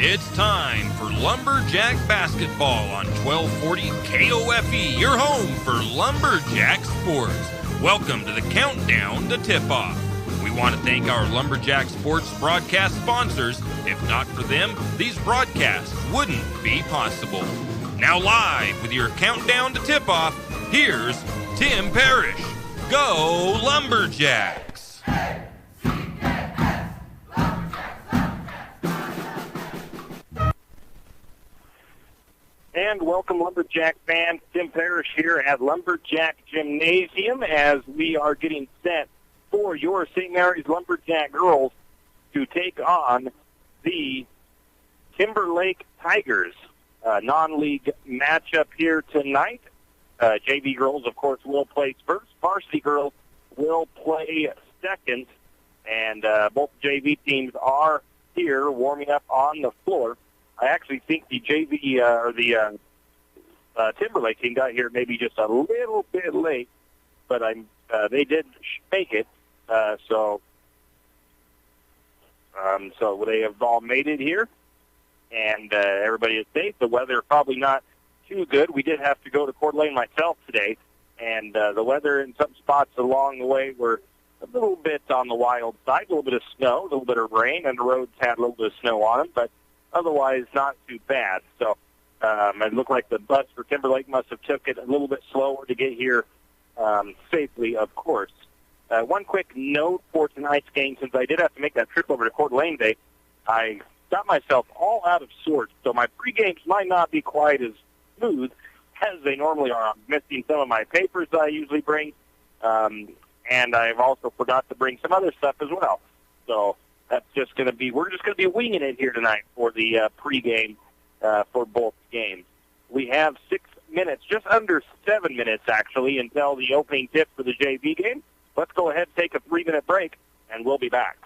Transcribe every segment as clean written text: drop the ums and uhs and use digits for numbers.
It's time for Lumberjack Basketball on 1240 KOFE, your home for Lumberjack sports. Welcome to the countdown to tip-off. We want to thank our Lumberjack Sports broadcast sponsors. If not for them, these broadcasts wouldn't be possible. Now live with your countdown to tip-off, here's Tim Parrish. Go Lumberjacks! And welcome, Lumberjack fans. Tim Parrish here at Lumberjack Gymnasium as we are getting set for your St. Mary's Lumberjack girls to take on the Timberlake Tigers. Non-league matchup here tonight. JV girls, of course, will play first. Varsity girls will play second. And both JV teams are here warming up on the floor. I actually think the JV or the Timberlake team got here maybe just a little bit late, but they did make it. So they have all made it here, and everybody is safe. The weather probably not too good. We did have to go to Coeur d'Alene myself today, and the weather in some spots along the way were a little bit on the wild side, a little bit of snow, a little bit of rain, and the roads had a little bit of snow on them, but otherwise not too bad. So it looked like the bus for Timberlake must have took it a little bit slower to get here safely, of course. One quick note for tonight's game, since I did have to make that trip over to Coeur d'Alene Day, I got myself all out of sorts, so my pre-games might not be quite as smooth as they normally are. I'm missing some of my papers that I usually bring, and I've also forgot to bring some other stuff as well. So that's just going to be, we're just going to be winging it here tonight for the pregame for both games. We have 6 minutes, just under 7 minutes actually, until the opening tip for the JV game. Let's go ahead and take a 3-minute break, and we'll be back.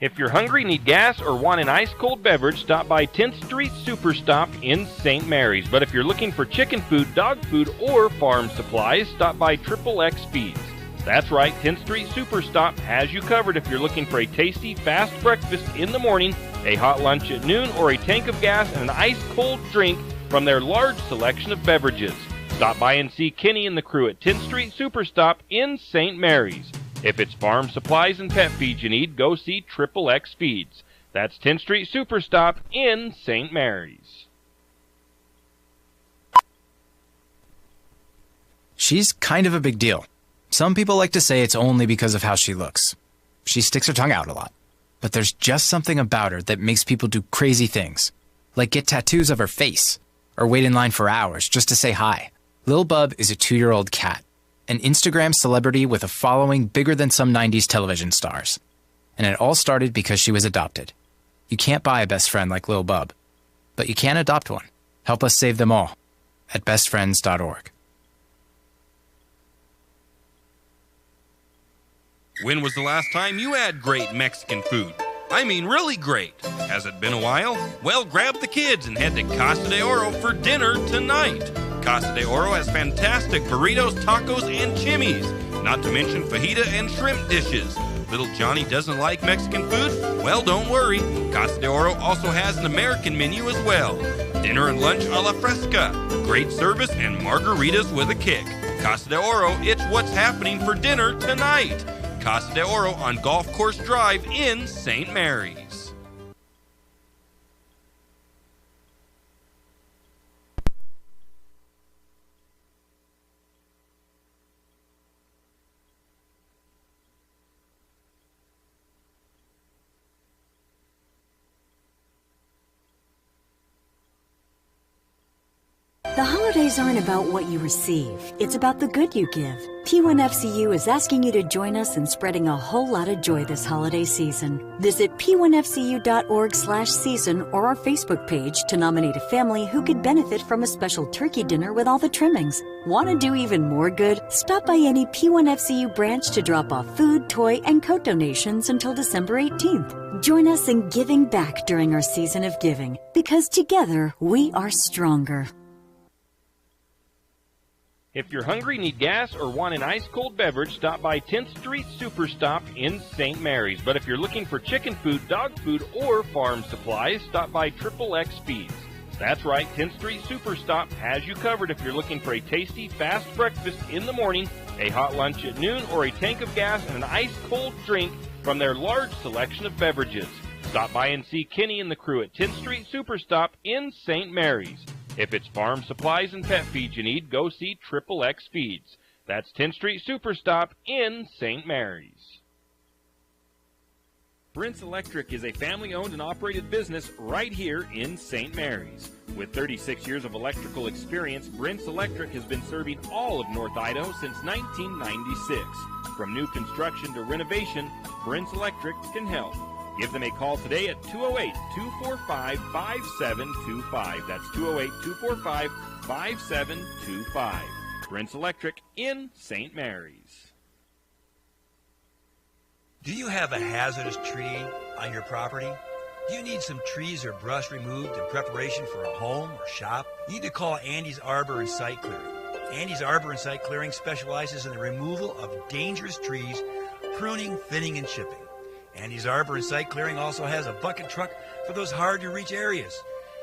If you're hungry, need gas, or want an ice-cold beverage, stop by 10th Street Super Stop in St. Mary's. But if you're looking for chicken food, dog food, or farm supplies, stop by XXX Feeds. That's right, 10th Street Super Stop has you covered if you're looking for a tasty, fast breakfast in the morning, a hot lunch at noon, or a tank of gas and an ice-cold drink from their large selection of beverages. Stop by and see Kenny and the crew at 10th Street Super Stop in St. Mary's. If it's farm supplies and pet feed you need, go see XXX Feeds. That's 10th Street Super Stop in St. Mary's. She's kind of a big deal. Some people like to say it's only because of how she looks. She sticks her tongue out a lot. But there's just something about her that makes people do crazy things, like get tattoos of her face, or wait in line for hours just to say hi. Lil Bub is a 2-year-old cat, an Instagram celebrity with a following bigger than some 90s television stars. And it all started because she was adopted. You can't buy a best friend like Lil Bub, but you can adopt one. Help us save them all at bestfriends.org. When was the last time you had great Mexican food? I mean really great. Has it been a while? Well, grab the kids and head to Casa de Oro for dinner tonight. Casa de Oro has fantastic burritos, tacos, and chimmies, not to mention fajita and shrimp dishes. Little Johnny doesn't like Mexican food? Well, don't worry. Casa de Oro also has an American menu as well. Dinner and lunch a la fresca. Great service and margaritas with a kick. Casa de Oro, it's what's happening for dinner tonight. Casa de Oro on Golf Course Drive in St. Mary's. The holidays aren't about what you receive. It's about the good you give. P1FCU is asking you to join us in spreading a whole lot of joy this holiday season. Visit p1fcu.org/season or our Facebook page to nominate a family who could benefit from a special turkey dinner with all the trimmings. Want to do even more good? Stop by any P1FCU branch to drop off food, toy, and coat donations until December 18th. Join us in giving back during our season of giving, because together we are stronger. If you're hungry, need gas, or want an ice-cold beverage, stop by 10th Street Superstop in St. Mary's. But if you're looking for chicken food, dog food, or farm supplies, stop by XXX Feeds. That's right, 10th Street Superstop has you covered if you're looking for a tasty, fast breakfast in the morning, a hot lunch at noon, or a tank of gas and an ice-cold drink from their large selection of beverages. Stop by and see Kenny and the crew at 10th Street Superstop in St. Mary's. If it's farm supplies and pet feed you need, go see XXX Feeds. That's 10th Street Superstop in St. Mary's. Brent's Electric is a family-owned and operated business right here in St. Mary's. With 36 years of electrical experience, Brent's Electric has been serving all of North Idaho since 1996. From new construction to renovation, Brent's Electric can help. Give them a call today at 208-245-5725. That's 208-245-5725. Brent's Electric in St. Mary's. Do you have a hazardous tree on your property? Do you need some trees or brush removed in preparation for a home or shop? You need to call Andy's Arbor and Site Clearing. Andy's Arbor and Site Clearing specializes in the removal of dangerous trees, pruning, thinning, and chipping. Andy's Arbor and Site Clearing also has a bucket truck for those hard-to-reach areas.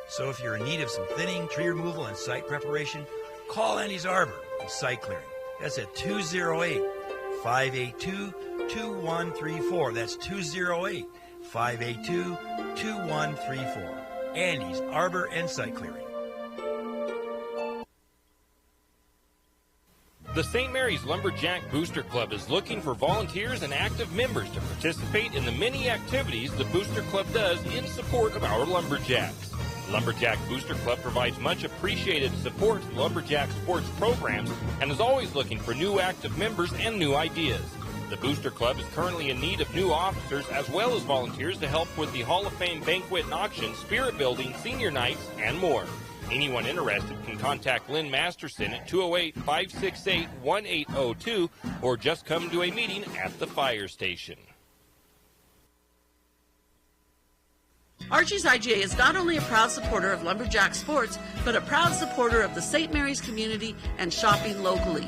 So if you're in need of some thinning, tree removal, and site preparation, call Andy's Arbor and Site Clearing. That's at 208-582-2134. That's 208-582-2134. Andy's Arbor and Site Clearing. The St. Mary's Lumberjack Booster Club is looking for volunteers and active members to participate in the many activities the Booster Club does in support of our lumberjacks. Lumberjack Booster Club provides much appreciated support to lumberjack sports programs and is always looking for new active members and new ideas. The Booster Club is currently in need of new officers as well as volunteers to help with the Hall of Fame banquet and auction, spirit building, senior nights, and more. Anyone interested can contact Lynn Masterson at 208-568-1802 or just come to a meeting at the fire station. Archie's IGA is not only a proud supporter of lumberjack sports, but a proud supporter of the St. Mary's community and shopping locally.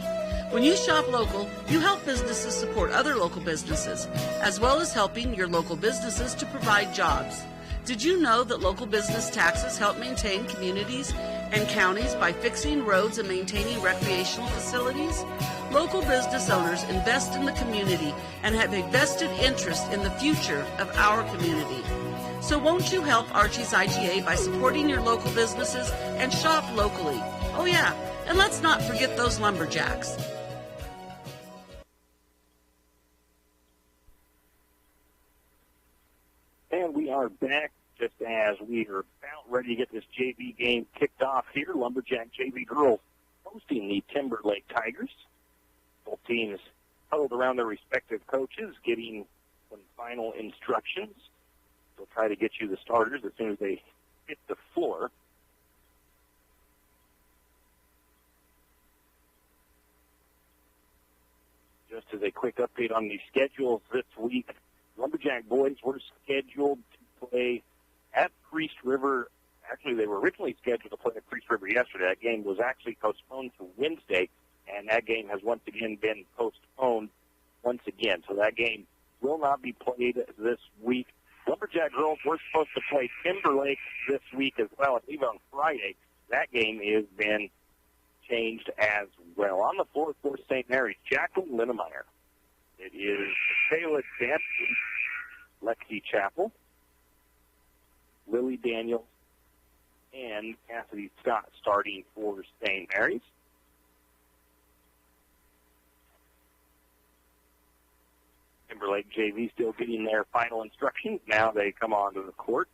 When you shop local, you help businesses support other local businesses, as well as helping your local businesses to provide jobs. Did you know that local business taxes help maintain communities and counties by fixing roads and maintaining recreational facilities? Local business owners invest in the community and have a vested interest in the future of our community. So won't you help Archie's IGA by supporting your local businesses and shop locally? Oh yeah, and let's not forget those lumberjacks. And we are back just as we are about ready to get this JV game kicked off here. Lumberjack JV girls hosting the Timberlake Tigers. Both teams huddled around their respective coaches, getting some final instructions. They'll try to get you the starters as soon as they hit the floor. Just as a quick update on the schedules this week, Lumberjack boys were scheduled to play at Priest River. Actually, they were originally scheduled to play at Priest River yesterday. That game was actually postponed to Wednesday, and that game has once again been postponed once again. So that game will not be played this week. Lumberjack girls were supposed to play Timberlake this week as well, I believe on Friday. That game has been changed as well. On the floor for St. Mary's, Jacqueline Linnemeyer. It is Kayla Dancy, Lexi Chappell, Lily Daniels, and Cassidy Scott starting for St. Mary's. Timberlake JV still getting their final instructions. Now they come onto the court.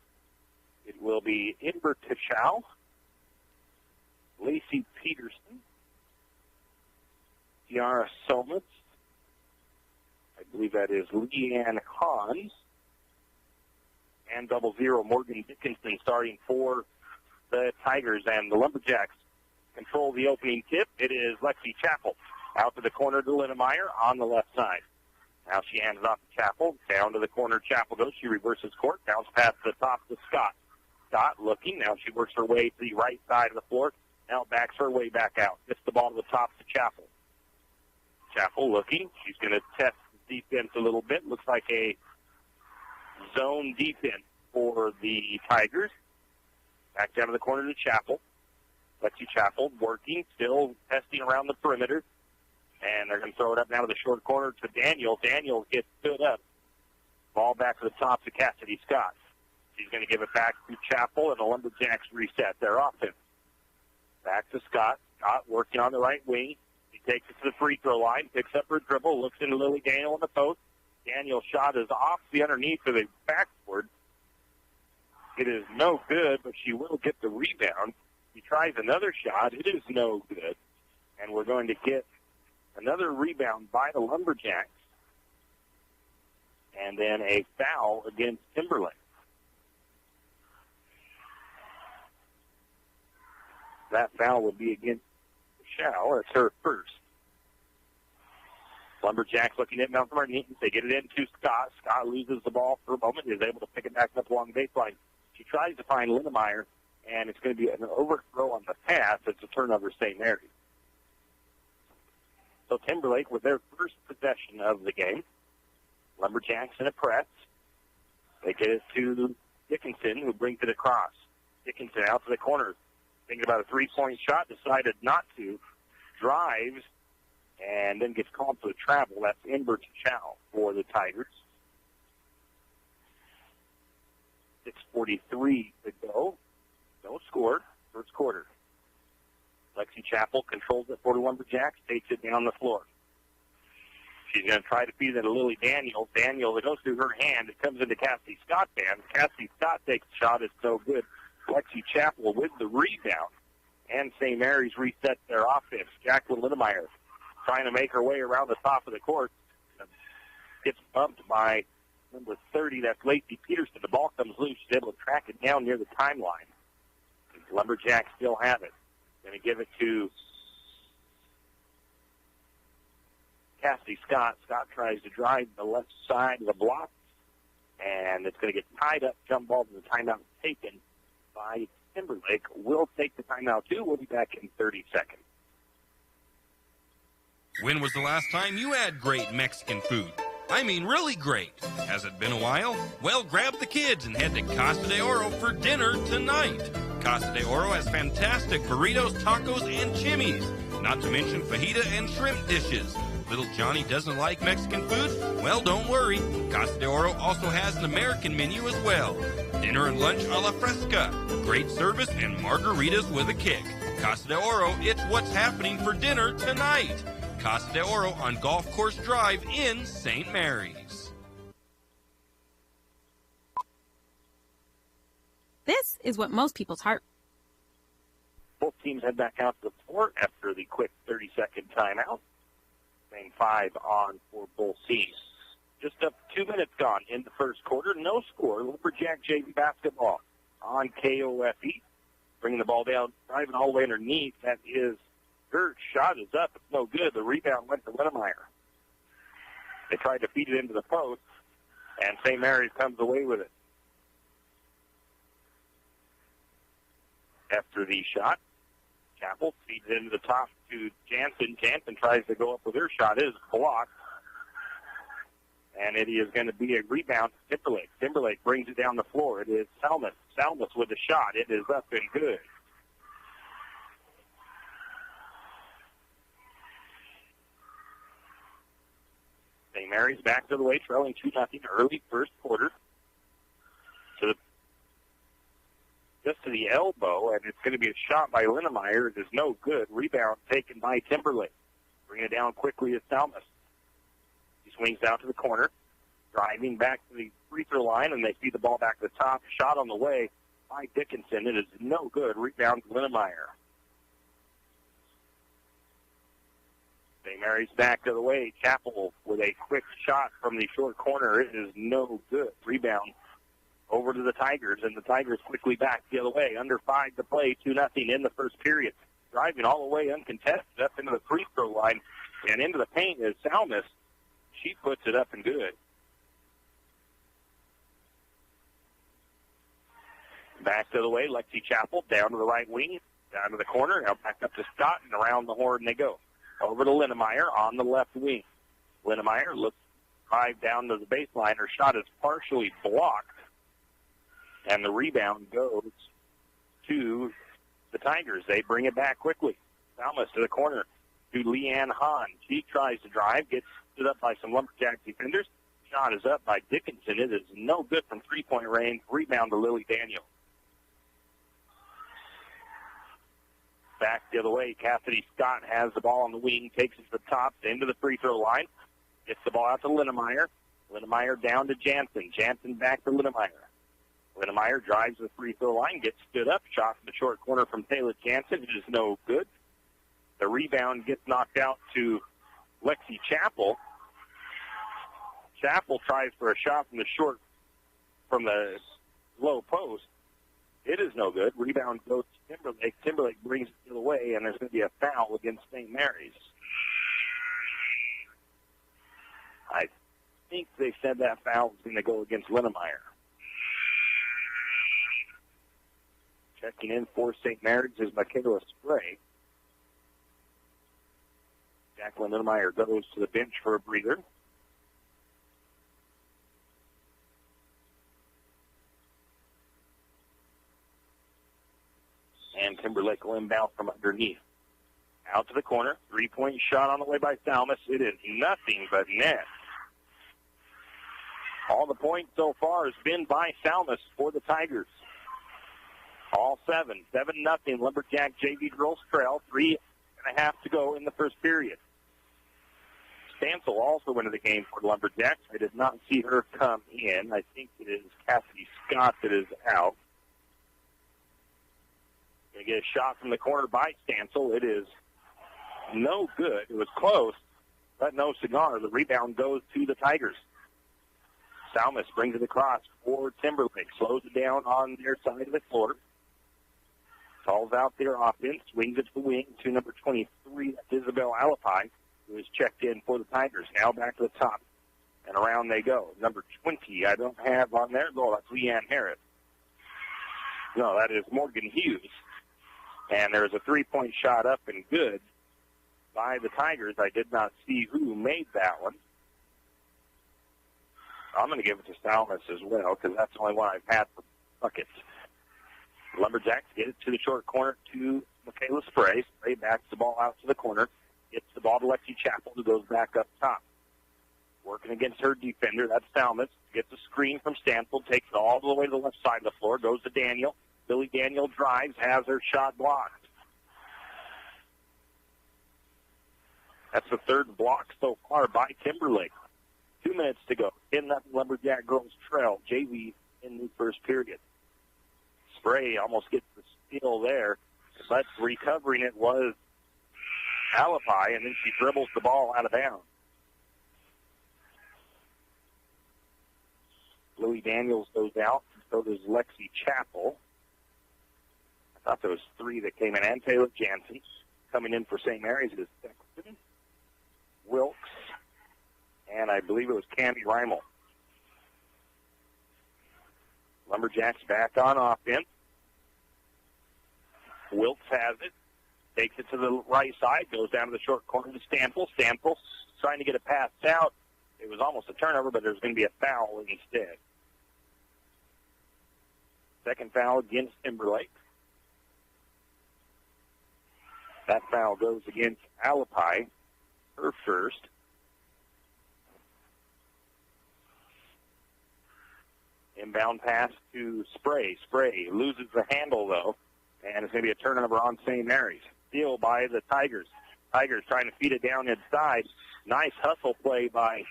It will be Amber Tichow, Lacey Peterson, Tiara Somas, I believe that is Leanne Hans, and 00 Morgan Dickinson starting for the Tigers. And the Lumberjacks control the opening tip. It is Lexi Chappell out to the corner to Linnemeyer on the left side. Now she hands it off to Chappell. Down to the corner, Chappell goes. She reverses court, bounce past the top to Scott. Scott looking. Now she works her way to the right side of the floor. Now backs her way back out. Gets the ball to the top to Chappell. Chappell looking. She's going to test the defense a little bit. Looks like a zone defense for the Tigers. Back down to the corner to Chappell. Lexi Chappell working, still testing around the perimeter. And they're going to throw it up now to the short corner to Daniel. Daniel gets stood up. Ball back to the top to Cassidy Scott. She's going to give it back to Chappell, and the Lumberjacks reset their offense. Back to Scott. Scott working on the right wing. He takes it to the free throw line, picks up her dribble, looks into Lily Daniel on the post. Daniel's shot is off the underneath of the backboard. It is no good, but she will get the rebound. She tries another shot. It is no good. And we're going to get another rebound by the Lumberjacks. And then a foul against Timberlake. That foul would be against Michelle. It's her first. Lumberjacks looking at Montgomery. They get it into Scott. Scott loses the ball for a moment. Is able to pick it back up along the baseline. She tries to find Lindemeyer, and it's going to be an overthrow on the pass. It's a turnover, St. Mary's. So Timberlake with their first possession of the game. Lumberjacks in a press. They get it to Dickinson, who brings it across. Dickinson out to the corner. Thinking about a three-point shot, decided not to. Drives, and then gets called for the travel. That's Ember to Chow for the Tigers. 6:43 to go. No score. First quarter. Lexi Chappell controls it for the Lumberjacks, takes it down the floor. She's going to try to feed it to Lily Daniel. Daniel, it goes through her hand. It comes into Cassidy Scott's hand. Cassidy Scott takes the shot. It's no good. Lexi Chappell with the rebound. And St. Mary's reset their offense. Jacqueline Lindemeyer trying to make her way around the top of the court. Gets bumped by number 30. That's Lacey Peterson. The ball comes loose. She's able to track it down near the timeline. Lumberjacks still have it. Going to give it to Cassidy Scott. Scott tries to drive the left side of the block, and it's going to get tied up. Jump ball to the timeout taken by Timberlake. We'll take the timeout, too. We'll be back in 30 seconds. When was the last time you had great Mexican food? I mean, really great. Has it been a while? Well, grab the kids and head to Casa de Oro for dinner tonight. Casa de Oro has fantastic burritos, tacos, and chimmies, not to mention fajita and shrimp dishes. Little Johnny doesn't like Mexican food? Well, don't worry. Casa de Oro also has an American menu as well. Dinner and lunch a la fresca. Great service and margaritas with a kick. Casa de Oro, it's what's happening for dinner tonight. Casa de Oro on Golf Course Drive in St. Mary's. This is what most people's heart. Both teams head back out to the floor after the quick 30-second timeout. Same 5 on for both teams. Just up 2 minutes gone in the first quarter. No score. Lumberjack JV basketball on KOFE. Bringing the ball down, driving all the way underneath. That is her shot is up. It's no good. The rebound went to Lindemeyer. They tried to feed it into the post, and St. Mary's comes away with it. After the shot, Chappell feeds it into the top to Jansen. Jansen tries to go up with her shot. It is blocked. And it is going to be a rebound to Timberlake. Timberlake brings it down the floor. It is Salmus. Salmus with the shot. It is up and good. St. Mary's back to the way, trailing 2-0 early first quarter. Just to the elbow, and it's going to be a shot by Lindemeyer. It is no good. Rebound taken by Timberlake. Bring it down quickly to Salmus. He swings out to the corner, driving back to the free throw line, and they feed the ball back to the top. Shot on the way by Dickinson. It is no good. Rebound to Lindemeyer. St. Mary's back to the way. Chappell with a quick shot from the short corner. It is no good. Rebound over to the Tigers, and the Tigers quickly back the other way. Under 5 to play, 2-0 in the first period. Driving all the way uncontested up into the free throw line and into the paint is Salmus. She puts it up and good. Back to the way, Lexi Chappell down to the right wing. Down to the corner, now back up to Scott, and around the horn they go. Over to Linnemeyer on the left wing. Linnemeyer looks drive down to the baseline. Her shot is partially blocked, and the rebound goes to the Tigers. They bring it back quickly. Salmas to the corner to Leanne Hahn. She tries to drive, gets stood up by some Lumberjack defenders. Shot is up by Dickinson. It is no good from three-point range. Rebound to Lily Daniel. Back the other way, Cassidy Scott has the ball on the wing, takes it to the top, into the free throw line. Gets the ball out to Linnemeyer. Linnemeyer down to Jansen. Jansen back to Linnemeyer. Linnemeyer drives the free throw line, gets stood up, shot from the short corner from Taylor Jansen. It is no good. The rebound gets knocked out to Lexi Chappell. Chappell tries for a shot from the low post. It is no good. Rebound goes to Timberlake. Timberlake brings it the other way, and there's going to be a foul against St. Mary's. I think they said that foul was going to go against Linnemeyer. Checking in for St. Mary's is Michaela Spray. Jacqueline Linnemeyer goes to the bench for a breather. And Timberlake will inbound from underneath. Out to the corner. Three-point shot on the way by Salmas. It is nothing but net. All the points so far has been by Salmas for the Tigers. All 7. 7-0. Lumberjack JV girls trail. 3.5 to go in the first period. Stansel also into the game for the Lumberjacks. I did not see her come in. I think it is Cassidy Scott that is out. Going to get a shot from the corner by Stansel. It is no good. It was close, but no cigar. The rebound goes to the Tigers. Salmas brings it across for Timberlake. Slows it down on their side of the floor. Calls out their offense. Swings it to the wing to number 23, that's Isabel Alapai, who is checked in for the Tigers. Now back to the top. And around they go. Number 20, I don't have on there. Oh, that's Leanne Harris. No, that is Morgan Hughes. And there's a three-point shot up and good by the Tigers. I did not see who made that one. I'm going to give it to Salmas as well because that's the only one I've had for buckets. Lumberjacks get it to the short corner to Michaela Spray. Spray backs the ball out to the corner. Gets the ball to Lexi Chappell, who goes back up top. Working against her defender, that's Salmas. Gets a screen from Stanfield, takes it all the way to the left side of the floor, goes to Daniel. Billy Daniel drives, has her shot blocked. That's the third block so far by Timberlake. 2 minutes to go. 10-0 Lumberjack girls trail. JV in the first period. Spray almost gets the steal there, but recovering it was Alapai, and then she dribbles the ball out of bounds. Louis Daniels goes out, and so does Lexi Chappell. I thought there was 3 that came in, and Taylor Jansen. Coming in for St. Mary's is Sexton, Wilkes, and I believe it was Cammie Reimel. Lumberjacks back on offense. Wilkes has it. Takes it to the right side. Goes down to the short corner to Stanfield. Stanfield trying to get a pass out. It was almost a turnover, but there's going to be a foul instead. Second foul against Timberlake. That foul goes against Alapai, her first. Inbound pass to Spray. Spray loses the handle, though, and it's going to be a turnover on St. Mary's. Steal by the Tigers. Tigers trying to feed it down inside. Nice hustle play by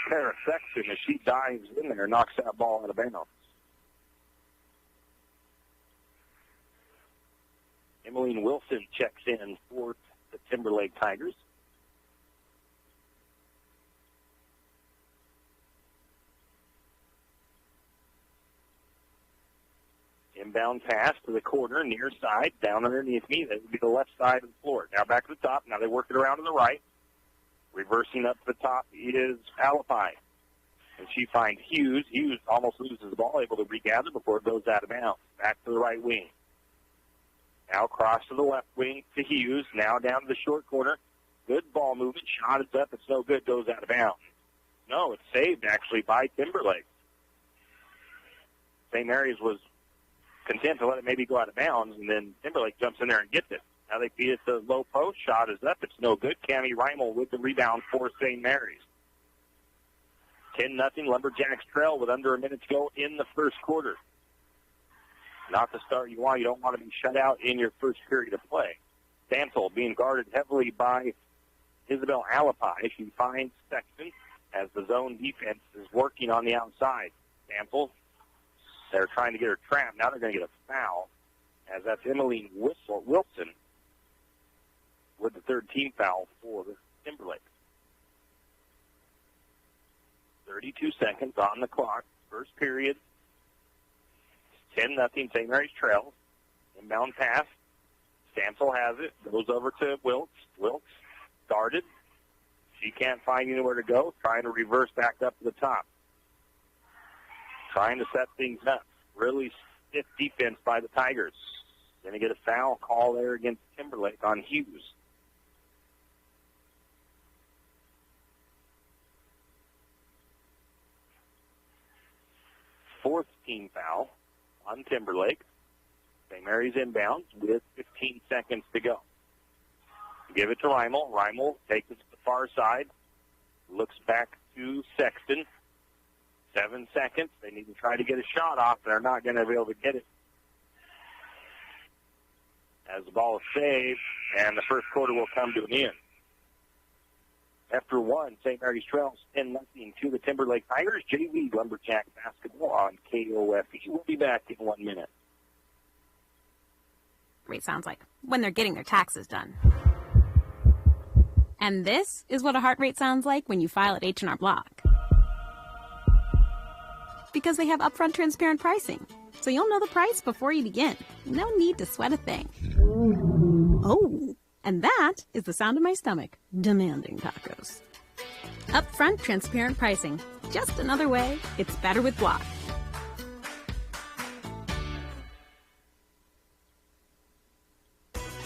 Kara Sexton as she dives in there and knocks that ball out of bounds. Emmeline Wilson checks in for the Timberlake Tigers. Inbound pass to the corner, near side, down underneath me. That would be the left side of the floor. Now back to the top. Now they work it around to the right. Reversing up to the top is Alapai. And she finds Hughes. Hughes almost loses the ball, able to regather before it goes out of bounds. Back to the right wing. Now cross to the left wing to Hughes. Now down to the short corner. Good ball movement. Shot is up. It's no good. Goes out of bounds. No, it's saved, actually, by Timberlake. St. Mary's was content to let it maybe go out of bounds, and then Timberlake jumps in there and gets it. Now they feed it to the low post. Shot is up. It's no good. Cammie Reimel with the rebound for St. Mary's. 10-0. Lumberjacks trail with under a minute to go in the first quarter. Not the start you want. You don't want to be shut out in your first period of play. Santel being guarded heavily by Isabel Alapai. She finds Sexton as the zone defense is working on the outside. Santel, they're trying to get her trapped. Now they're going to get a foul, as that's Emmeline Wilson with the third team foul for Timberlake. 32 seconds on the clock. First period. 10-0. St. Mary's trails. Inbound pass. Stansel has it. Goes over to Wilkes. Wilkes guarded. She can't find anywhere to go. Trying to reverse back up to the top. Trying to set things up. Really stiff defense by the Tigers. Going to get a foul call there against Timberlake on Hughes. Fourth team foul on Timberlake. St. Mary's inbounds with 15 seconds to go. Give it to Reimel. Reimel takes it to the far side. Looks back to Sexton. 7 seconds. They need to try to get a shot off. They're not going to be able to get it. As the ball is saved, and the first quarter will come to an end. After one, St. Mary's trails 10-0 to the Timberlake Tigers. JV Lumberjack basketball on KOFE. We'll be back in 1 minute. Rate sounds like when they're getting their taxes done. And this is what a heart rate sounds like when you file at H&R Block. Because they have upfront transparent pricing, so you'll know the price before you begin. No need to sweat a thing. Oh, and that is the sound of my stomach demanding tacos. Upfront transparent pricing. Just another way it's better with Block.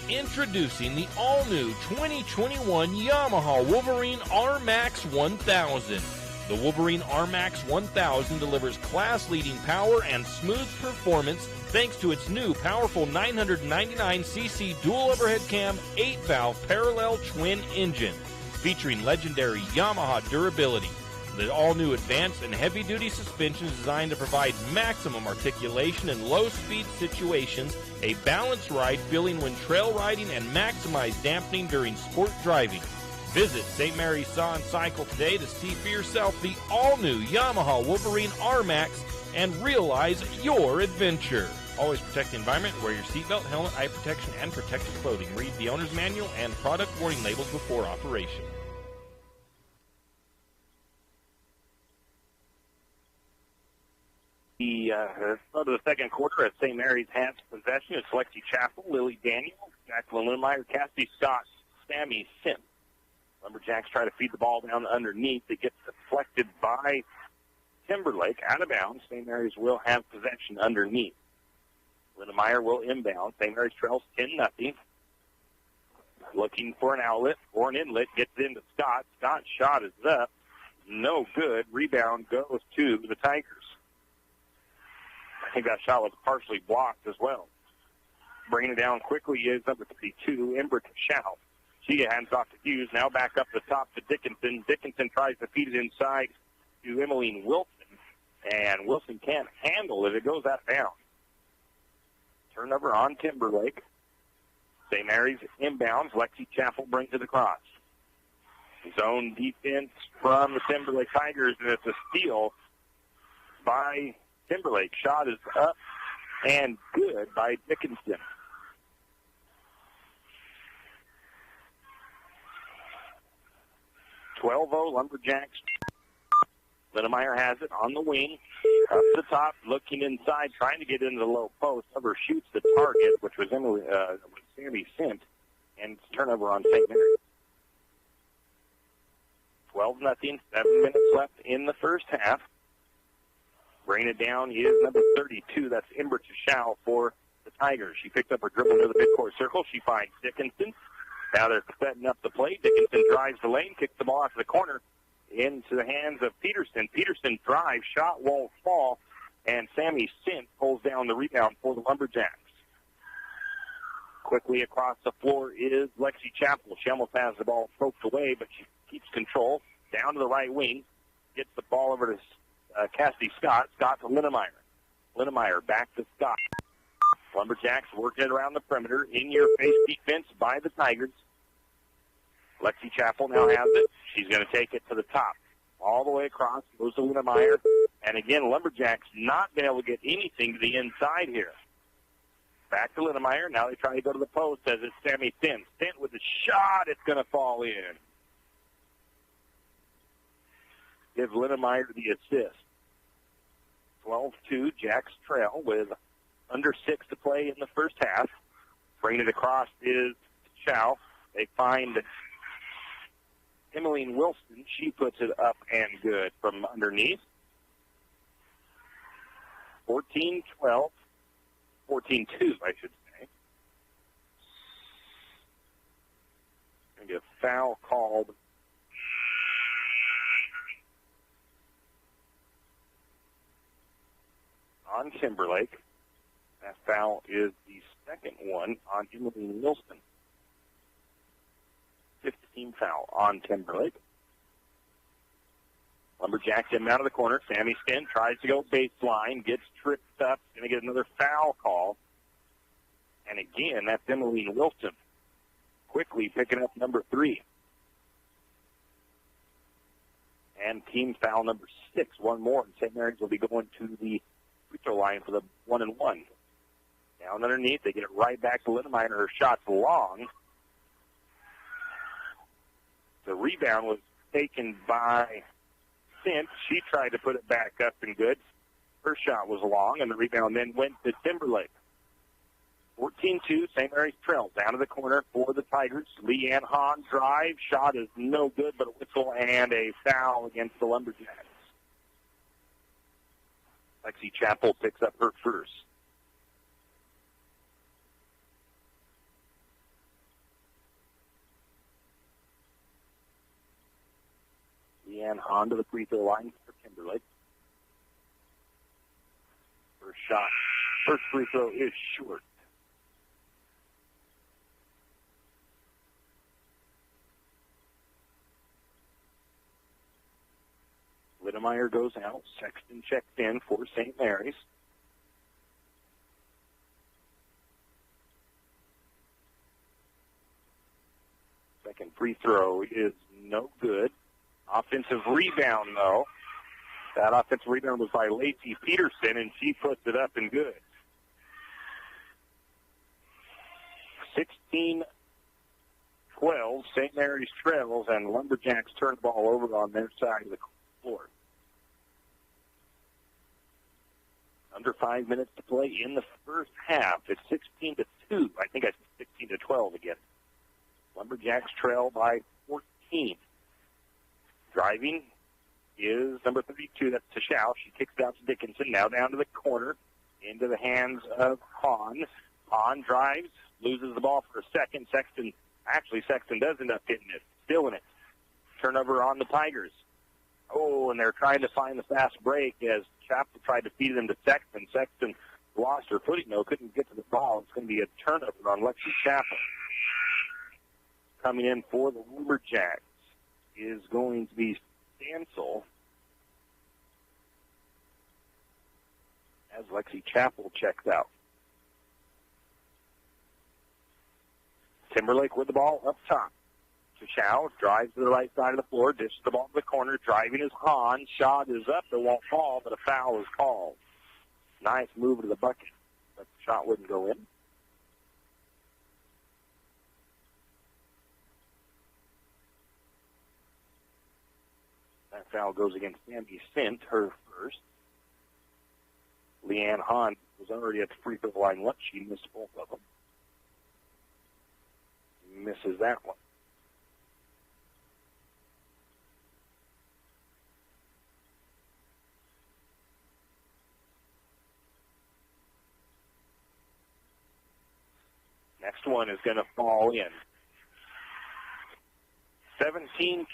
Introducing the all-new 2021 Yamaha Wolverine R-Max 1000. The Wolverine R-Max 1000 delivers class-leading power and smooth performance thanks to its new powerful 999cc dual overhead cam 8-valve parallel twin engine, featuring legendary Yamaha durability. The all-new advanced and heavy-duty suspension is designed to provide maximum articulation in low-speed situations, a balanced ride feeling when trail riding, and maximize dampening during sport driving. Visit St. Mary's Saw and Cycle today to see for yourself the all-new Yamaha Wolverine R-Max and realize your adventure. Always protect the environment. Wear your seatbelt, helmet, eye protection, and protective clothing. Read the owner's manual and product warning labels before operation. The start of the second quarter at St. Mary's has possession. It's Lexi Chappell, Lily Daniel, Jacqueline Lindmeyer, Cassie Scott, Sammy Sim. Lumberjacks try to feed the ball down underneath. It gets deflected by Timberlake out of bounds. St. Mary's will have possession underneath. Lindmeyer will inbound. St. Mary's trails 10-0. Looking for an outlet or an inlet. Gets it into Scott. Scott's shot is up. No good. Rebound goes to the Tigers. I think that shot was partially blocked as well. Bringing it down quickly is number 32, Ember Tashao. She hands off to Hughes. Now back up the top to Dickinson. Dickinson tries to feed it inside to Emmeline Wilson. And Wilson can't handle it. It goes out of bounds. Turnover on Timberlake. St. Mary's inbounds. Lexi Chappell brings it across. Zone defense from the Timberlake Tigers, and it's a steal by Timberlake. Shot is up and good by Dickinson. 12-0 Lumberjacks. Lindmeyer has it on the wing. Up the top, looking inside, trying to get into the low post. Never shoots the target, which was Sammy Sint, and it's turnover on St. Mary. 12-0, 7 minutes left in the first half. Bringing it down is number 32. That's Ember Tashao for the Tigers. She picks up her dribble near the midcourt circle. She finds Dickinson. Now they're setting up the play. Dickinson drives the lane, kicks the ball out to the corner into the hands of Peterson. Peterson drives, shot won't fall, and Sammy Sint pulls down the rebound for the Lumberjacks. Quickly across the floor is Lexi Chappell. She almost has the ball poked away, but she keeps control. Down to the right wing. Gets the ball over to Cassidy Scott. Scott to Linnemeyer. Linnemeyer back to Scott. Lumberjacks working it around the perimeter. In-your-face defense by the Tigers. Lexi Chappell now has it. She's going to take it to the top. All the way across. Goes to Linnemeyer. And again, Lumberjacks not been able to get anything to the inside here. Back to Linnemeyer. Now they try to go to the post as it's Sammy Sint. Sint with the shot. It's going to fall in. Give Linnemeyer the assist. 12-2, Jacks trail with under 6 to play in the first half. Bringing it across is Chow. They find Emmeline Wilson. She puts it up and good from underneath. 14-12. 14-2, I should say. Going to get a foul called on Timberlake. That foul is the second one on Emmeline Wilson. 15 foul on Timberlake. Lumberjacks in out of the corner. Sammy Stent tries to go baseline, gets tripped up, going to get another foul call. And again, that's Emmeline Wilson quickly picking up number 3. And team foul number 6, one more. And St. Mary's will be going to the free throw line for the 1-and-1. Down underneath, they get it right back to Linnemeyer. Her shot's long. The rebound was taken by Sint. She tried to put it back up and good. Her shot was long, and the rebound then went to Timberlake. 14-2, St. Mary's trails down to the corner for the Tigers. Leanne Hahn drive. Shot is no good, but a whistle and a foul against the Lumberjacks. Lexi Chappell picks up her first. Leanne Hahn to the free throw line for Timberlake. First shot. First free throw is short. Linnemeyer goes out. Sexton checks in for St. Mary's. Second free throw is no good. Offensive rebound, though. That offensive rebound was by Lacey Peterson, and she puts it up and good. 16-12, St. Mary's trails, and Lumberjacks turn the ball over on their side of the floor. Under 5 minutes to play in the first half. It's 16-2. I think I said 16-12 again. Lumberjacks trail by 14. Driving is number 32. That's Tashao. She kicks it out to Dickinson. Now down to the corner. Into the hands of Hahn. Hahn drives. Loses the ball for a second. Sexton does end up hitting it. Still in it. Turnover on the Tigers. Oh, and they're trying to find the fast break as Chappell tried to feed them to Sexton. Sexton lost her footing, though. Couldn't get to the ball. It's going to be a turnover on Lexi Chappell. Coming in for the Lumberjacks is going to be Stansel as Lexi Chappell checks out. Timberlake with the ball up top. Chow drives to the right side of the floor, dishes the ball to the corner. Driving is Hahn. Shot is up. It won't fall, but a foul is called. Nice move to the bucket, but the shot wouldn't go in. That foul goes against Sammy Sint, her first. Leanne Hahn was already at the free throw line once. She missed both of them. Misses that one. one is going to fall in. 17-12,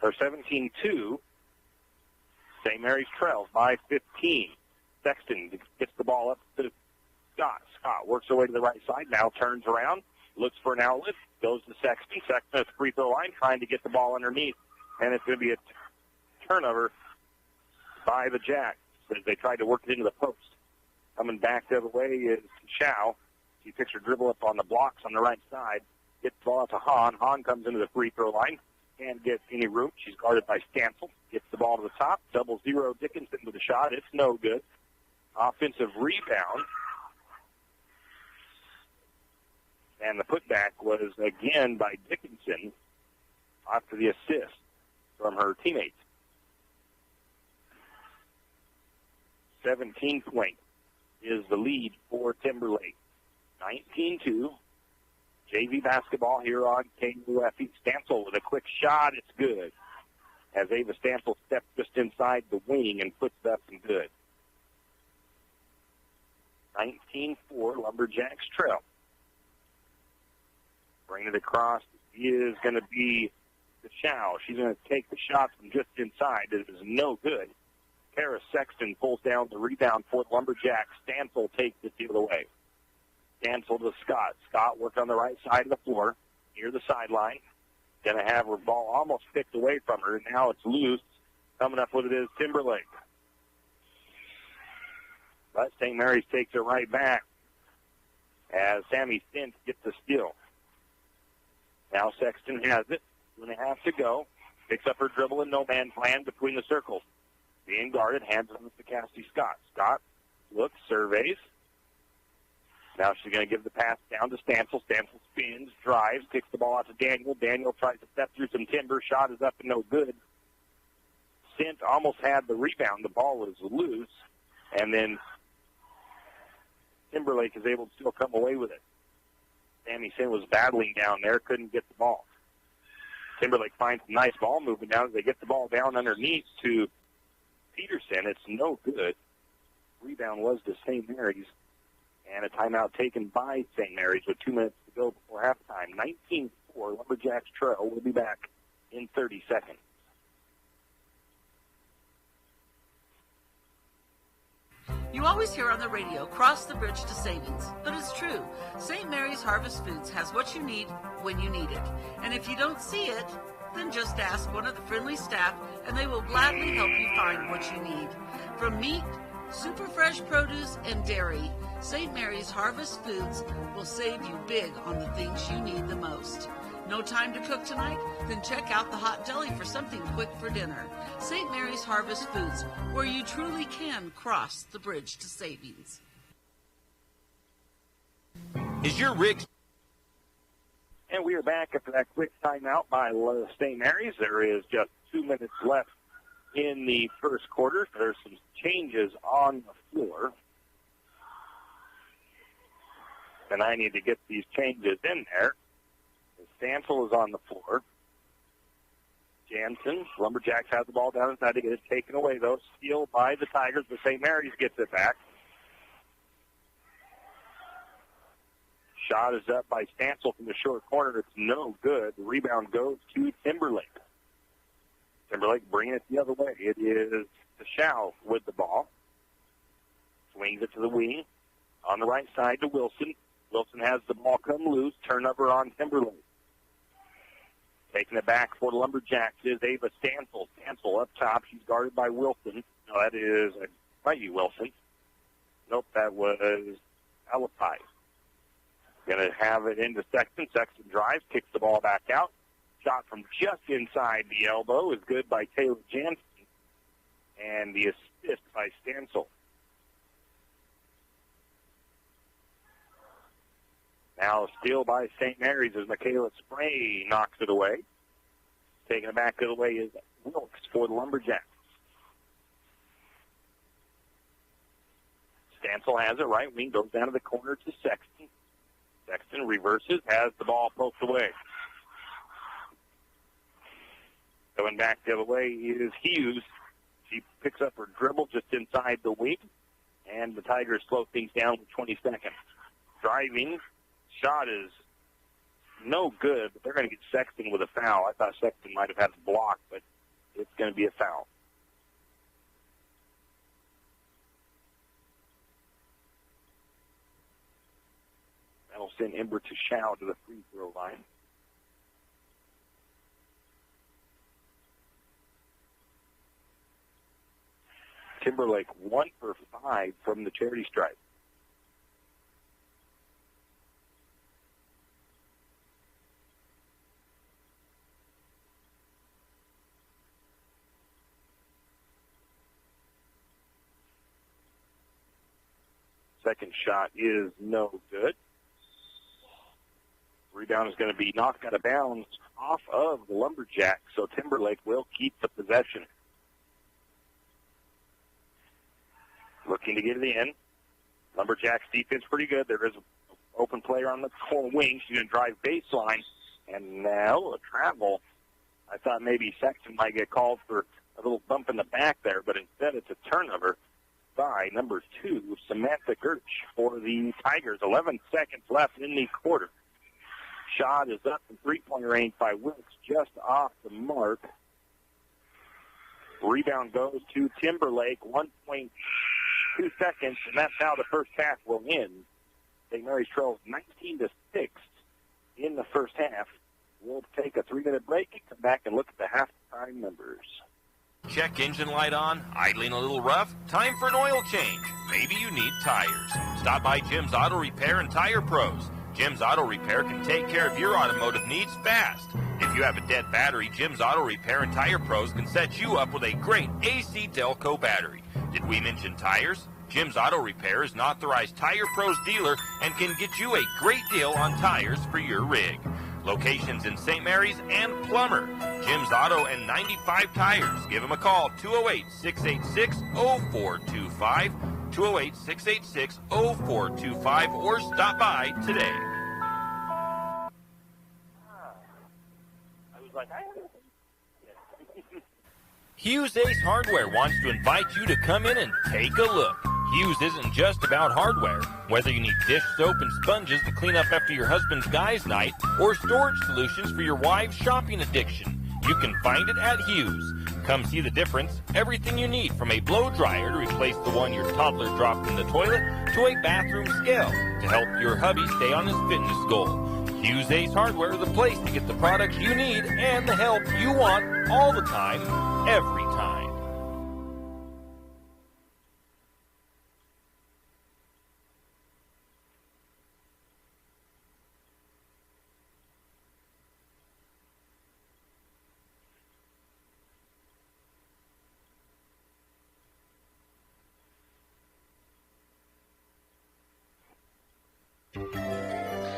or 17-2. St. Mary's trails by 15. Sexton gets the ball up to Scott. Scott works her way to the right side, now turns around, looks for an outlet, goes to Sexton. Sexton at the free throw line trying to get the ball underneath, and it's going to be a turnover by the Jacks as they tried to work it into the post. Coming back the other way is Chow. She picks her dribble up on the blocks on the right side, gets the ball to Hahn. Hahn comes into the free throw line, can't get any room. She's guarded by Stansel. Gets the ball to the top, 0 Dickinson with a shot. It's no good. Offensive rebound. And the putback was again by Dickinson after the assist from her teammates. 17-point is the lead for Timberlake. 19-2. JV basketball here on KOFE. Stansel with a quick shot. It's good. As Ava Stansel steps just inside the wing and puts it up and good. 19-4, Lumberjacks trail. Bring it across is going to be the Chow. She's going to take the shot from just inside. It is no good. Kara Sexton pulls down the rebound for the Lumberjacks. Stansel takes it the other way. Stansel to Scott. Scott worked on the right side of the floor near the sideline. Going to have her ball almost picked away from her. Now it's loose. Coming up with it is Timberlake. But St. Mary's takes it right back as Sammy Stintz gets the steal. Now Sexton has it. 2.5 to go. Picks up her dribble in no man's land between the circles. Being guarded, hands it off to Cassidy Scott. Scott looks, surveys. Now she's going to give the pass down to Stansel. Stansel spins, drives, kicks the ball out to Daniel. Daniel tries to step through some timber. Shot is up and no good. Stint almost had the rebound. The ball was loose. And then Timberlake is able to still come away with it. Sammy Stint was battling down there, couldn't get the ball. Timberlake finds a nice ball movement down as they get the ball down underneath to Peterson. It's no good. Rebound was to St. Mary's. And a timeout taken by St. Mary's with 2 minutes to go before halftime. 19-4, Lumberjacks trail. We'll be back in 30 seconds. You always hear on the radio, cross the bridge to savings. But it's true. St. Mary's Harvest Foods has what you need when you need it. And if you don't see it, then just ask one of the friendly staff and they will gladly help you find what you need. From meat, super fresh produce, and dairy, St. Mary's Harvest Foods will save you big on the things you need the most. No time to cook tonight? Then check out the hot deli for something quick for dinner. St. Mary's Harvest Foods, where you truly can cross the bridge to savings. Is your rig... And we are back after that quick timeout by St. Mary's. There is just 2 minutes left in the first quarter. There's some changes on the floor. And I need to get these changes in there. Stansel is on the floor. Jansen, Lumberjacks has the ball down inside to get it taken away, though. Steal by the Tigers, but St. Mary's gets it back. Shot is up by Stansel from the short corner. It's no good. The rebound goes to Timberlake. Timberlake bringing it the other way. It is the Chow with the ball. Swings it to the wing. On the right side to Wilson. Wilson has the ball come loose. Turnover on Timberlake. Taking it back for the Lumberjacks is Ava Stansel. Stansel up top. She's guarded by Wilson. No, that is Mikey Wilson. Nope, that was Alapai. Going to have it into Sexton. Sexton drives, kicks the ball back out. Shot from just inside the elbow is good by Taylor Jansen. And the assist by Stansel. Now a steal by St. Mary's as Michaela Spray knocks it away. Taking it back the other way is Wilkes for the Lumberjacks. Stansel has it right wing, goes down to the corner to Sexton. Sexton reverses, has the ball poked away. Going back the other way is Hughes. She picks up her dribble just inside the wing, and the Tigers slow things down with 20 seconds. driving. Shot is no good, but they're going to get Sexton with a foul. I thought Sexton might have had the block, but it's going to be a foul. That'll send Ember to Shao to the free throw line. Timberlake 1 for 5 from the charity stripe. Second shot is no good. Rebound is going to be knocked out of bounds off of the Lumberjacks, so Timberlake will keep the possession. Looking to get it in. Lumberjacks defense pretty good. There is an open player on the corner wing. She's going to drive baseline. And now a travel. I thought maybe Sexton might get called for a little bump in the back there, but instead it's a turnover by number 2, Samantha Gertch for the Tigers. 11 seconds left in the quarter. Shot is up from three-point range by Wilkes, just off the mark. Rebound goes to Timberlake, 1.2 seconds, and that's how the first half will end. St. Mary's trails 19-6 in the first half. We'll take a 3-minute break and come back and look at the halftime numbers. Check engine light on, idling a little rough? Time for an oil change. Maybe you need tires. Stop by Jim's Auto Repair and Tire Pros. Jim's Auto Repair can take care of your automotive needs fast. If you have a dead battery, Jim's Auto Repair and Tire Pros can set you up with a great AC Delco battery. Did we mention tires? Jim's Auto Repair is an authorized Tire Pros dealer and can get you a great deal on tires for your rig. Locations in St. Mary's and Plummer. Jim's Auto and 95 Tires. Give them a call, 208-686-0425, 208-686-0425, or stop by today. Hughes Ace Hardware wants to invite you to come in and take a look. Hughes isn't just about hardware. Whether you need dish soap and sponges to clean up after your husband's guys' night, or storage solutions for your wife's shopping addiction, you can find it at Hughes. Come see the difference. Everything you need, from a blow dryer to replace the one your toddler dropped in the toilet, to a bathroom scale to help your hubby stay on his fitness goal. Hughes Ace Hardware is the place to get the products you need and the help you want all the time, every time.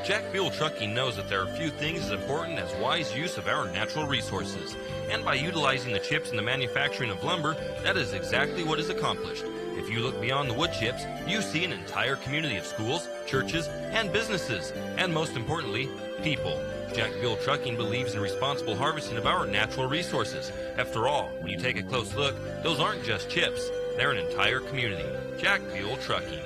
Jack Buell Trucking knows that there are few things as important as wise use of our natural resources. And by utilizing the chips in the manufacturing of lumber, that is exactly what is accomplished. If you look beyond the wood chips, you see an entire community of schools, churches, and businesses. And most importantly, people. Jack Buell Trucking believes in responsible harvesting of our natural resources. After all, when you take a close look, those aren't just chips. They're an entire community. Jack Buell Trucking.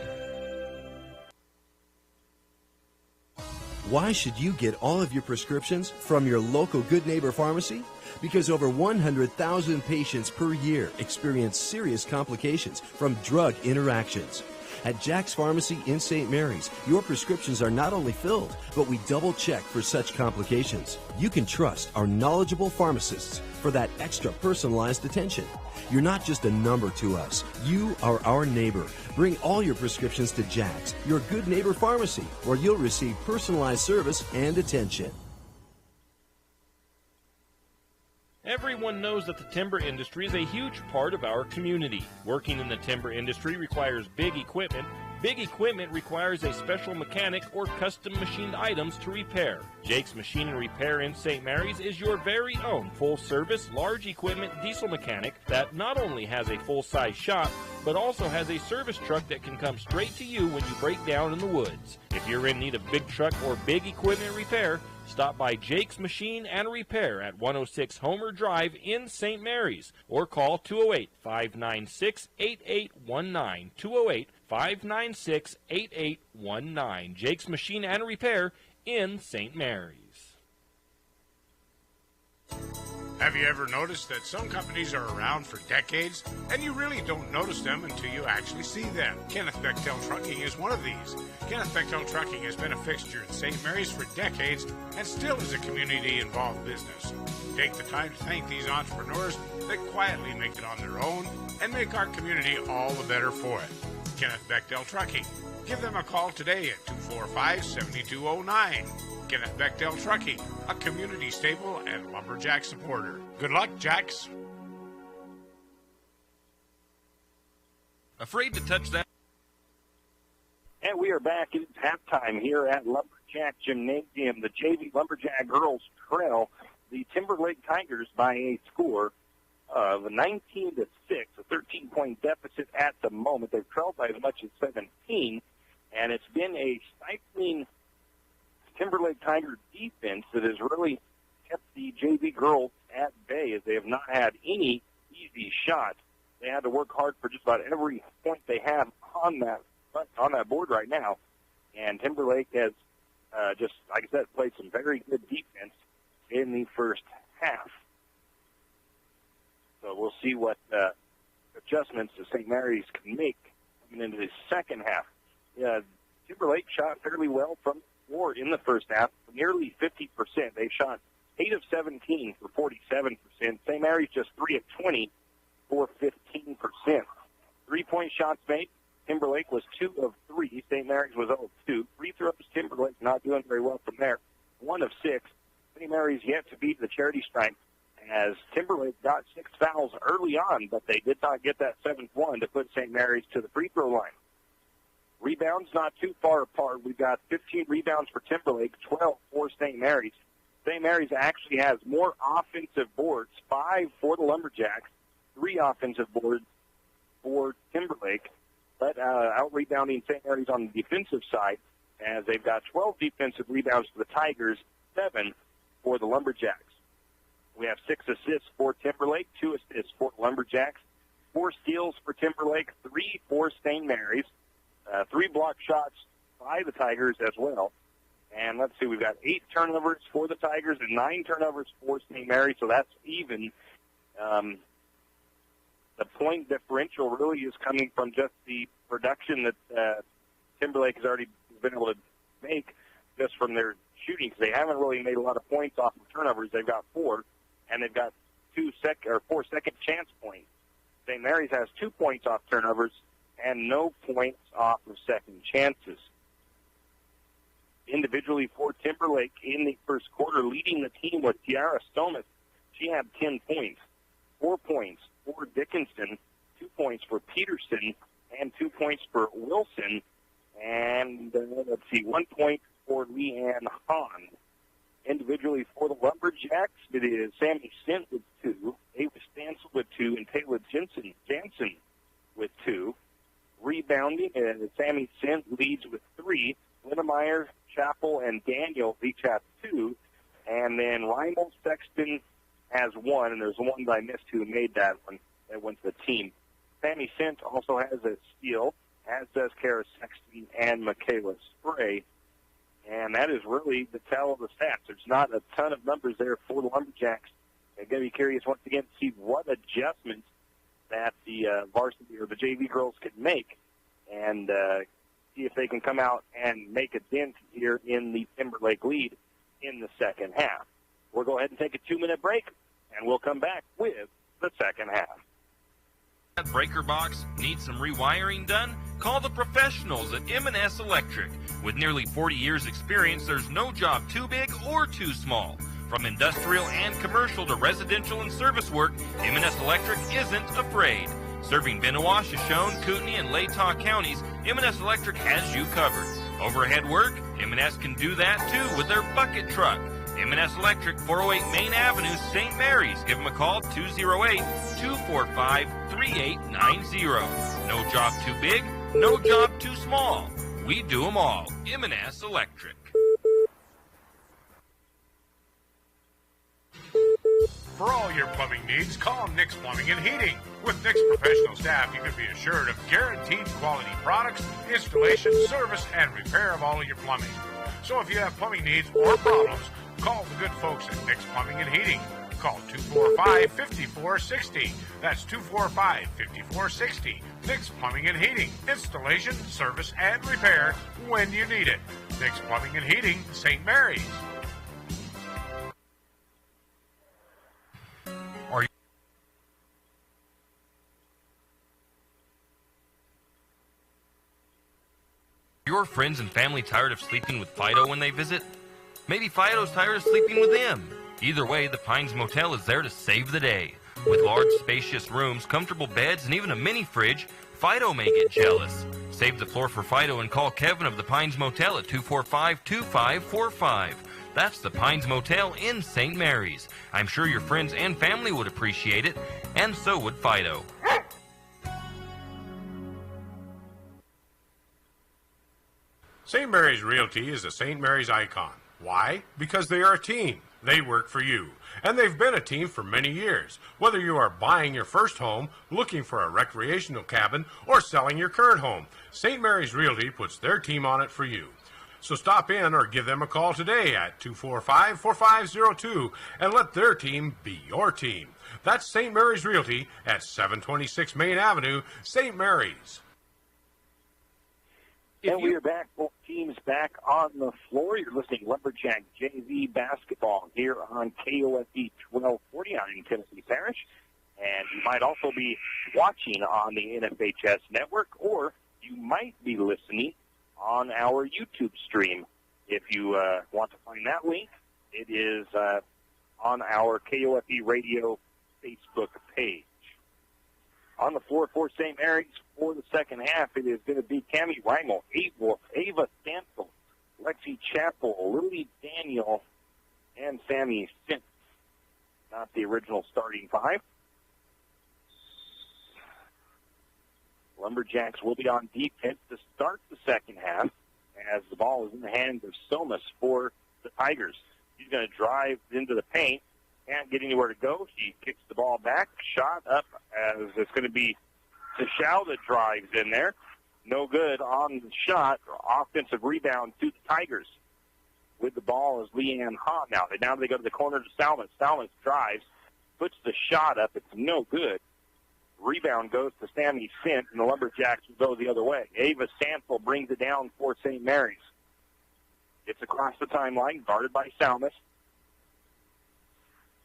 Why should you get all of your prescriptions from your local Good Neighbor Pharmacy? Because over 100,000 patients per year experience serious complications from drug interactions. At Jack's Pharmacy in St. Mary's, your prescriptions are not only filled, but we double-check for such complications. You can trust our knowledgeable pharmacists for that extra personalized attention. You're not just a number to us. You are our neighbor. Bring all your prescriptions to Jack's, your Good Neighbor Pharmacy, where you'll receive personalized service and attention. Everyone knows that the timber industry is a huge part of our community. Working in the timber industry requires big equipment. Big equipment requires a special mechanic or custom machined items to repair. Jake's Machine and Repair in St. Mary's is your very own full-service, large equipment diesel mechanic that not only has a full-size shop, but also has a service truck that can come straight to you when you break down in the woods. If you're in need of big truck or big equipment repair, Stop by Jake's Machine and Repair at 106 Homer Drive in St. Mary's or call 208-596-8819. 208-596-8819. Jake's Machine and Repair in St. Mary's. Have you ever noticed that some companies are around for decades and you really don't notice them until you actually see them? Kenneth Bechtel Trucking is one of these. Kenneth Bechtel Trucking has been a fixture in St. Mary's for decades and still is a community-involved business. Take the time to thank these entrepreneurs that quietly make it on their own and make our community all the better for it. Kenneth Bechtel Trucking. Give them a call today at 245-7209. Kenneth Bechtel Trucking, a community stable and lumberjack supporter. Good luck, Jacks. Afraid to touch that? And we are back. It's halftime here at Lumberjack Gymnasium. The JV Lumberjack girls trail the Timberlake Tigers by a score of 19-6, a 13-point deficit at the moment. They've trailed by as much as 17, and it's been a stifling Timberlake Tiger defense that has really kept the JV girls at bay, as they have not had any easy shots. They had to work hard for just about every point they have on that board right now. And Timberlake has just, like I said, played some very good defense in the first half. So we'll see what adjustments the St. Mary's can make coming into the second half. Timberlake shot fairly well from or in the first half, nearly 50%. They shot 8 of 17 for 47%. St. Mary's just 3 of 20 for 15%. 3-point shots made. Timberlake was 2 of 3. St. Mary's was 0 of 2. Free throws, Timberlake not doing very well from there. 1 of 6. St. Mary's yet to beat the charity stripe, as Timberlake got 6 fouls early on, but they did not get that 7th one to put St. Mary's to the free throw line. Rebounds not too far apart. We've got 15 rebounds for Timberlake, 12 for St. Mary's. St. Mary's actually has more offensive boards, 5 for the Lumberjacks, 3 offensive boards for Timberlake, but out-rebounding St. Mary's on the defensive side, as they've got 12 defensive rebounds for the Tigers, 7 for the Lumberjacks. We have 6 assists for Timberlake, 2 assists for the Lumberjacks, 4 steals for Timberlake, 3 for St. Mary's. 3 block shots by the Tigers as well. And let's see, we've got 8 turnovers for the Tigers and 9 turnovers for St. Mary's, so that's even. The point differential really is coming from just the production that Timberlake has already been able to make just from their shooting, because they haven't really made a lot of points off of turnovers. They've got 4, and they've got 4 second chance points. St. Mary's has 2 points off turnovers and no points off of second chances. Individually for Timberlake in the first quarter, leading the team with Tiara Stomas. She had 10 points. 4 points for Dickinson, 2 points for Peterson, and 2 points for Wilson. And 1 point for Leanne Hahn. Individually for the Lumberjacks, it is Sammy Sint with 2, Ava Stansel with 2, and Taylor Jansen with 2. Rebounding, Sammy Sint leads with 3. Linnemeyer, Chappell, and Daniel each have 2. And then Lionel Sexton has 1, and there's one that I missed who made that one. That went to the team. Sammy Sint also has a steal, as does Kara Sexton and Michaela Spray. And that is really the tell of the stats. There's not a ton of numbers there for the Lumberjacks. I'm going to be curious once again to see what adjustments that the varsity or the JV girls can make, and see if they can come out and make a dent here in the Timberlake lead in the second half. We'll go ahead and take a 2-minute break, and we'll come back with the second half. That breaker box needs some rewiring done? Call the professionals at M&S Electric. With nearly 40 years experience, there's no job too big or too small. From industrial and commercial to residential and service work, M&S Electric isn't afraid. Serving Benawah, Shoshone, Kootenai, and Latah counties, M&S Electric has you covered. Overhead work, M&S can do that too with their bucket truck. M&S Electric, 408 Main Avenue, St. Mary's. Give them a call, 208-245-3890. No job too big, no job too small. We do them all. M&S Electric. For all your plumbing needs, call Nick's Plumbing and Heating. With Nick's professional staff, you can be assured of guaranteed quality products, installation, service, and repair of all of your plumbing. So if you have plumbing needs or problems, call the good folks at Nick's Plumbing and Heating. Call 245-5460. That's 245-5460. Nick's Plumbing and Heating. Installation, service, and repair when you need it. Nick's Plumbing and Heating, St. Mary's. Are your friends and family tired of sleeping with Fido when they visit? Maybe Fido's tired of sleeping with them. Either way, the Pines Motel is there to save the day. With large, spacious rooms, comfortable beds, and even a mini fridge, Fido may get jealous. Save the floor for Fido and call Kevin of the Pines Motel at 245-2545. That's the Pines Motel in St. Mary's. I'm sure your friends and family would appreciate it, and so would Fido. St. Mary's Realty is a St. Mary's icon. Why? Because they are a team. They work for you. And they've been a team for many years. Whether you are buying your first home, looking for a recreational cabin, or selling your current home, St. Mary's Realty puts their team on it for you. So stop in or give them a call today at 245-4502 and let their team be your team. That's St. Mary's Realty at 726 Main Avenue, St. Mary's. And we are back, both teams back on the floor. You're listening to Lumberjack JV basketball here on KOFE 1240 out in Tennessee Parish. And you might also be watching on the NFHS network, or you might be listening on our YouTube stream. If you want to find that link, it is on our KOFE Radio Facebook page. On the floor for St. Mary's for the second half, it is going to be Cammie Reimel, Ava Stansel, Lexi Chappell, Lily Daniel, and Sammy Sint. Not the original starting five. Lumberjacks will be on defense to start the second half as the ball is in the hands of Somas for the Tigers. He's going to drive into the paint. Can't get anywhere to go. She kicks the ball back. Shot up as it's going to be Tashau that drives in there. No good on the shot. Offensive rebound to the Tigers. With the ball is Leanne Hahn now. Now they go to the corner to Salmons. Salmons drives, puts the shot up. It's no good. Rebound goes to Sammy Sint, and the Lumberjacks will go the other way. Ava Stansel brings it down for St. Mary's. It's across the timeline, guarded by Salmons.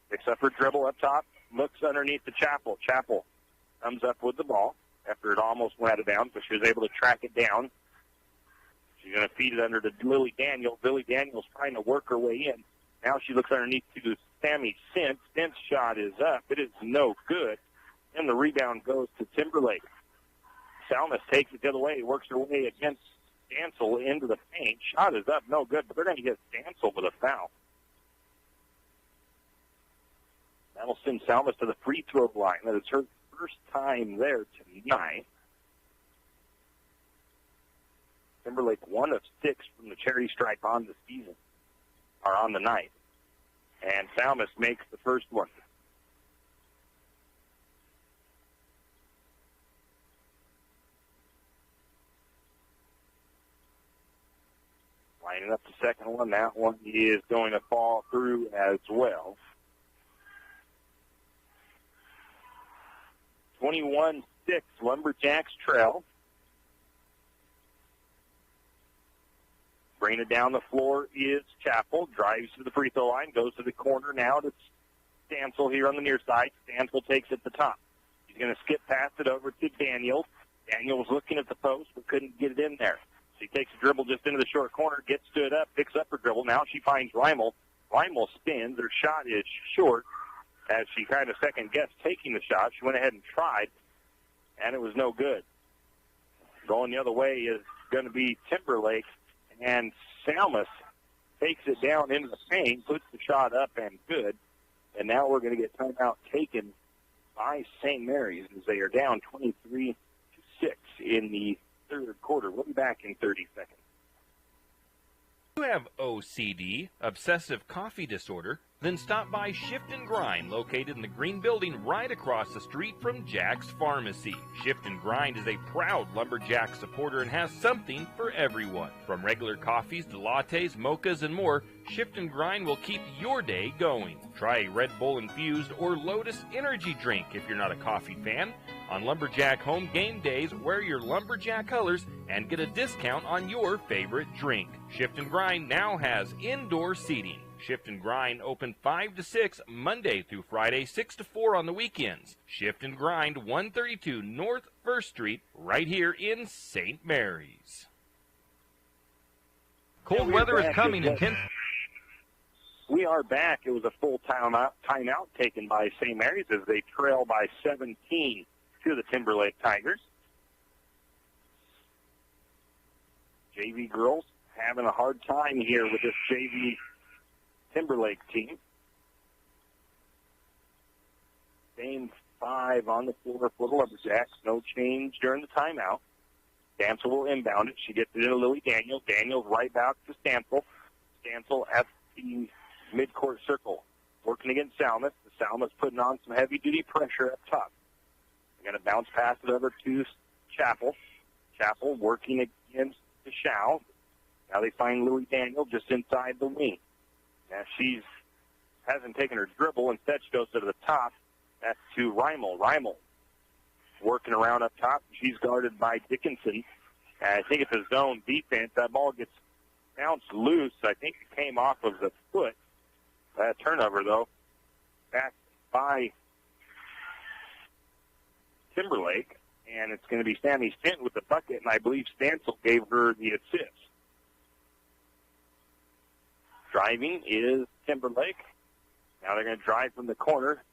Picks up her dribble up top, looks underneath the Chappell. Chappell comes up with the ball after it almost went out of bounds, but she was able to track it down. She's going to feed it under to Lily Daniels. Lily Daniels trying to work her way in. Now she looks underneath to Sammy Sint. Sint's shot is up. It is no good. And the rebound goes to Timberlake. Salmas takes it the other way, works her way against Stansel into the paint. Shot is up, no good, but they're going to get Stansel with a foul. That'll send Salmas to the free throw line. That is her first time there tonight. Timberlake 1 of 6 from the cherry stripe on the season, or on the night. And Salmas makes the first one. Lining up the second one. That one is going to fall through as well. 21-6, Lumberjacks trail. Bringing it down the floor is Chappell. Drives to the free throw line, goes to the corner now to Stansel here on the near side. Stansel takes it at the top. He's going to skip past it over to Daniels. Daniels looking at the post but couldn't get it in there. She takes a dribble just into the short corner, gets stood up, picks up her dribble. Now she finds Reimel. Reimel spins. Her shot is short. As she kind of second-guessed taking the shot, she went ahead and tried, and it was no good. Going the other way is going to be Timberlake, and Salmas takes it down into the paint, puts the shot up, and good. And now we're going to get timeout taken by St. Mary's as they are down 23-6 in the third quarter. We'll be back in 30 seconds. If you have OCD, obsessive coffee disorder, Then stop by Shift and Grind, located in the green building right across the street from Jack's Pharmacy. Shift and Grind is a proud Lumberjack supporter and has something for everyone. From regular coffees to lattes, mochas, and more, Shift and Grind will keep your day going. Try a Red Bull infused or Lotus energy drink if you're not a coffee fan. On Lumberjack home game days, wear your Lumberjack colors and get a discount on your favorite drink. Shift and Grind now has indoor seating. Shift and Grind open 5 to 6 Monday through Friday, 6 to 4 on the weekends. Shift and Grind, 132 North 1st Street, right here in St. Mary's. Cold weather is coming in 10. We are back. It was a full timeout taken by St. Mary's as they trail by 17 to the Timberlake Tigers. JV girls having a hard time here with this JV Timberlake team. Same 5 on the floor for the Lumberjacks. No change during the timeout. Stansel will inbound it. She gets it into Lily Daniels. Daniels right back to Stansel. Stansel at the midcourt circle. Working against Salmus. The Salmus putting on some heavy-duty pressure up top. They're going to bounce pass it over to Chappell. Chappell working against the Shao. Now they find Lily Daniel just inside the wing. Now she hasn't taken her dribble. Instead, she goes to the top. That's to Reimel. Reimel working around up top. She's guarded by Dickinson. I think it's a zone defense. That ball gets bounced loose. I think it came off of the foot. That turnover, though, back by Timberlake. And it's going to be Sammy Stint with the bucket, and I believe Stansel gave her the assist. Driving is Timberlake. Now they're going to drive from the corner.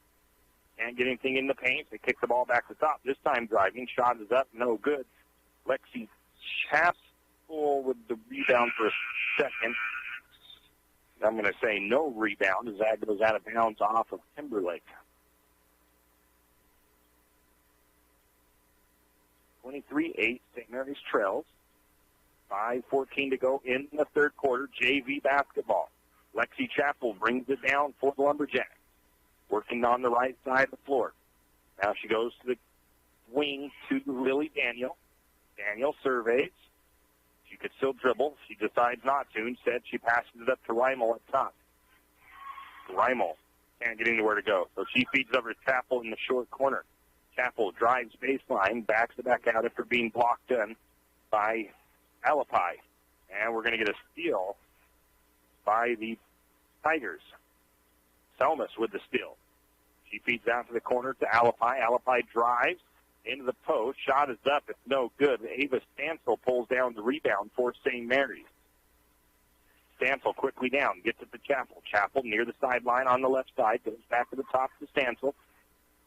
Can't get anything in the paint. They kick the ball back to the top. This time driving. Shot is up. No good. Lexi Chappell with the rebound for a second. I'm going to say no rebound as that goes out of bounds off of Timberlake. 23-8, St. Mary's trails. 5:14 to go in the third quarter. JV basketball. Lexi Chappell brings it down for the Lumberjacks. Working on the right side of the floor. Now she goes to the wing to Lily Daniel. Daniel surveys. She could still dribble. She decides not to. Instead, she passes it up to Reimel at top. Reimel can't get anywhere to go. So she feeds over to Chappell in the short corner. Chappell drives baseline, backs it back out after being blocked in by Alapai. And we're going to get a steal by the Tigers. Selmas with the steal. She feeds out to the corner to Alapai. Alapai drives into the post. Shot is up. It's no good. Ava Stansel pulls down the rebound for St. Mary's. Stansel quickly down. Gets it to Chappell. Chappell near the sideline on the left side. Goes back to the top to Stansel.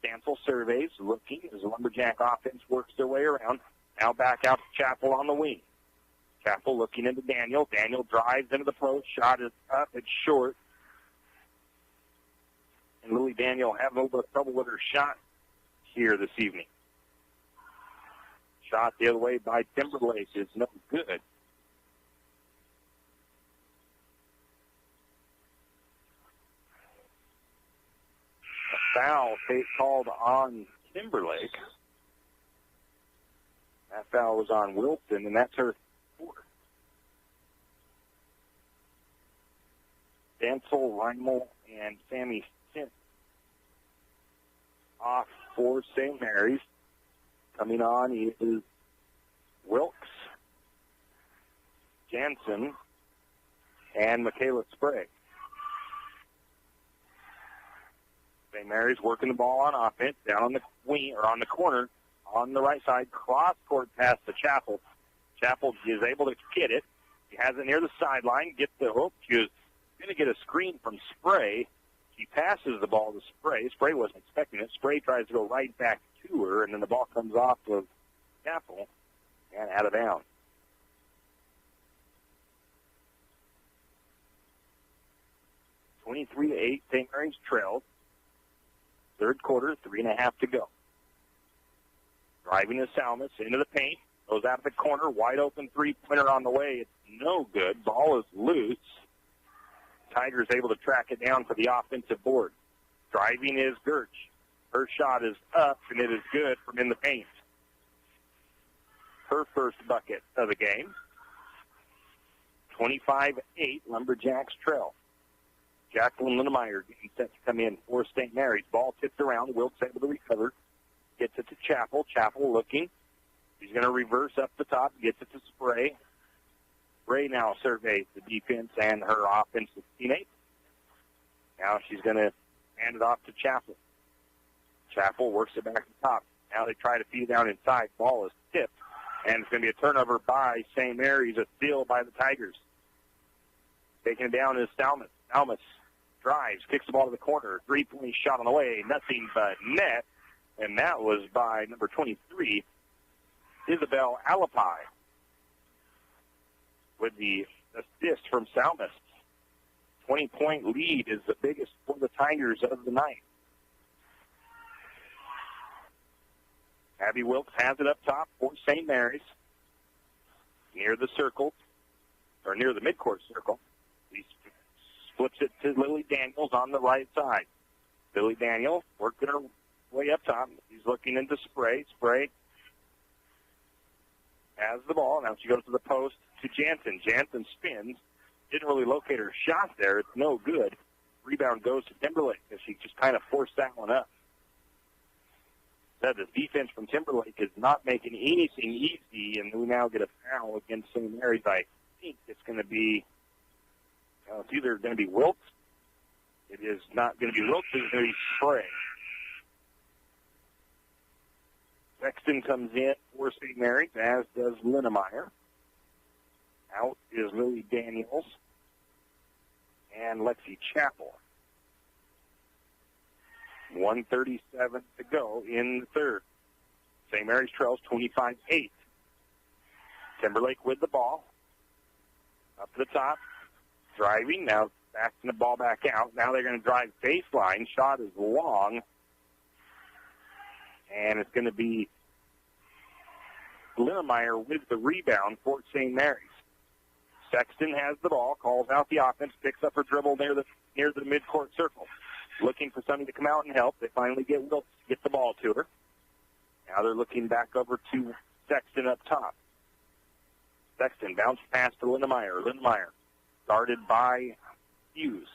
Stansel surveys, looking as the Lumberjack offense works their way around. Now back out to Chappell on the wing. Chappell looking into Daniel. Daniel drives into the post. Shot is up. It's short. And Lily Daniel having a little bit of trouble with her shot here this evening. Shot the other way by Timberlake is no good. A foul called on Timberlake. That foul was on Wilson, and that's her fourth. Stansel, Reimel, and Sammy Stint off for St. Mary's. Coming on is Wilkes, Jansen, and Michaela Sprague. St. Mary's working the ball on offense, down on the wing or on the corner, on the right side, cross court pass to Chappell. Chappell is able to get it. He has it near the sideline. Gets the hook. She was going to get a screen from Spray. She passes the ball to Spray. Spray wasn't expecting it. Spray tries to go right back to her, and then the ball comes off of Chappell and out of bounds. (23-8) St. Mary's trails. Third quarter, 3.5 to go. Driving to Salmus into the paint. Goes out of the corner. Wide open three-pointer on the way. It's no good. Ball is loose. Tigers able to track it down for the offensive board. Driving is Gertz. Her shot is up, and it is good from in the paint. Her first bucket of the game. 25-8, Lumberjacks trail. Jacqueline Linnemeyer getting set to come in for St. Mary's. Ball tipped around. Wilkes able to recover. Gets it to Chappell. Chappell looking. She's going to reverse up the top. Gets it to Spray. Spray now surveys the defense and her offensive teammate. Now she's going to hand it off to Chappell. Chappell works it back to the top. Now they try to feed down inside. Ball is tipped. And it's going to be a turnover by St. Mary's. A steal by the Tigers. Taking it down is Salmus. Salmus drives, kicks the ball to the corner. 3-point shot on the way. Nothing but net. And that was by number 23, Isabel Alapai, with the assist from Salmus. 20-point lead is the biggest for the Tigers of the night. Abby Wilkes has it up top for St. Mary's. Near the circle, or near the midcourt circle. He flips it to Lily Daniels on the right side. Lily Daniels working her way up top. He's looking into Spray. Spray has the ball. Now she goes to the post to Jansen. Jansen spins. Didn't really locate her shot there. It's no good. Rebound goes to Timberlake because she just kind of forced that one up. Said the defense from Timberlake is not making anything easy, and we now get a foul against St. Mary's. I think it's going to be, it's either going to be Wilkes. It is not going to be Wilkes. It's going to be Spray. Sexton comes in for St. Mary's, as does Linnemeyer. Out is Lily Daniels and Lexi Chappell. 1:37 to go in the third. St. Mary's trails 25-8. Timberlake with the ball. Up to the top. Driving. Now backing the ball back out. Now they're going to drive baseline. Shot is long. And it's going to be Linnemeyer with the rebound for St. Mary's. Sexton has the ball, calls out the offense, picks up her dribble near the midcourt circle. Looking for somebody to come out and help. They finally get Wilkes to get the ball to her. Now they're looking back over to Sexton up top. Sexton bounced pass to Linnemeyer. Linnemeyer guarded by Hughes.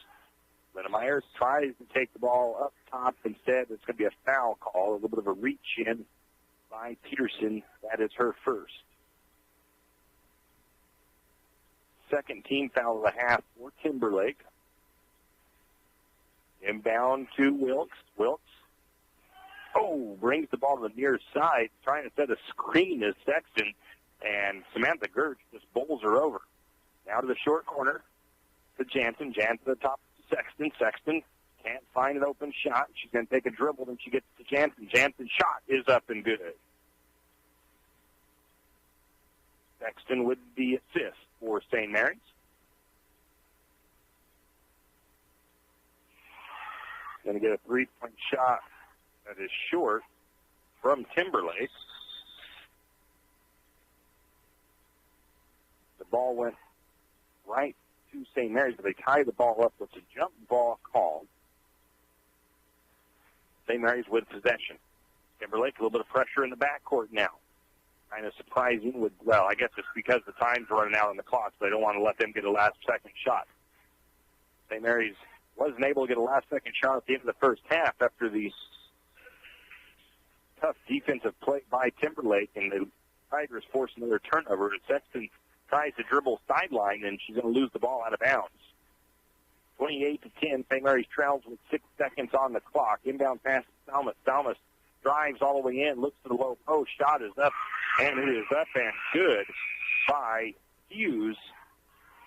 Linnemeyer tries to take the ball up top. Instead, it's going to be a foul call, a little bit of a reach in by Peterson. That is her first. Second team foul of the half for Timberlake. Inbound to Wilkes. Wilkes, brings the ball to the near side, trying to set a screen as Sexton, and Samantha Gertz just bowls her over. Now to the short corner to Jansen. Jansen to the top to Sexton. Sexton can't find an open shot. She's going to take a dribble, then she gets to Jansen. Jansen's shot is up and good. Sexton with the assist for St. Mary's. Going to get a 3-point shot that is short from Timberlake. The ball went right to St. Mary's, but they tie the ball up with a jump ball call. St. Mary's with possession. Timberlake, a little bit of pressure in the backcourt now. Kind of surprising with, I guess it's because the time's running out on the clock, so they don't want to let them get a last-second shot. St. Mary's wasn't able to get a last-second shot at the end of the first half after the tough defensive play by Timberlake, and the Tigers forced another turnover. And Sexton tries to dribble sideline, and she's going to lose the ball out of bounds. 28-10, St. Mary's trails with 6 seconds on the clock. Inbound pass to Salmus. Salmus drives all the way in, looks to the low post. Shot is up, and it is up and good by Hughes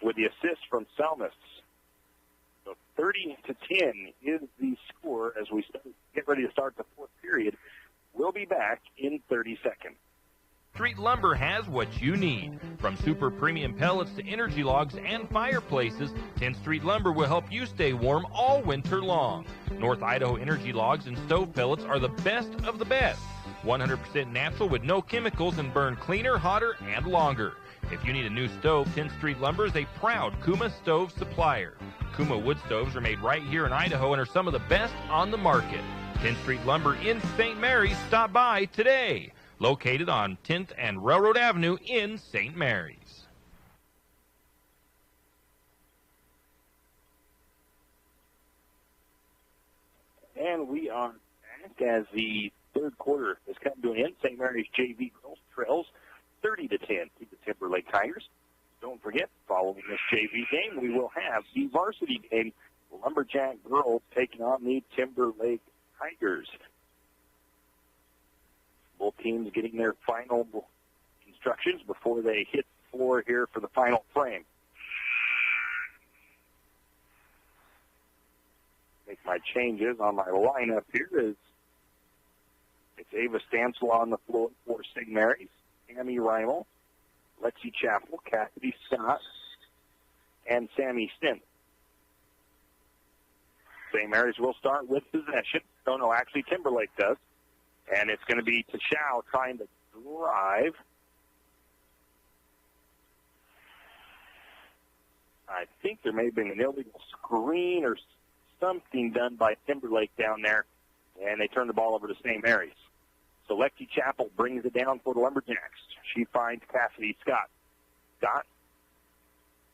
with the assist from Salmus. So 30-10 is the score as we get ready to start the fourth period. We'll be back in 30 seconds. Street Lumber has what you need. From super premium pellets to energy logs and fireplaces, 10th Street Lumber will help you stay warm all winter long. North Idaho energy logs and stove pellets are the best of the best. 100% natural with no chemicals and burn cleaner, hotter, and longer. If you need a new stove, 10th Street Lumber is a proud Kuma stove supplier. Kuma wood stoves are made right here in Idaho and are some of the best on the market. 10th Street Lumber in St. Mary's. Stop by today. Located on 10th and Railroad Avenue in St. Mary's. And we are back as the third quarter has come to an end. St. Mary's JV girls trails 30-10 to the Timberlake Tigers. Don't forget, following this JV game, we will have the varsity game, Lumberjack girls taking on the Timberlake Tigers. Both teams getting their final instructions before they hit the floor here for the final frame. Make my changes on my lineup here is it's Ava Stansel on the floor for St. Mary's, Tammy Reimel, Lexi Chappell, Cassidy Scott, and Sammy Stint. St. Mary's will start with possession. Oh, no, actually Timberlake does. And it's going to be Tashao trying to drive. I think there may have been an illegal screen or something done by Timberlake down there, and they turn the ball over to St. Mary's. So Lexi Chappell brings it down for the Lumberjacks. She finds Cassidy Scott. Scott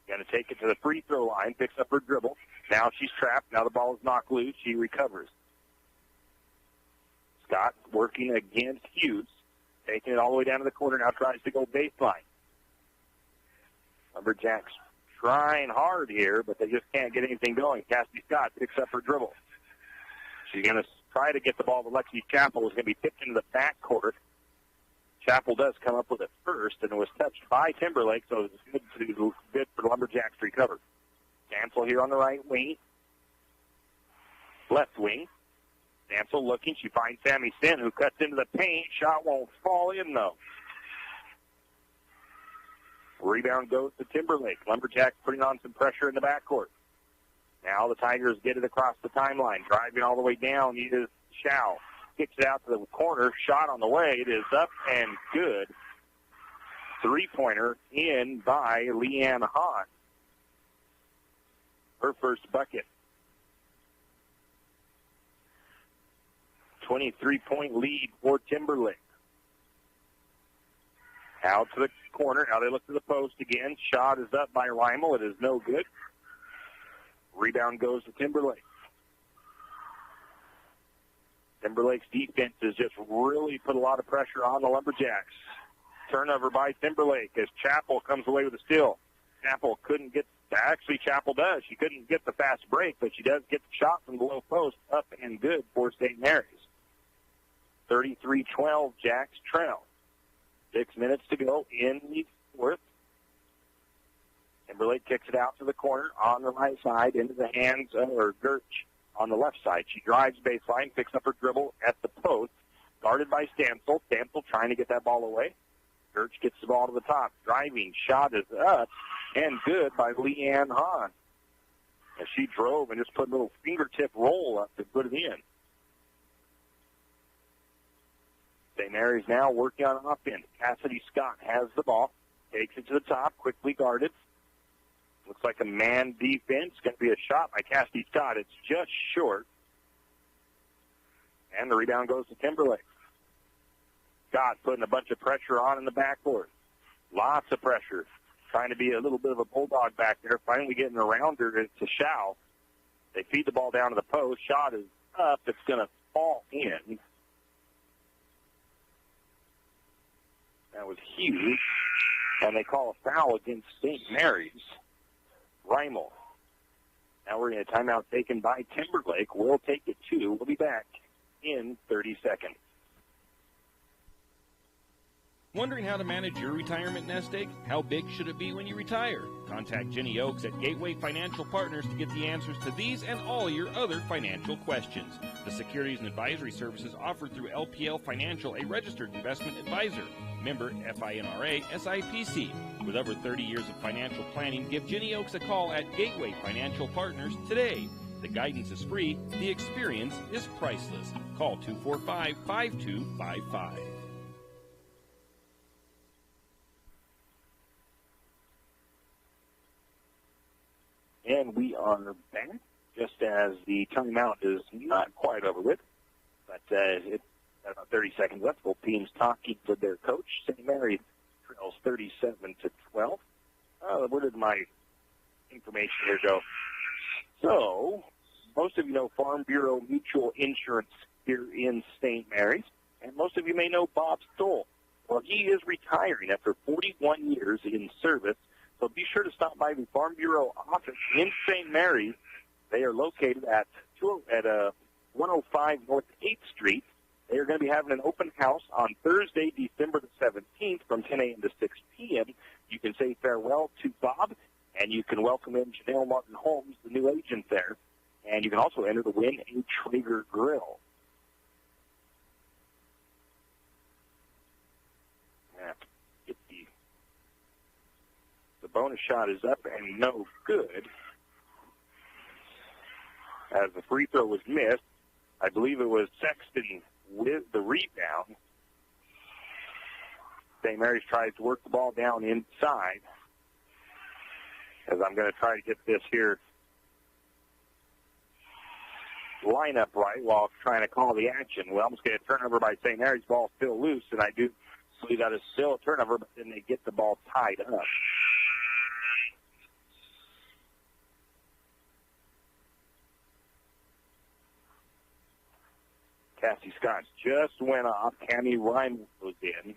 going to take it to the free throw line, picks up her dribble. Now she's trapped. Now the ball is knocked loose. She recovers. Scott working against Hughes, taking it all the way down to the corner, now tries to go baseline. Lumberjacks trying hard here, but they just can't get anything going. Cassidy Scott picks up her dribble. She's going to try to get the ball to Lexi Chappell. It's going to be tipped into the backcourt. Chappell does come up with it first, and it was touched by Timberlake, so it's good for the Lumberjacks to recover. Stansel here on the right wing. Left wing. Stansel looking. She finds Sammy Sin, who cuts into the paint. Shot won't fall in, though. Rebound goes to Timberlake. Lumberjacks putting on some pressure in the backcourt. Now the Tigers get it across the timeline. Driving all the way down is Shao. Kicks it out to the corner. Shot on the way. It is up and good. Three-pointer in by Leanne Hahn. Her first bucket. 23-point lead for Timberlake. Out to the corner. Now they look to the post again. Shot is up by Reimel. It is no good. Rebound goes to Timberlake. Timberlake's defense has just really put a lot of pressure on the Lumberjacks. Turnover by Timberlake as Chappell comes away with a steal. Chappell couldn't get, actually Chappell does. She couldn't get the fast break, but she does get the shot from the low post, up and good for St. Mary's. 33-12, Jacks trail. 6 minutes to go in the fourth. Timberlake kicks it out to the corner on the right side into the hands of Gertch on the left side. She drives baseline, picks up her dribble at the post, guarded by Stansel. Stansel trying to get that ball away. Gertch gets the ball to the top. Driving shot is up and good by Leanne Hahn. As she drove and just put a little fingertip roll up to put it in. St. Mary's now working on offense. Cassidy Scott has the ball, takes it to the top, quickly guarded. Looks like a man defense. Going to be a shot by Cassidy Scott. It's just short. And the rebound goes to Timberlake. Scott putting a bunch of pressure on in the backcourt. Lots of pressure. Trying to be a little bit of a bulldog back there. Finally getting around her to Shao. They feed the ball down to the post. Shot is up. It's going to fall in. That was huge. And they call a foul against St. Mary's. Reimel. Now we're going to timeout taken by Timberlake. We'll take it two. We'll be back in 30 seconds. Wondering how to manage your retirement nest egg? How big should it be when you retire? Contact Jenny Oakes at Gateway Financial Partners to get the answers to these and all your other financial questions. The securities and advisory services offered through LPL Financial, a registered investment advisor. Member FINRA SIPC. With over 30 years of financial planning, give Jenny Oakes a call at Gateway Financial Partners today. The guidance is free. The experience is priceless. Call 245-5255. And we are back, just as the timeout is not quite over with, but it's about 30 seconds left. Both teams talking with their coach. St. Mary's trails 37-12. Where did my information here go? So, most of you know Farm Bureau Mutual Insurance here in St. Mary's, and most of you may know Bob Stoll. Well, he is retiring after 41 years in service. So be sure to stop by the Farm Bureau office in St. Mary's. They are located at 105 North 8th Street. They are going to be having an open house on Thursday, December the 17th from 10 a.m. to 6 p.m. You can say farewell to Bob, and you can welcome in Janelle Martin Holmes, the new agent there. And you can also enter to win a Traeger grill. The bonus shot is up and no good. As the free throw was missed, I believe it was Sexton with the rebound. St. Mary's tries to work the ball down inside. As I'm going to try to get this here lineup right while trying to call the action. Well, I'm just going to turnover by St. Mary's. Ball still loose, and I do believe that is still a turnover, but then they get the ball tied up. Cassie Scott just went off. Cammie Rhyme was in.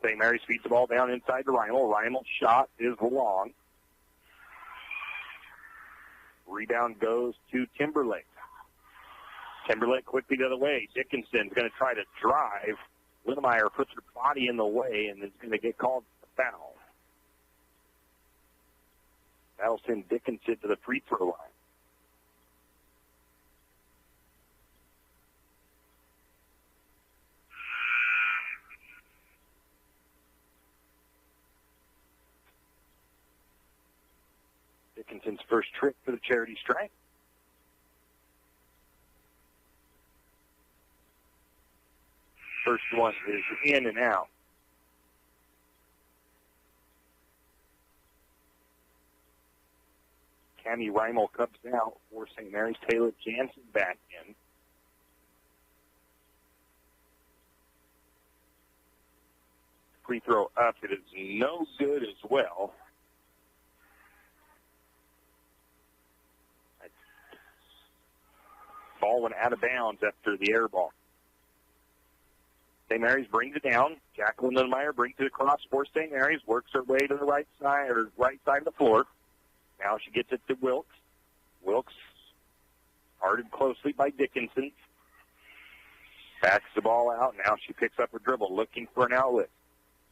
St. Mary's feeds the ball down inside to Rymel. Rymel's shot is long. Rebound goes to Timberlake. Timberlake quickly the other way. Dickinson's going to try to drive. Linnemeyer puts her body in the way and is going to get called for the foul. That'll send Dickinson to the free throw line. Dickinson's first trick for the charity stripe. First one is in and out. Cammie Rymel comes out for St. Mary's. Taylor Jansen back in. Free throw up. It is no good as well. Ball went out of bounds after the air ball. St. Mary's brings it down. Jacqueline Linnemeyer brings it across for St. Mary's. Works her way to the right side of the floor. Now she gets it to Wilkes. Wilkes guarded closely by Dickinson. Backs the ball out. Now she picks up her dribble, looking for an outlet.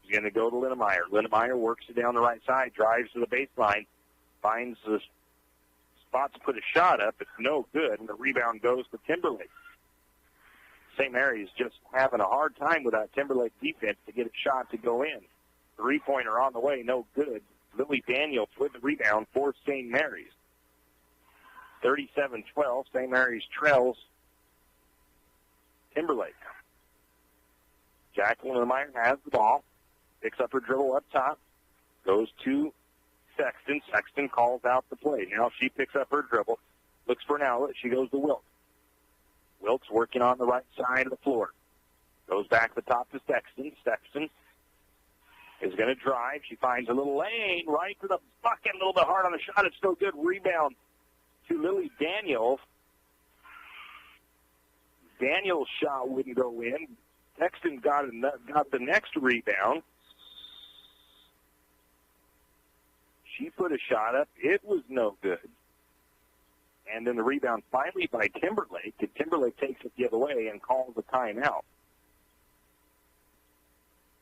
She's going to go to Linnemeyer. Linnemeyer works it down the right side, drives to the baseline, finds the spot to put a shot up. It's no good, and the rebound goes to Timberlake. St. Mary's just having a hard time with that Timberlake defense to get a shot to go in. Three-pointer on the way, no good. Lily Daniels with the rebound for St. Mary's. 37-12, St. Mary's trails Timberlake. Jacqueline Linnemeyer has the ball, picks up her dribble up top, goes to Sexton. Sexton calls out the play. Now she picks up her dribble, looks for an outlet. She goes to Wilkes. Wilkes working on the right side of the floor. Goes back to the top to Sexton. Sexton is going to drive. She finds a little lane right to the bucket. A little bit hard on the shot. It's still good. Rebound to Lily Daniels. Daniels' shot wouldn't go in. Sexton got the next rebound. She put a shot up. It was no good. And then the rebound finally by Timberlake. And Timberlake takes it the other way and calls a timeout.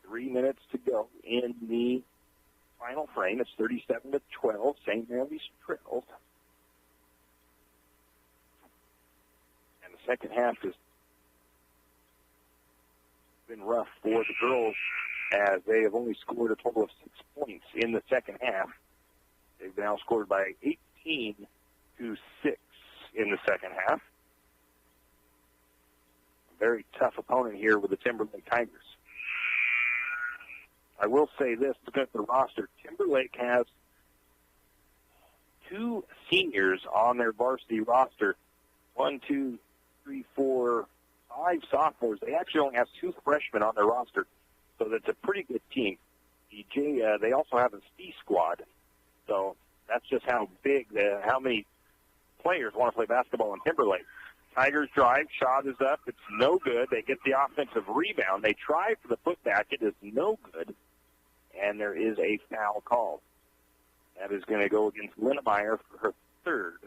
3 minutes to go in the final frame. It's 37-12. St. Mary's trails. And the second half has been rough for the girls as they have only scored a total of 6 points in the second half. They've now scored by 18-6 in the second half. A very tough opponent here with the Timberlake Tigers. I will say this, looking at the roster, Timberlake has 2 seniors on their varsity roster. 1, 2, 3, 4, 5 sophomores. They actually only have 2 freshmen on their roster, so that's a pretty good team. They also have a C squad, so that's just how big, how many players want to play basketball in Timberlake. Tigers drive, shot is up, it's no good. They get the offensive rebound. They try for the putback, it is no good, and there is a foul called. That is going to go against Linnemeyer for her third.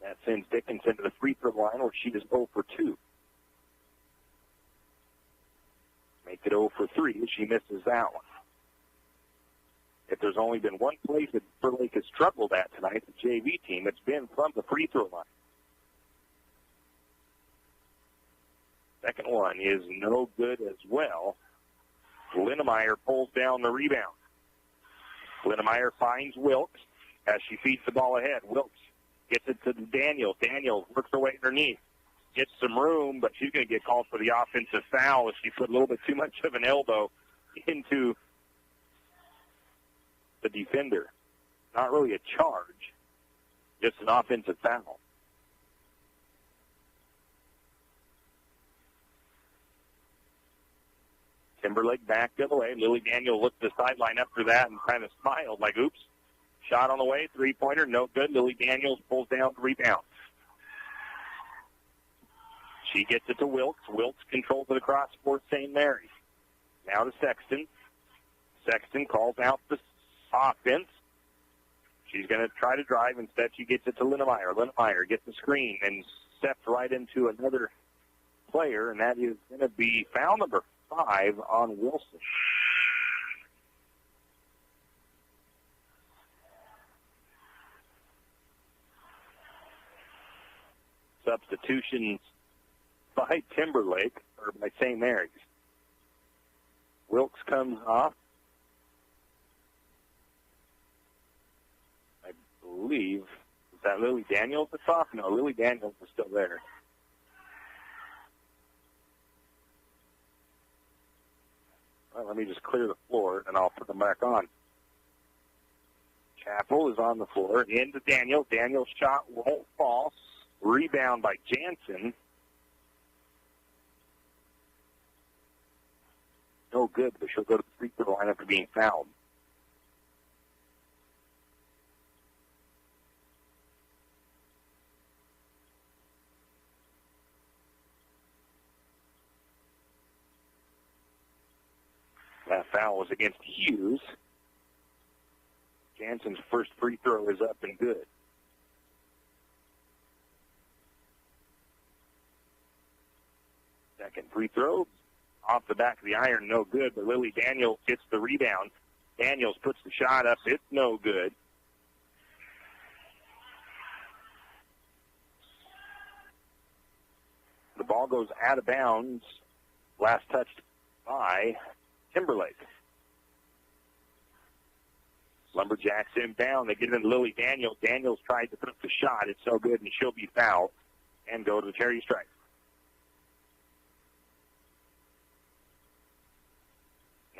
That sends Dickinson to the free throw line where she is 0 for 2. Make it 0 for 3. She misses that one. If there's only been one place that Timberlake has struggled at tonight, the JV team, it's been from the free throw line. Second one is no good as well. Linnemeyer pulls down the rebound. Linnemeyer finds Wilkes as she feeds the ball ahead. Wilkes gets it to Daniels. Daniels works her way underneath. Gets some room, but she's going to get called for the offensive foul as she put a little bit too much of an elbow into the defender. Not really a charge, just an offensive foul. Timberlake back the other way. Lily Daniel looked to the sideline after that and kind of smiled like, oops. Shot on the way, three-pointer, no good. Lily Daniels pulls down the rebound. She gets it to Wilkes. Wilkes controls it across for St. Mary's. Now to Sexton. Sexton calls out the offense. She's going to try to drive. Instead, she gets it to Linnemeyer. Linnemeyer gets the screen and steps right into another player, and that is going to be foul number 5 on Wilson. Substitutions by Timberlake, or by St. Mary's. Wilkes comes off. I believe, is that Lily Daniels that's off? No, Lily Daniels is still there. Well, let me just clear the floor, and I'll put them back on. Chappell is on the floor. Into Daniels. Daniels' shot won't fall. Rebound by Jansen. No good, but she'll go to the free throw line after being fouled. That foul was against Hughes. Jansen's first free throw is up and good. Second free throw, off the back of the iron, no good, but Lily Daniels gets the rebound. Daniels puts the shot up, it's no good. The ball goes out of bounds, last touched by Timberlake. Lumberjacks inbound, they get it into Lily Daniels. Daniels tries to put up the shot, it's no good, and she'll be fouled and go to the charity stripe.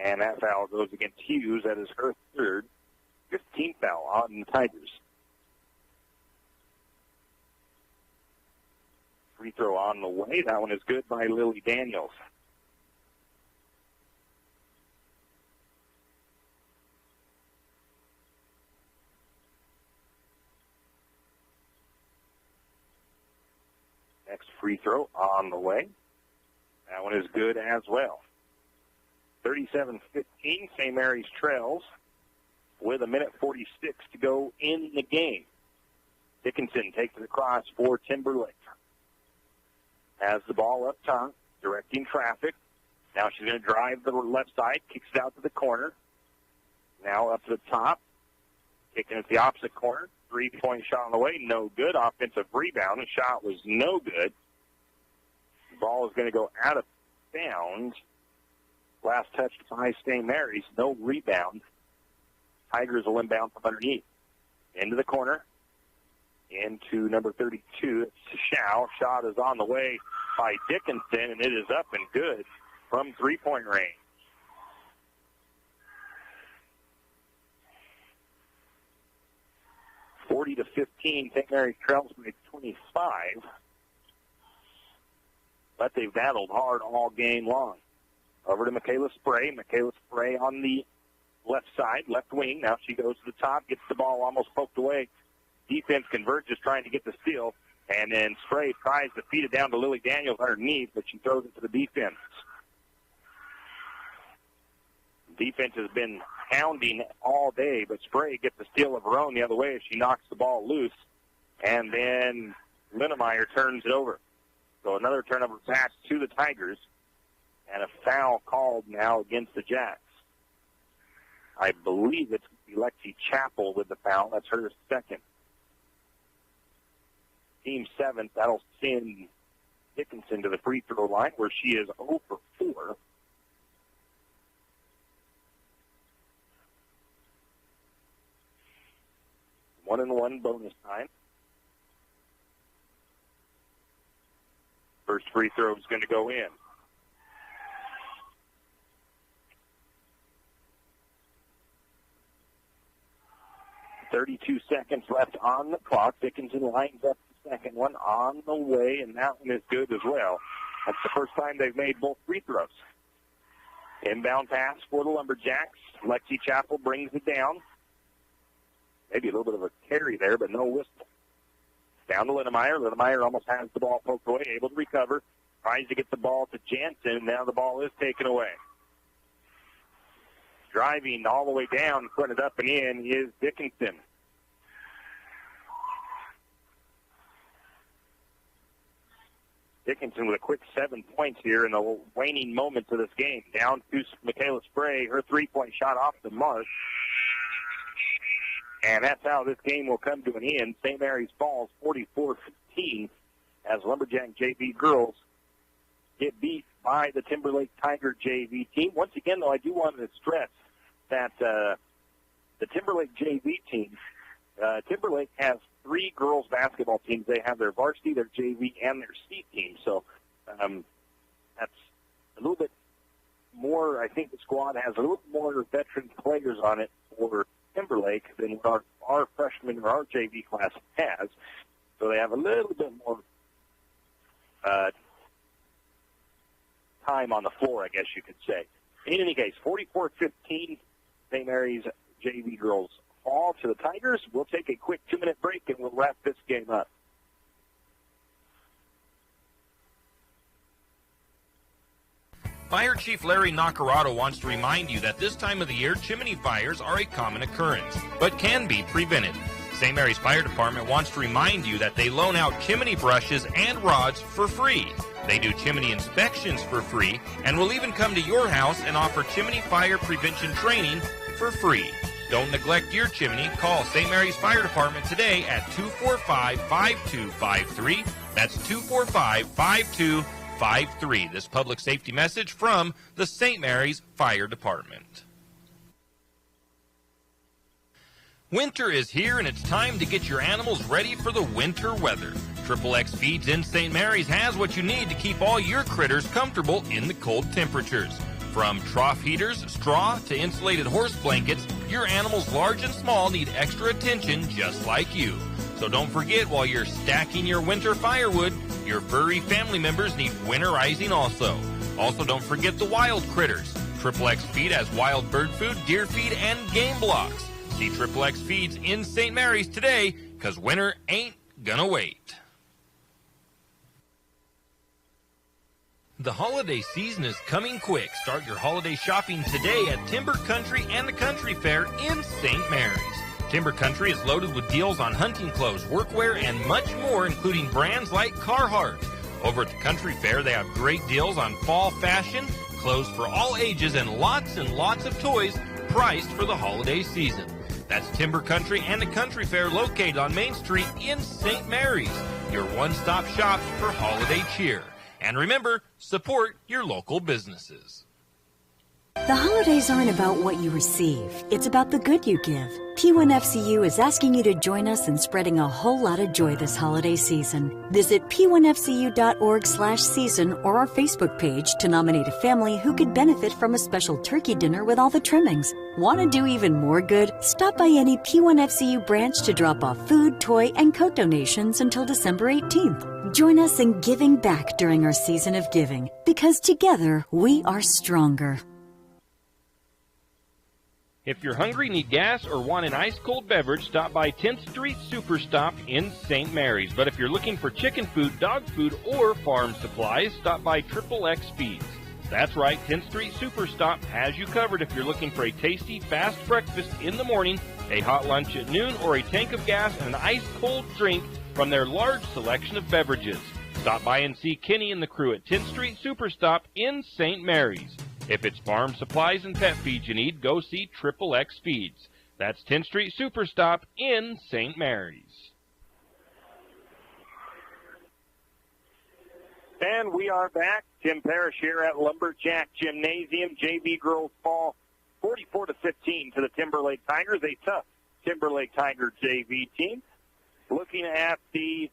And that foul goes against Hughes. That is her third. 15th foul on the Tigers. Free throw on the way. That one is good by Lily Daniels. Next free throw on the way. That one is good as well. 37-15, St. Mary's trails. with 1:46 to go in the game. Dickinson takes it across for Timberlake. Has the ball up top, directing traffic. Now she's going to drive the left side, kicks it out to the corner. Now up to the top, kicking it the opposite corner. 3-point shot on the way, no good. Offensive rebound, the shot was no good. The ball is going to go out of bounds. Last touched by St. Mary's, no rebound. Tigers will inbound from underneath. Into the corner. Into number 32, it's Shao. Shot is on the way by Dickinson, and it is up and good from 3-point range. (40-15). St. Mary's trails by 25. But they've battled hard all game long. Over to Michaela Spray. Michaela Spray on the left side, left wing. Now she goes to the top, gets the ball almost poked away. Defense converges, trying to get the steal. And then Spray tries to feed it down to Lily Daniels underneath, but she throws it to the defense. Defense has been hounding all day, but Spray gets the steal of her own the other way as she knocks the ball loose. And then Linnemeyer turns it over. So another turnover back to the Tigers. And a foul called now against the Jacks. I believe it's Lexi Chappell with the foul. That's her second. Team 7th. That'll send Dickinson to the free throw line where she is 0 for 4. One and one bonus time. First free throw is going to go in. .32 seconds left on the clock. Dickinson lines up the second one on the way, and that one is good as well. That's the first time they've made both free throws. Inbound pass for the Lumberjacks. Lexi Chappell brings it down. Maybe a little bit of a carry there, but no whistle. Down to Linnemeyer. Linnemeyer almost has the ball poked away, able to recover. Tries to get the ball to Jansen, and now the ball is taken away. Driving all the way down, putting it up and in, is Dickinson. Dickinson with a quick 7 points here in the waning moments of this game. Down to Michaela Spray, her 3-point shot off the mark. And that's how this game will come to an end. St. Mary's falls 44-15 as Lumberjack JV girls get beat by the Timberlake Tiger JV team. Once again, though, I do want to stress that the Timberlake JV team, Timberlake has 3 girls basketball teams. They have their varsity, their JV, and their C team. So that's a little bit more. I think the squad has a little more veteran players on it for Timberlake than what our freshman or our JV class has. So they have a little bit more time on the floor, I guess you could say. In any case, 44-15, St. Mary's JV girls fall to the Tigers. We'll take a quick 2-minute break, and we'll wrap this game up. Fire Chief Larry Nacarado wants to remind you that this time of the year, chimney fires are a common occurrence, but can be prevented. St. Mary's Fire Department wants to remind you that they loan out chimney brushes and rods for free. They do chimney inspections for free and will even come to your house and offer chimney fire prevention training for free. Don't neglect your chimney. Call St. Mary's Fire Department today at 245-5253. That's 245-5253. This public safety message from the St. Mary's Fire Department. Winter is here, and it's time to get your animals ready for the winter weather. XXX Feeds in St. Mary's has what you need to keep all your critters comfortable in the cold temperatures. From trough heaters, straw, to insulated horse blankets, your animals large and small need extra attention just like you. So don't forget, while you're stacking your winter firewood, your furry family members need winterizing also. Also, don't forget the wild critters. XXX Feed has wild bird food, deer feed, and game blocks. See XXX Feeds in St. Mary's today, because winter ain't gonna wait. The holiday season is coming quick. Start your holiday shopping today at Timber Country and the Country Fair in St. Mary's. Timber Country is loaded with deals on hunting clothes, workwear, and much more, including brands like Carhartt. Over at the Country Fair, they have great deals on fall fashion, clothes for all ages, and lots of toys priced for the holiday season. That's Timber Country and the Country Fair, located on Main Street in St. Mary's, your one-stop shop for holiday cheer. And remember, support your local businesses. The holidays aren't about what you receive. It's about the good you give. P1FCU is asking you to join us in spreading a whole lot of joy this holiday season. Visit p1fcu.org/season or our Facebook page to nominate a family who could benefit from a special turkey dinner with all the trimmings. Want to do even more good? Stop by any P1FCU branch to drop off food, toy, and coat donations until December 18th. Join us in giving back during our season of giving, because together we are stronger. If you're hungry, need gas, or want an ice-cold beverage, stop by 10th Street Super Stop in St. Mary's. But if you're looking for chicken food, dog food, or farm supplies, stop by XXX Feeds. That's right, 10th Street Super Stop has you covered if you're looking for a tasty, fast breakfast in the morning, a hot lunch at noon, or a tank of gas and an ice-cold drink from their large selection of beverages. Stop by and see Kenny and the crew at 10th Street Super Stop in St. Mary's. If it's farm supplies and pet feeds you need, go see XXX Feeds. That's 10th Street Super Stop in St. Mary's. And we are back. Tim Parrish here at Lumberjack Gymnasium. JV girls fall 44-15 to the Timberlake Tigers, a tough Timberlake Tiger JV team. Looking at the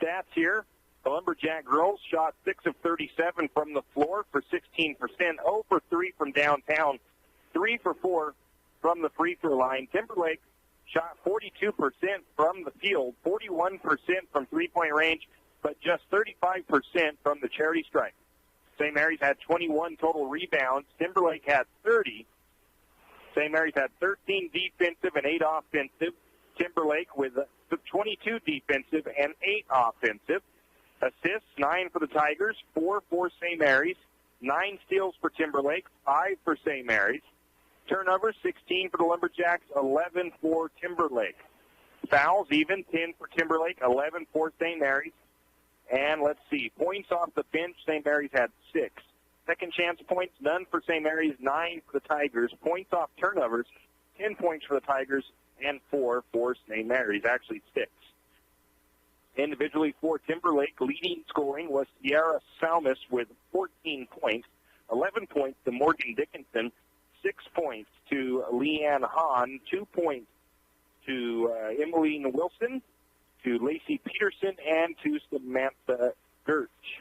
stats here, the Lumberjack girls shot 6 of 37 from the floor for 16%, 0 for 3 from downtown, 3 for 4 from the free throw line. Timberlake shot 42% from the field, 41% from three-point range, but just 35% from the charity stripe. St. Mary's had 21 total rebounds. Timberlake had 30. St. Mary's had 13 defensive and 8 offensive. Timberlake with 22 defensive and 8 offensive. Assists, 9 for the Tigers, 4 for St. Mary's. 9 steals for Timberlake, 5 for St. Mary's. Turnovers, 16 for the Lumberjacks, 11 for Timberlake. Fouls, even, 10 for Timberlake, 11 for St. Mary's. And let's see, points off the bench, St. Mary's had 6. Second chance points, none for St. Mary's, 9 for the Tigers. Points off turnovers, 10 points for the Tigers, and 4 for St. Mary's, actually 6. Individually for Timberlake, leading scoring was Sierra Salmis with 14 points, 11 points to Morgan Dickinson, 6 points to Leanne Hahn, 2 points to Emmeline Wilson, to Lacey Peterson, and to Samantha Gertch.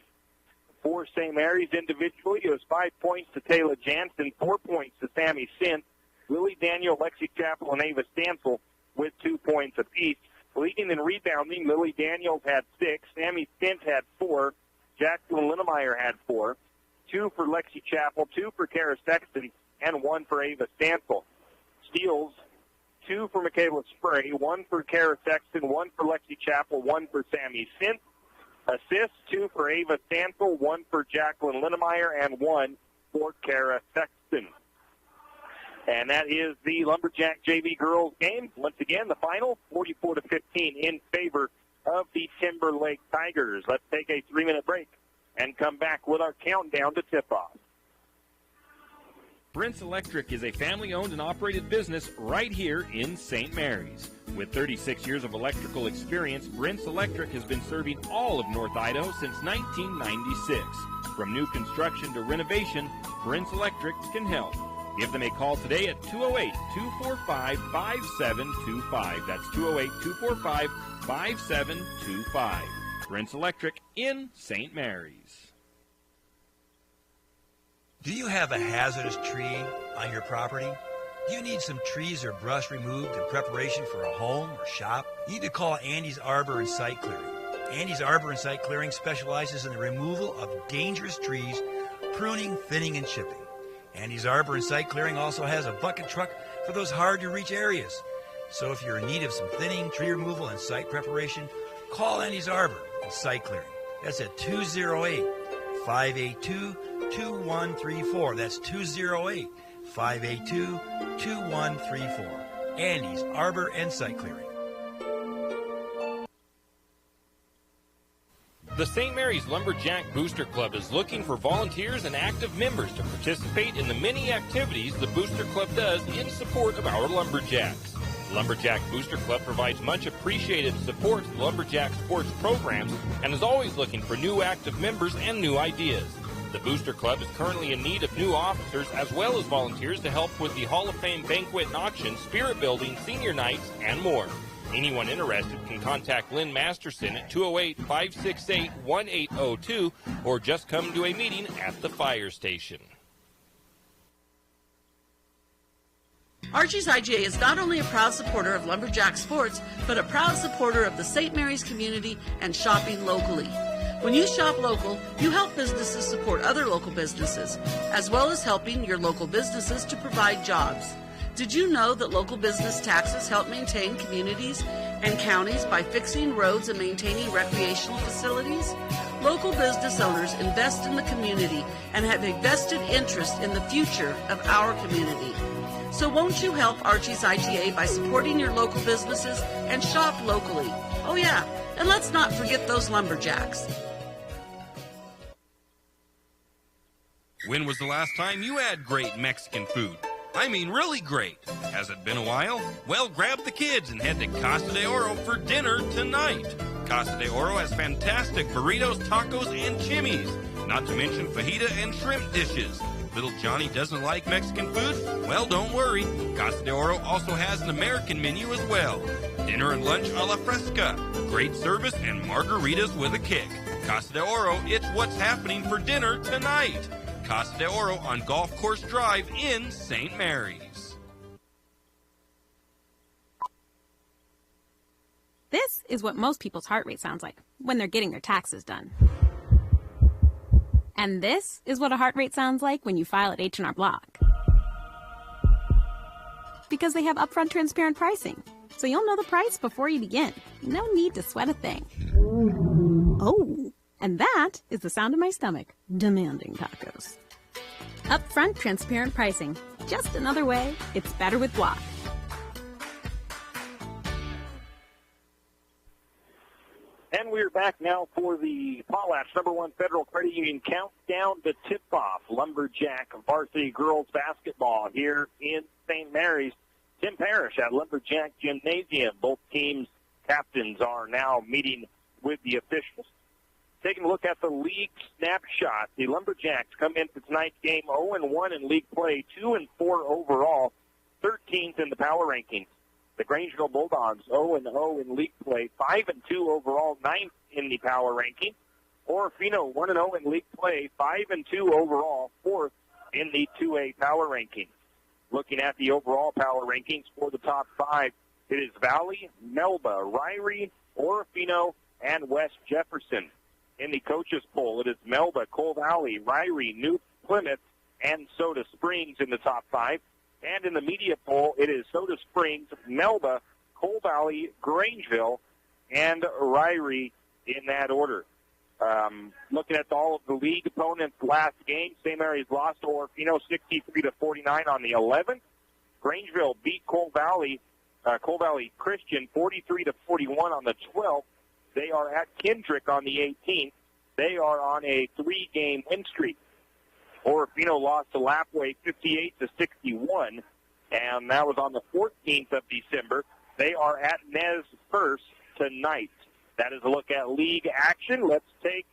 For St. Mary's individually, it was 5 points to Taylor Jansen, 4 points to Sammy Sint, Lily Daniel, Lexi Chappell, and Ava Stansel with 2 points apiece. Leading in rebounding, Lily Daniels had 6, Sammy Sint had 4, Jacqueline Linnemeyer had 4, 2 for Lexi Chappell, 2 for Kara Sexton, and 1 for Ava Stansel. Steals, 2 for Michaela Spray, 1 for Kara Sexton, 1 for Lexi Chappell, 1 for Sammy Sint. Assists, 2 for Ava Stansel, 1 for Jacqueline Linnemeyer, and 1 for Kara Sexton. And that is the Lumberjack JV girls game. Once again, the final, 44-15 in favor of the Timberlake Tigers. Let's take a 3-minute break and come back with our countdown to tip-off. Brent's Electric is a family-owned and operated business right here in St. Mary's. With 36 years of electrical experience, Brent's Electric has been serving all of North Idaho since 1996. From new construction to renovation, Brent's Electric can help. Give them a call today at 208-245-5725. That's 208-245-5725. Brent's Electric in St. Mary's. Do you have a hazardous tree on your property? Do you need some trees or brush removed in preparation for a home or shop? You need to call Andy's Arbor and Site Clearing. Andy's Arbor and Site Clearing specializes in the removal of dangerous trees, pruning, thinning, and chipping. Andy's Arbor and Site Clearing also has a bucket truck for those hard-to-reach areas. So if you're in need of some thinning, tree removal, and site preparation, call Andy's Arbor and Site Clearing. That's at 208 582-2134. That's 208-582-2134. Andy's Arbor and Site Clearing. The St. Mary's Lumberjack Booster Club is looking for volunteers and active members to participate in the many activities the Booster Club does in support of our lumberjacks. The Lumberjack Booster Club provides much appreciated support to the lumberjack sports programs and is always looking for new active members and new ideas. The Booster Club is currently in need of new officers as well as volunteers to help with the Hall of Fame banquet and auction, spirit building, senior nights, and more. Anyone interested can contact Lynn Masterson at 208-568-1802 or just come to a meeting at the fire station. Archie's IGA is not only a proud supporter of lumberjack sports, but a proud supporter of the St. Mary's community and shopping locally. When you shop local, you help businesses support other local businesses, as well as helping your local businesses to provide jobs. Did you know that local business taxes help maintain communities and counties by fixing roads and maintaining recreational facilities? Local business owners invest in the community and have a vested interest in the future of our community. So won't you help Archie's IGA by supporting your local businesses and shop locally? Oh yeah, and let's not forget those lumberjacks. When was the last time you had great Mexican food? I mean really great. Has it been a while? Well, grab the kids and head to Casa de Oro for dinner tonight. Casa de Oro has fantastic burritos, tacos, and chimis, not to mention fajita and shrimp dishes. Little Johnny doesn't like Mexican food? Well, don't worry. Casa de Oro also has an American menu as well. Dinner and lunch a la fresca. Great service and margaritas with a kick. Casa de Oro, it's what's happening for dinner tonight. Casa de Oro on Golf Course Drive in St. Mary's. This is what most people's heart rate sounds like when they're getting their taxes done. And this is what a heart rate sounds like when you file at H&R Block. Because they have upfront transparent pricing, so you'll know the price before you begin. No need to sweat a thing. Oh, and that is the sound of my stomach demanding tacos. Upfront transparent pricing. Just another way it's better with Block. And we're back now for the Potlatch #1 Federal Credit Union countdown to tip-off Lumberjack varsity girls basketball here in St. Mary's. Tim Parrish at Lumberjack Gymnasium. Both teams' captains are now meeting with the officials. Taking a look at the league snapshot, the Lumberjacks come into tonight's game 0-1 in league play, 2-4 overall, 13th in the power rankings. The Grangeville Bulldogs 0-0 in league play, 5-2 overall, 9th in the power ranking. Orofino 1-0 in league play, 5-2 overall, 4th in the 2A power rankings. Looking at the overall power rankings for the top 5, it is Valley, Melba, Ryrie, Orofino, and West Jefferson. In the coaches poll, it is Melba, Cole Valley, Ryrie, New Plymouth, and Soda Springs in the top 5. And in the media poll, it is Soda Springs, Melba, Cole Valley, Grangeville, and Ryrie in that order. Looking at all of the league opponents last game, St. Mary's lost to Orofino 63-49 on the 11th. Grangeville beat Cole Valley Christian 43-41 on the 12th. They are at Kendrick on the 18th. They are on a 3-game win streak. Orofino lost to Lapway 58-61, and that was on the 14th of December. They are at Nez first tonight. That is a look at league action. Let's take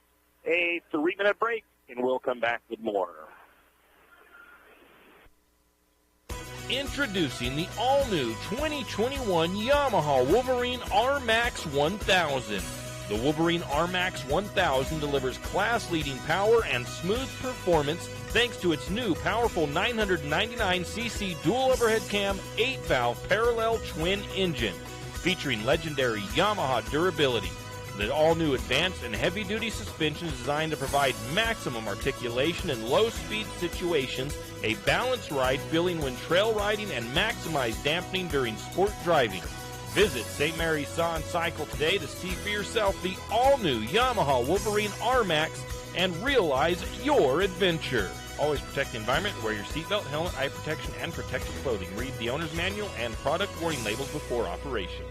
a 3-minute break, and we'll come back with more. Introducing the all-new 2021 Yamaha Wolverine R-Max 1000. The Wolverine R-Max 1000 delivers class-leading power and smooth performance thanks to its new powerful 999cc dual overhead cam 8-valve parallel twin engine, featuring legendary Yamaha durability. The all-new advanced and heavy-duty suspension is designed to provide maximum articulation in low-speed situations, a balanced ride feeling when trail riding, and maximize dampening during sport driving. Visit St. Mary's Saw and Cycle today to see for yourself the all-new Yamaha Wolverine R-Max and realize your adventure. Always protect the environment. Wear your seatbelt, helmet, eye protection, and protective clothing. Read the owner's manual and product warning labels before operation.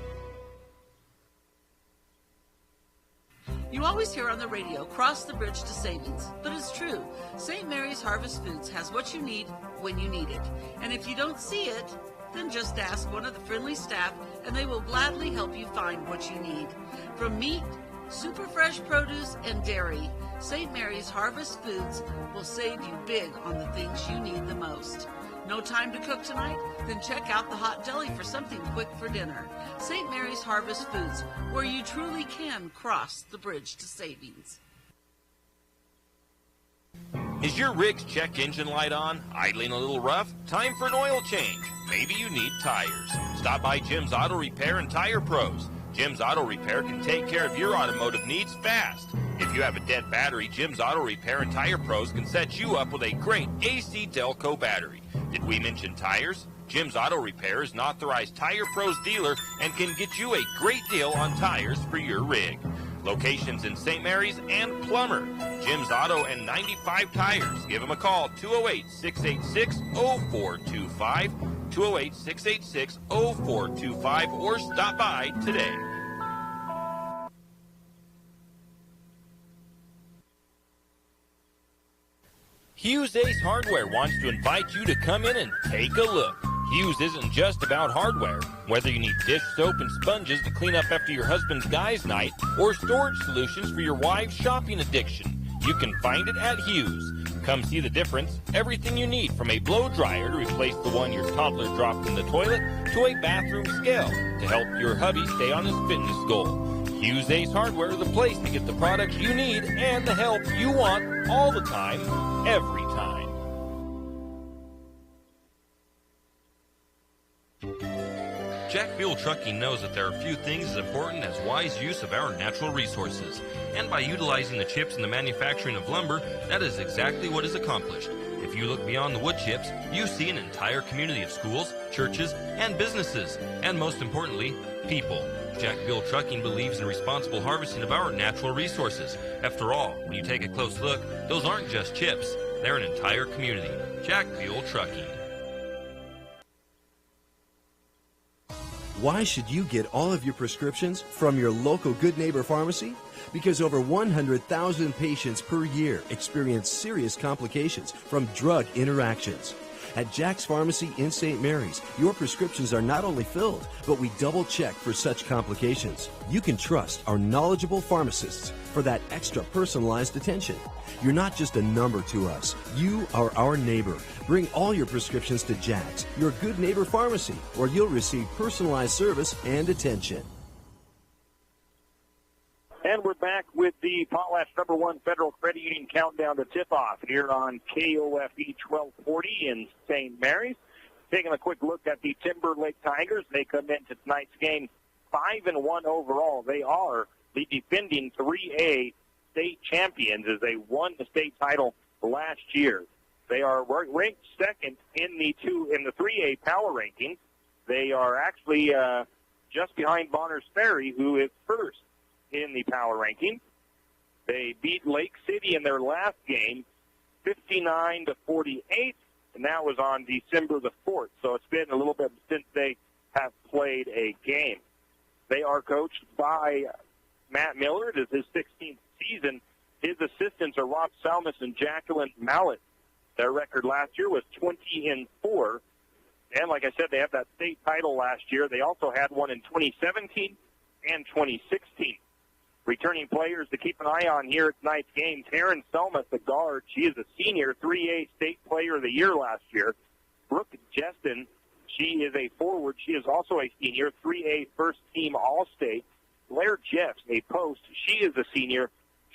You always hear on the radio, cross the bridge to savings. But it's true. St. Mary's Harvest Foods has what you need when you need it. And if you don't see it, then just ask one of the friendly staff and they will gladly help you find what you need. From meat, super fresh produce, and dairy, St. Mary's Harvest Foods will save you big on the things you need the most. No time to cook tonight? Then check out the hot deli for something quick for dinner. St. Mary's Harvest Foods, where you truly can cross the bridge to savings. Is your rig's check engine light on? Idling a little rough? Time for an oil change. Maybe you need tires. Stop by Jim's Auto Repair and Tire Pros. Jim's Auto Repair can take care of your automotive needs fast. If you have a dead battery, Jim's Auto Repair and Tire Pros can set you up with a great AC Delco battery. Did we mention tires? Jim's Auto Repair is an authorized Tire Pros dealer and can get you a great deal on tires for your rig. Locations in St. Mary's and Plummer. Jim's Auto and 95 Tires. Give them a call, 208-686-0425, 208-686-0425, or stop by today. Hughes Ace Hardware wants to invite you to come in and take a look. Hughes isn't just about hardware. Whether you need dish soap and sponges to clean up after your husband's guys' night or storage solutions for your wife's shopping addiction, you can find it at Hughes. Come see the difference. Everything you need, from a blow dryer to replace the one your toddler dropped in the toilet to a bathroom scale to help your hubby stay on his fitness goal. Hughes Ace Hardware is the place to get the products you need and the help you want all the time, every time. Jack Buell Trucking knows that there are few things as important as wise use of our natural resources. And by utilizing the chips in the manufacturing of lumber, that is exactly what is accomplished. If you look beyond the wood chips, you see an entire community of schools, churches, and businesses. And most importantly, people. Jack Buell Trucking believes in responsible harvesting of our natural resources. After all, when you take a close look, those aren't just chips. They're an entire community. Jack Buell Trucking. Why should you get all of your prescriptions from your local Good Neighbor Pharmacy? Because over 100,000 patients per year experience serious complications from drug interactions. At Jack's Pharmacy in St. Mary's, your prescriptions are not only filled, but we double-check for such complications. You can trust our knowledgeable pharmacists for that extra personalized attention. You're not just a number to us. You are our neighbor. Bring all your prescriptions to Jack's, your Good Neighbor Pharmacy, where you'll receive personalized service and attention. And we're back with the Potlatch #1 Federal Credit Union Countdown to Tip-Off here on KOFE 1240 in St. Mary's. Taking a quick look at the Timberlake Tigers. They come into tonight's game 5-1 overall. They are the defending 3A state champions as they won the state title last year. They are ranked second in the 3A power rankings. They are actually just behind Bonners Ferry, who is first in the power ranking. They beat Lake City in their last game 59-48, and that was on December the 4th. So it's been a little bit since they have played a game. They are coached by Matt Miller. It is his 16th season. His assistants are Rob Salmus and Jacqueline Mallett. Their record last year was 20-4. And like I said, they had that state title last year. They also had one in 2017 and 2016. Returning players to keep an eye on here at tonight's game, Taryn Selma, the guard. She is a senior, 3A State Player of the Year last year. Brooke Jeston, she is a forward. She is also a senior, 3A First Team All-State. Blair Jeffs, a post. She is a senior.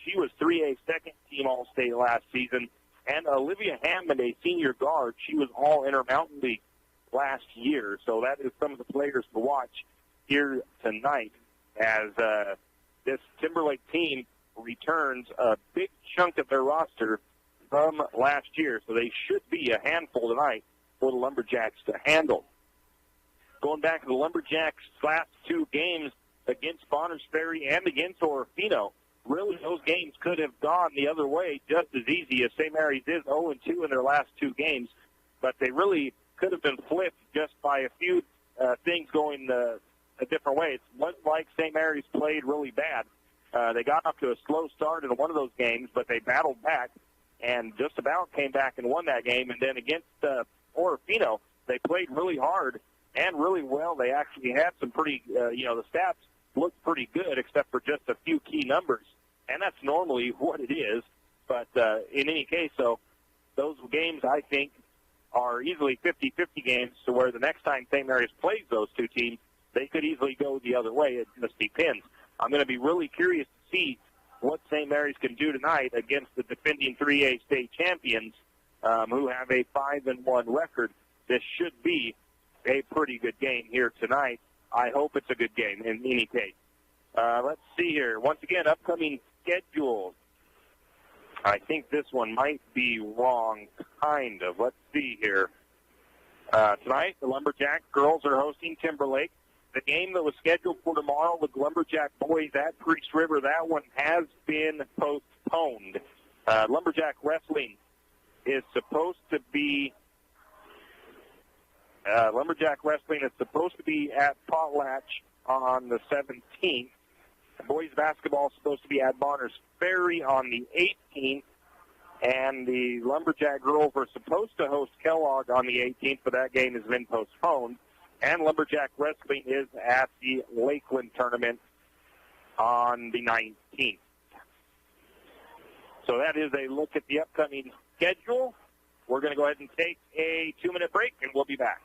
She was 3A Second Team All-State last season. And Olivia Hammond, a senior guard. She was all Intermountain League last year. So that is some of the players to watch here tonight as this Timberlake team returns a big chunk of their roster from last year. So they should be a handful tonight for the Lumberjacks to handle. Going back to the Lumberjacks' last two games against Bonners Ferry and against Orofino, really those games could have gone the other way just as easy, as St. Mary's is 0-2 in their last 2 games. But they really could have been flipped just by a few things going a different way. It wasn't like St. Mary's played really bad. They got off to a slow start in one of those games, but they battled back and just about came back and won that game. And then against Orofino, they played really hard and really well. They actually had some pretty, the stats looked pretty good except for just a few key numbers. And that's normally what it is. But in any case, so those games, I think, are easily 50-50 games to where the next time St. Mary's plays those two teams, they could easily go the other way. It just depends. I'm going to be really curious to see what St. Mary's can do tonight against the defending 3A state champions who have a 5-1 record. This should be a pretty good game here tonight. I hope it's a good game in any case. Let's see here. Once again, upcoming schedule. I think this one might be wrong, kind of. Let's see here. Tonight, the Lumberjack girls are hosting Timberlake. The game that was scheduled for tomorrow with Lumberjack boys at Priest River, that one has been postponed. Lumberjack wrestling is supposed to be at Potlatch on the 17th. Boys basketball is supposed to be at Bonners Ferry on the 18th. And the Lumberjack girls were supposed to host Kellogg on the 18th, but that game has been postponed. And Lumberjack wrestling is at the Lakeland tournament on the 19th. So that is a look at the upcoming schedule. We're going to go ahead and take a 2-minute break, and we'll be back.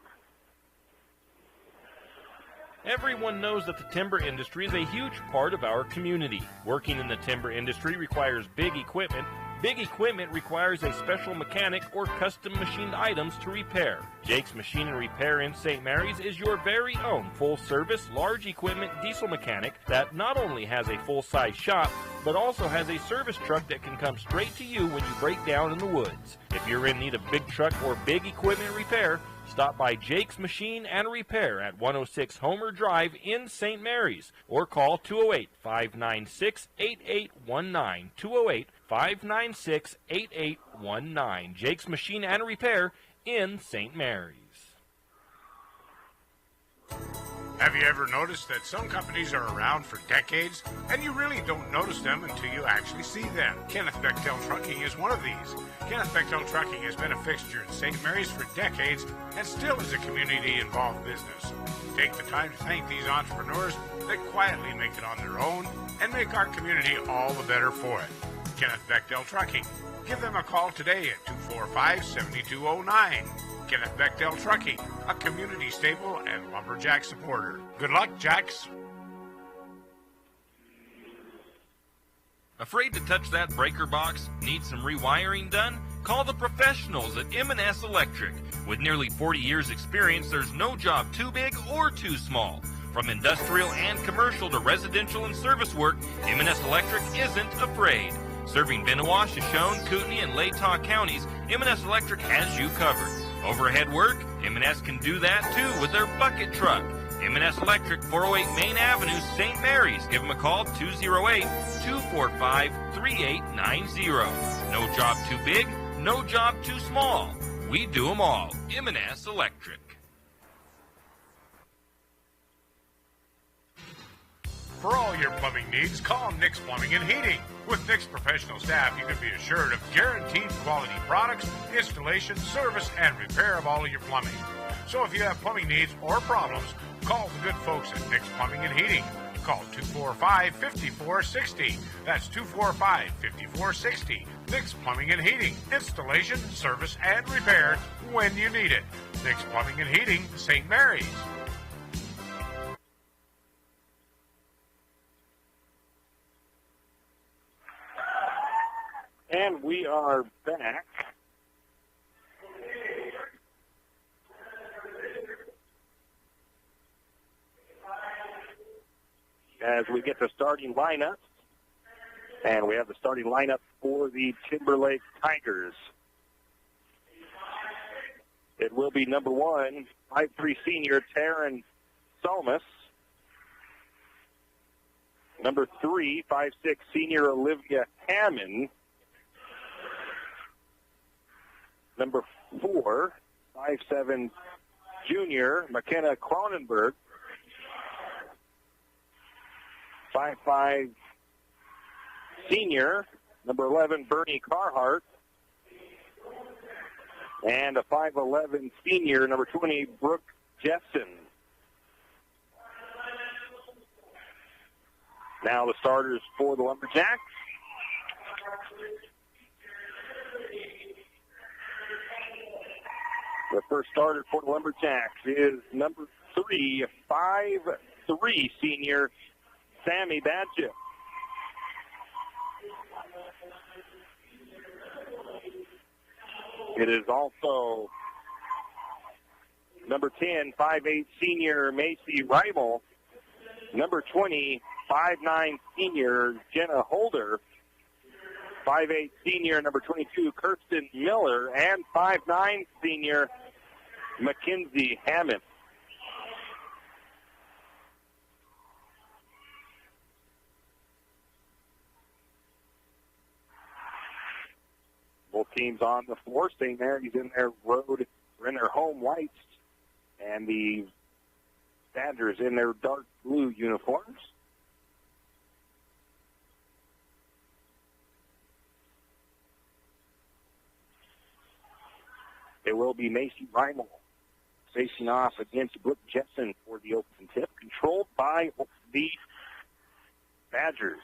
Everyone knows that the timber industry is a huge part of our community. Working in the timber industry requires big equipment. Big equipment requires a special mechanic or custom machined items to repair. Jake's Machine and Repair in St. Mary's is your very own full-service, large equipment diesel mechanic that not only has a full-size shop, but also has a service truck that can come straight to you when you break down in the woods. If you're in need of big truck or big equipment repair, stop by Jake's Machine and Repair at 106 Homer Drive in St. Mary's or call 208-596-8819. 208-596-8819. Jake's Machine and Repair in St. Mary's. Have you ever noticed that some companies are around for decades and you really don't notice them until you actually see them? Kenneth Bechtel Trucking is one of these. Kenneth Bechtel Trucking has been a fixture in St. Mary's for decades and still is a community-involved business. Take the time to thank these entrepreneurs that quietly make it on their own and make our community all the better for it. Kenneth Bechtel Trucking. Give them a call today at 245-7209. Kenneth Bechtel Trucking, a community stable and lumberjack supporter. Good luck, Jacks. Afraid to touch that breaker box? Need some rewiring done? Call the professionals at M&S Electric. With nearly 40 years experience, there's no job too big or too small. From industrial and commercial to residential and service work, M&S Electric isn't afraid. Serving Benawa, Shoshone, Kootenai, and Latah counties, M&S Electric has you covered. Overhead work, M&S can do that too with their bucket truck. M&S Electric, 408 Main Avenue, St. Mary's. Give them a call, 208-245-3890. No job too big, no job too small. We do them all. M&S Electric. For all your plumbing needs, call Nick's Plumbing and Heating. With Nick's professional staff, you can be assured of guaranteed quality products, installation, service, and repair of all of your plumbing. So if you have plumbing needs or problems, call the good folks at Nick's Plumbing and Heating. Call 245-5460. That's 245-5460. Nick's Plumbing and Heating. Installation, service, and repair when you need it. Nick's Plumbing and Heating, St. Mary's. And we are back. As we get the starting lineup, and we have the starting lineup for the Timberlake Tigers. It will be number 1, 5'3" senior Taryn Salmus. Number 3, 5'6", senior Olivia Hammond. Number 4, 5'7", junior McKenna Cronenberg. 5'5", senior, number 11, Bernie Carhart. And a 5'11", senior, number 20, Brooke Jessen. Now the starters for the Lumberjacks. The first starter for the Lumberjacks is number 3, 5'3", senior Sammy Badgett. It is also number 10, 5'8", senior Macy Reimel. Number 20, 5'9", senior Jenna Holder. 5'8", senior number 22, Kirsten Miller. And 5'9", senior Mackenzie Hammond. Both teams on the floor. St. Mary's in their road, or in their home whites, and the Badgers in their dark blue uniforms. It will be Macy Reimel facing off against Brooke Jessen for the open tip, controlled by the Badgers.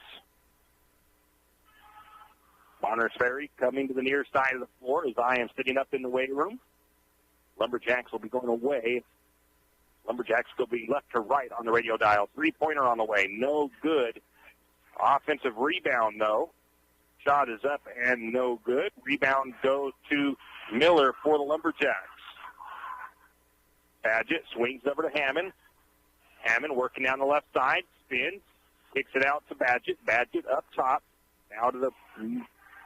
Bonners Ferry coming to the near side of the floor as I am sitting up in the weight room. Lumberjacks will be going away. Lumberjacks will be left to right on the radio dial. Three-pointer on the way. No good. Offensive rebound, though. Shot is up and no good. Rebound goes to Miller for the Lumberjacks. Badgett swings over to Hammond. Hammond working down the left side. Spins. Kicks it out to Badgett. Badgett up top. Now to the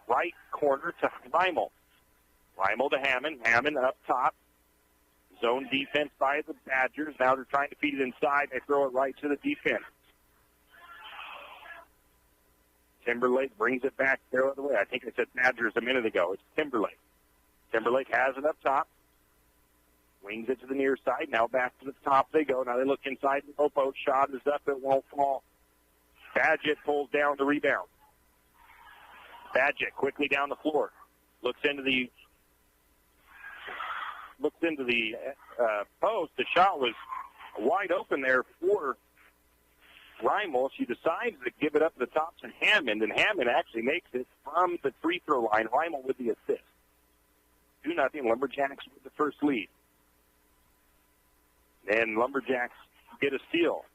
right corner to Reimel. Reimel to Hammond. Hammond up top. Zone defense by the Badgers. Now they're trying to feed it inside. They throw it right to the defense. Timberlake brings it back the other way. I think I said Badgers a minute ago. It's Timberlake. Timberlake has it up top. Wings it to the near side. Now back to the top they go. Now they look inside the Popo. Shot is up. It won't fall. Badgett pulls down the rebound. Badgett quickly down the floor. Looks into the post. The shot was wide open there for Reimel. She decides to give it up to the top to Hammond, and Hammond actually makes it from the free throw line. Reimel with the assist. 2-0 Lumberjacks with the first lead. And Lumberjacks get a steal.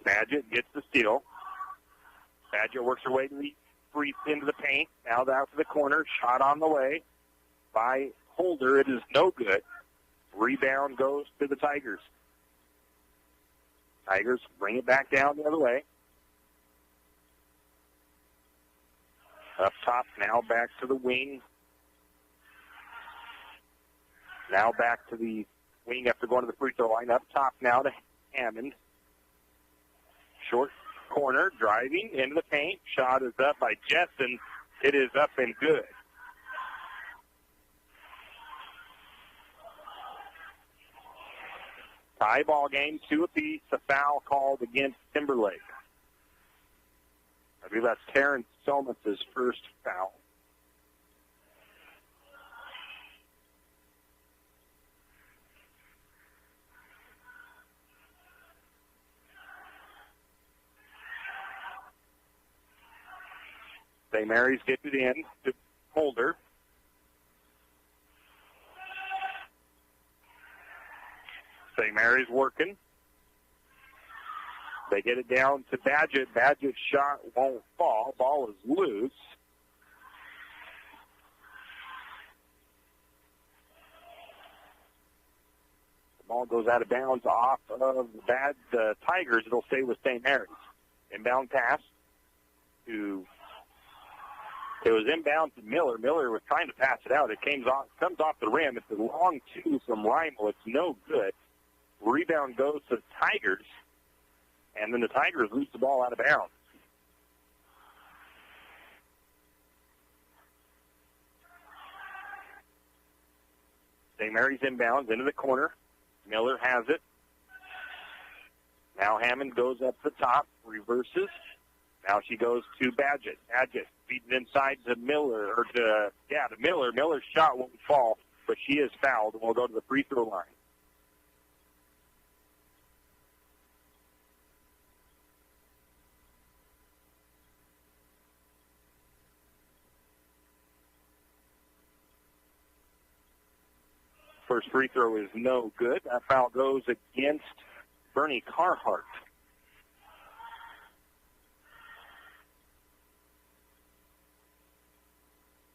Badgett gets the steal. Badgett works her way to into the paint. Now out to the corner. Shot on the way by Holder. It is no good. Rebound goes to the Tigers. Tigers bring it back down the other way. Up top, now back to the wing. Now back to the wing after going to the free throw line. Up top now to Hammond. Short corner, driving into the paint. Shot is up by Jessen. It is up and good. Tie ball game, 2 apiece. A foul called against Timberlake. I believe that's Terrence Selmas' first foul. St. Mary's gets it in to Holder. St. Mary's working. They get it down to Badgett. Badgett's shot won't fall. Ball is loose. The ball goes out of bounds off of the Tigers. It'll stay with St. Mary's. Inbound pass to... It was inbound to Miller. Miller was trying to pass it out. It comes off the rim. It's a long two from Reimel. It's no good. Rebound goes to the Tigers. And then the Tigers lose the ball out of bounds. St. Mary's inbounds into the corner. Miller has it. Now Hammond goes up the top, reverses. Now she goes to Badgett. Badgett feeding inside to Miller, to Miller. Miller's shot won't fall, but she is fouled and will go to the free throw line. First free throw is no good. That foul goes against Bernie Carhart.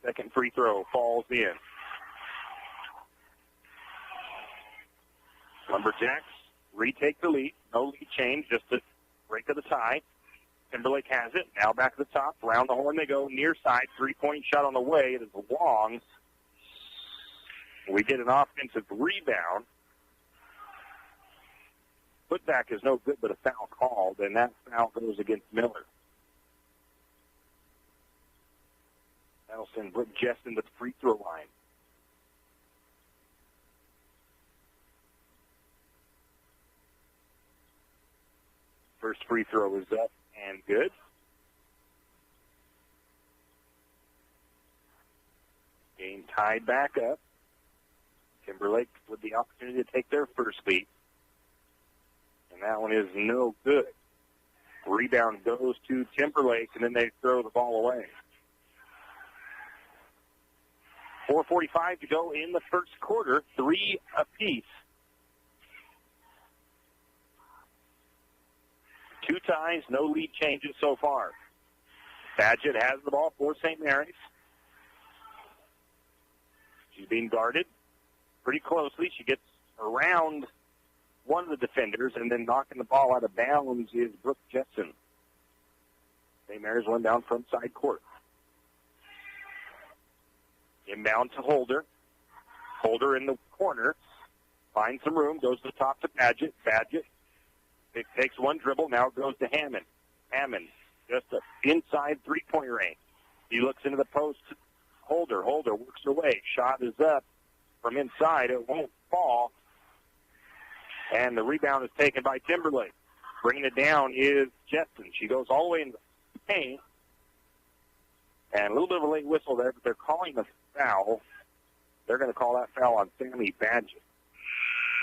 Second free throw falls in. Lumberjacks retake the lead. No lead change, just a break of the tie. Timberlake has it. Now back to the top. Around the horn they go. Near side. Three-point shot on the way. It is long. We get an offensive rebound. Putback is no good, but a foul called, and that foul goes against Miller. That'll send Brooke Jessen to the free throw line. First free throw is up and good. Game tied back up. Timberlake with the opportunity to take their first lead. And that one is no good. Rebound goes to Timberlake, and then they throw the ball away. 4:45 to go in the first quarter, 3 apiece. 2 ties, no lead changes so far. Badgett has the ball for St. Mary's. She's being guarded pretty closely. She gets around one of the defenders, and then knocking the ball out of bounds is Brooke Jessen. St. Mary's one down front side court. Inbound to Holder. Holder in the corner. Finds some room, goes to the top to Badgett. Badgett takes one dribble, now goes to Hammond. Hammond, just inside three-point range. He looks into the post. Holder works her way. Shot is up from inside. It won't fall. And the rebound is taken by Timberlake. Bringing it down is Jetson. She goes all the way in the paint. And a little bit of a late whistle there, but they're calling a foul. They're going to call that foul on Sammy Badgett.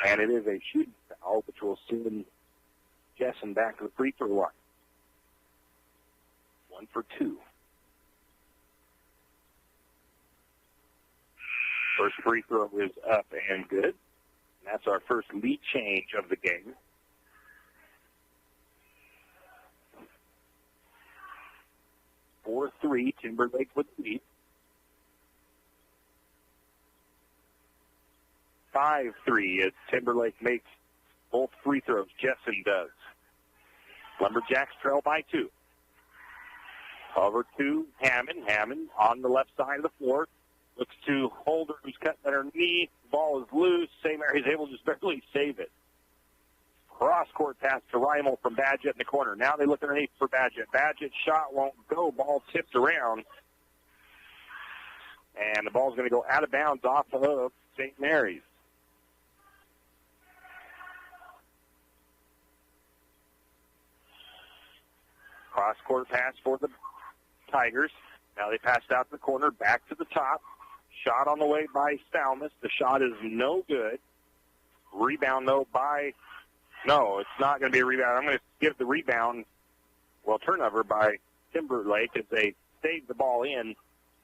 And it is a shooting foul, which will send Jessen back to the free throw line. 1 for 2. First free throw is up and good. And that's our first lead change of the game. (4-3), Timberlake with the lead. 5-3 as Timberlake makes both free throws. Jessen does. Lumberjacks trail by 2. Over to Hammond. Hammond on the left side of the floor. Looks to Holder, who's cutting at her knee. Ball is loose. St. Mary's able to just barely save it. Cross-court pass to Reimel from Badgett in the corner. Now they look underneath for Badgett. Badgett's shot won't go. Ball tipped around. And the ball's going to go out of bounds off of St. Mary's. Cross-court pass for the Tigers. Now they passed out to the corner, back to the top. Shot on the way by Stalmus. The shot is no good. Rebound, though, by... No, it's not going to be a rebound. I'm going to give the rebound, turnover by Timberlake as they saved the ball in.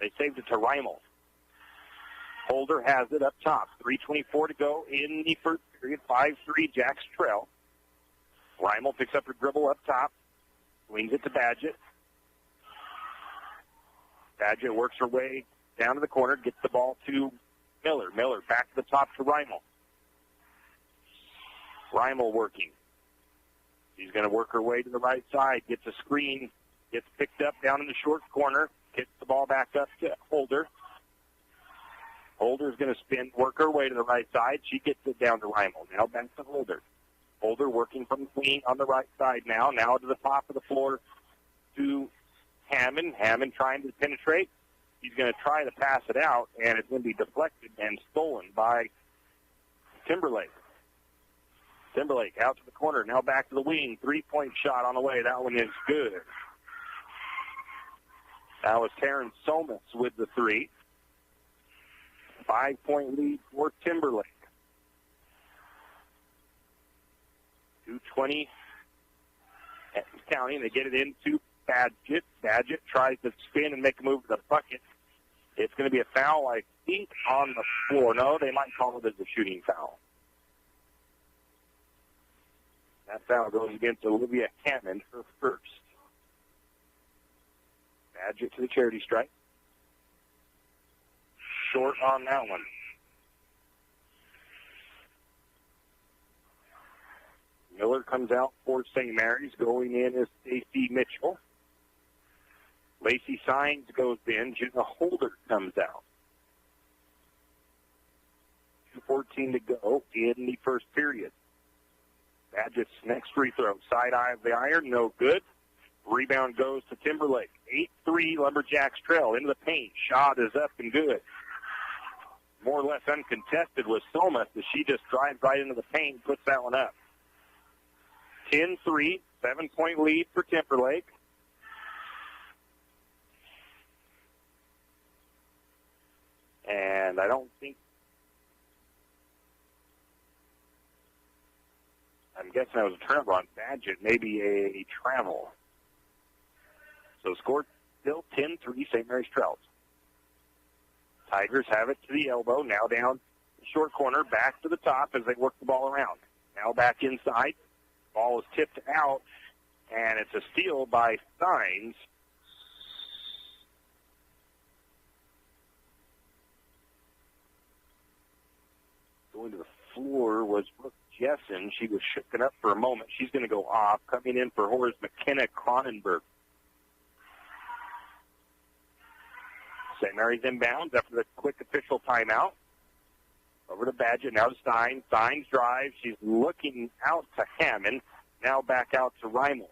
They saved it to Reimel. Holder has it up top. 3:24 to go in the first period. 5-3, Jacks trail. Reimel picks up her dribble up top. Swings it to Badgett. Badgett works her way down to the corner, gets the ball to Miller. Miller back to the top to Reimel. Reimel working. She's going to work her way to the right side, gets a screen, gets picked up down in the short corner, gets the ball back up to Holder. Holder's going to spin, work her way to the right side. She gets it down to Reimel. Now back to Holder. Holder working from the wing on the right side now. Now to the top of the floor to Hammond. Hammond trying to penetrate. He's going to try to pass it out, and it's going to be deflected and stolen by Timberlake. Timberlake out to the corner. Now back to the wing. 3-point shot on the way. That one is good. That was Taryn Somas with the 3. 5-point lead for Timberlake. 2:20 counting. They get it into Badgett. Badgett tries to spin and make a move to the bucket. It's going to be a foul, I think, on the floor. No, they might call it as a shooting foul. That foul goes against Olivia Hammond, her first. Badgett to the charity stripe. Short on that one. Miller comes out for St. Mary's. Going in is Stacy Mitchell. Lacey Signs goes in. Jenna Holder comes out. 2:14 to go in the first period. Badgett's next free throw. Side eye of the iron, no good. Rebound goes to Timberlake. 8-3 Lumberjacks trail into the paint. Shot is up and good. More or less uncontested with Somas as she just drives right into the paint and puts that one up. 10-3, 7-point lead for Timberlake. And I don't think, I'm guessing that was a turnover on Badgett, maybe a travel. So score still 10-3, St. Mary's Trout. Tigers have it to the elbow, now down the short corner, back to the top as they work the ball around. Now back inside. Ball is tipped out, and it's a steal by Steins. Going to the floor was Brooke Jessen. She was shooken up for a moment. She's going to go off. Coming in for Horace McKenna Cronenberg. St. Mary's inbounds after the quick official timeout. Over to Badgett, now to Stein. Steins drives. She's looking out to Hammond. Now back out to Reimel.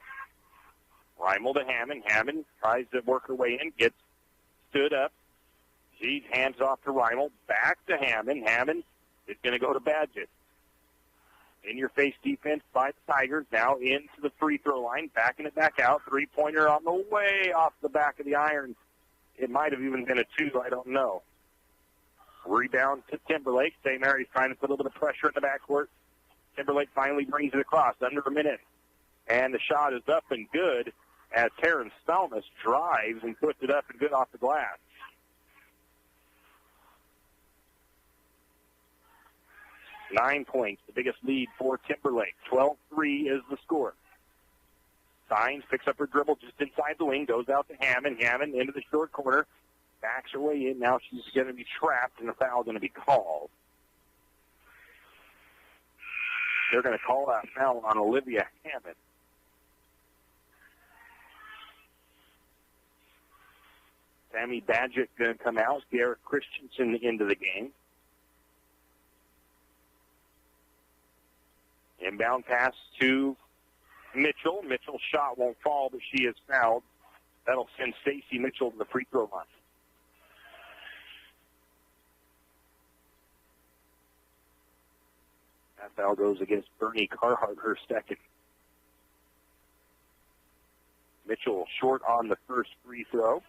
Reimel to Hammond. Hammond tries to work her way in. Gets stood up. She hands off to Reimel. Back to Hammond. Hammond is going to go to Badgett. In-your-face defense by the Tigers. Now into the free throw line. Backing it back out. Three-pointer on the way off the back of the iron. It might have even been a 2. I don't know. Rebound to Timberlake. St. Mary's trying to put a little bit of pressure in the backcourt. Timberlake finally brings it across under a minute. And the shot is up and good as Terrence Thomas drives and puts it up and good off the glass. Nine points, the biggest lead for Timberlake. 12-3 is the score. Steins picks up her dribble just inside the wing, goes out to Hammond. Hammond into the short corner. Backs her way in. Now she's going to be trapped, and a foul going to be called. They're going to call that foul on Olivia Hammond. Sammy Badgett going to come out. Garrett Christensen into the game. Inbound pass to Mitchell. Mitchell's shot won't fall, but she is fouled. That'll send Stacy Mitchell to the free throw line. That foul goes against Bernie Carhart, her second. Mitchell short on the first free throw.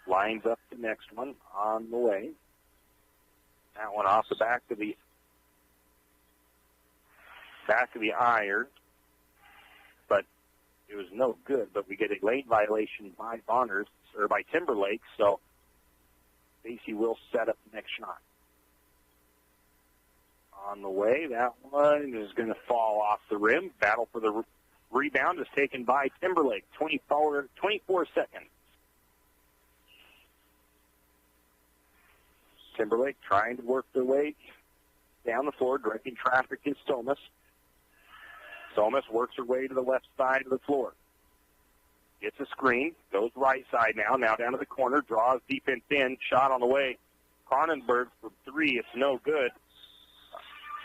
Lines up the next one on the way. That one off the back of the iron. But it was no good. But we get a lane violation by Bonners, or by Timberlake, so Stacy will set up the next shot. On the way, that one is going to fall off the rim. Battle for the rebound is taken by Timberlake. 24 seconds. Timberlake trying to work their way down the floor, directing traffic is Somas. Somas works her way to the left side of the floor. Gets a screen, goes right side now down to the corner, draws defense in, shot on the way. Cronenberg for three, it's no good.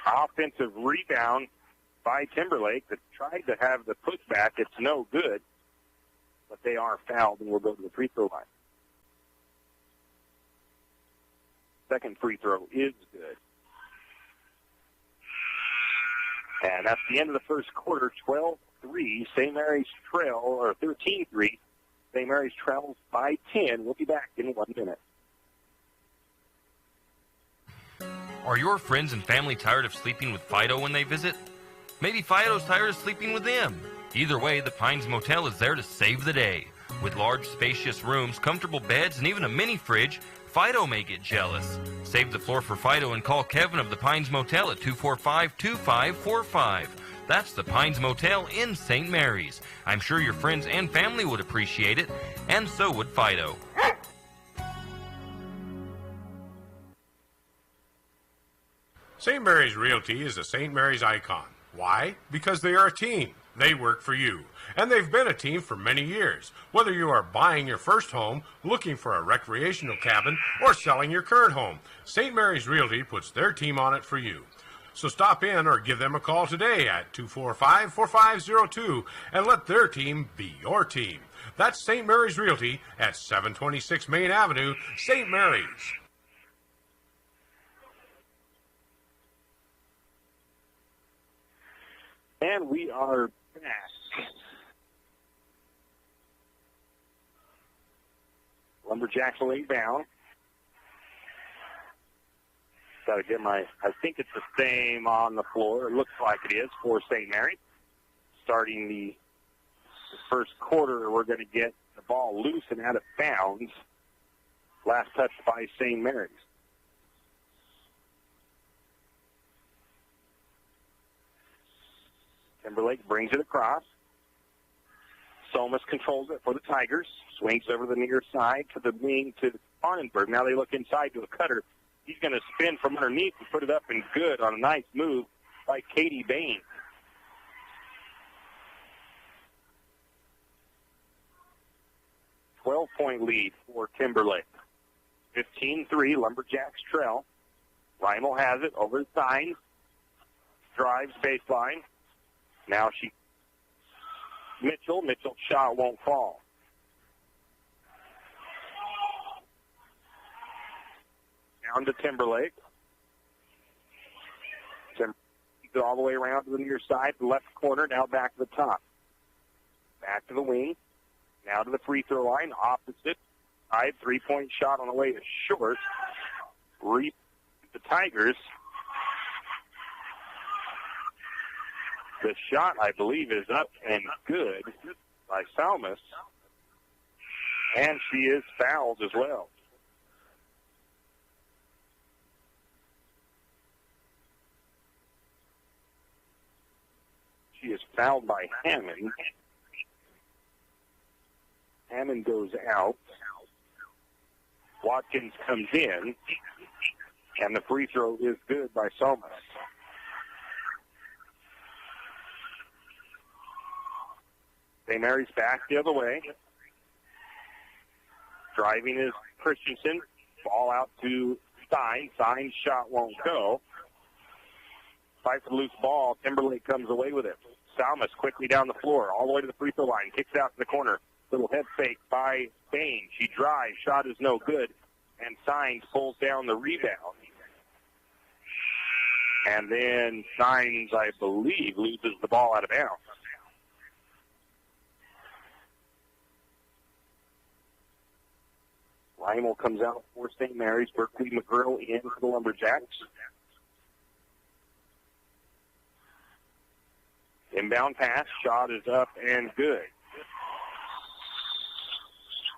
Offensive rebound by Timberlake that tried to have the putback, it's no good. But they are fouled and will go to the free throw line. Second free throw is good. And that's the end of the first quarter, 12-3. St. Mary's trail, or 13-3. St. Mary's trails by 10. We'll be back in 1 minute. Are your friends and family tired of sleeping with Fido when they visit? Maybe Fido's tired of sleeping with them. Either way, the Pines Motel is there to save the day. With large, spacious rooms, comfortable beds, and even a mini fridge, Fido may get jealous. Save the floor for Fido and call Kevin of the Pines Motel at 245-2545. That's the Pines Motel in St. Mary's. I'm sure your friends and family would appreciate it, and so would Fido. St. Mary's Realty is a St. Mary's icon. Why? Because they are a team. They work for you. And they've been a team for many years. Whether you are buying your first home, looking for a recreational cabin, or selling your current home, St. Mary's Realty puts their team on it for you. So stop in or give them a call today at 245-4502 and let their team be your team. That's St. Mary's Realty at 726 Main Avenue, St. Mary's. And we are back. Lumberjacks will inbound. Got to get I think it's the same on the floor. It looks like it is for St. Mary. Starting the first quarter, we're going to get the ball loose and out of bounds. Last touch by St. Mary's. Timberlake brings it across. Somas controls it for the Tigers. Swings over the near side to the wing to Cronenberg. Now they look inside to a cutter. He's going to spin from underneath and put it up and good on a nice move by Katie Bain. .12 lead for Timberlake. 15-3, Lumberjacks trail. Reimel has it over the side. Drives baseline. Now Mitchell's shot won't fall. Down to Timberlake. Timberlake all the way around to the near side, the left corner, now back to the top. Back to the wing. Now to the free throw line, opposite. 3-point shot on the way is short. The Tigers. The shot, I believe, is up and good by Salmus. And she is fouled as well. She is fouled by Hammond. Hammond goes out. Watkins comes in. And the free throw is good by Salmus. St. Mary's back the other way. Driving is Christensen. Ball out to Stein. Stein's shot won't go. Fight for the loose ball. Timberlake comes away with it. Salmus quickly down the floor, all the way to the free throw line. Kicks out to the corner. Little head fake by Bain. She drives. Shot is no good. And Stein pulls down the rebound. And then Steins, I believe, loses the ball out of bounds. Reimel comes out for St. Mary's. Berkeley McGrill in for the Lumberjacks. Inbound pass. Shot is up and good.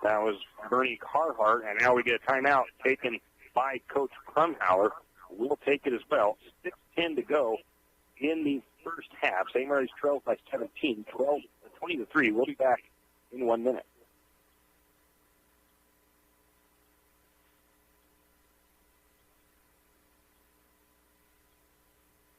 That was Bernie Carhart, and now we get a timeout taken by Coach Krumhauer. We'll take it as well. 6:10 to go in the first half. St. Mary's trails by 17, 20-3. We'll be back in 1 minute.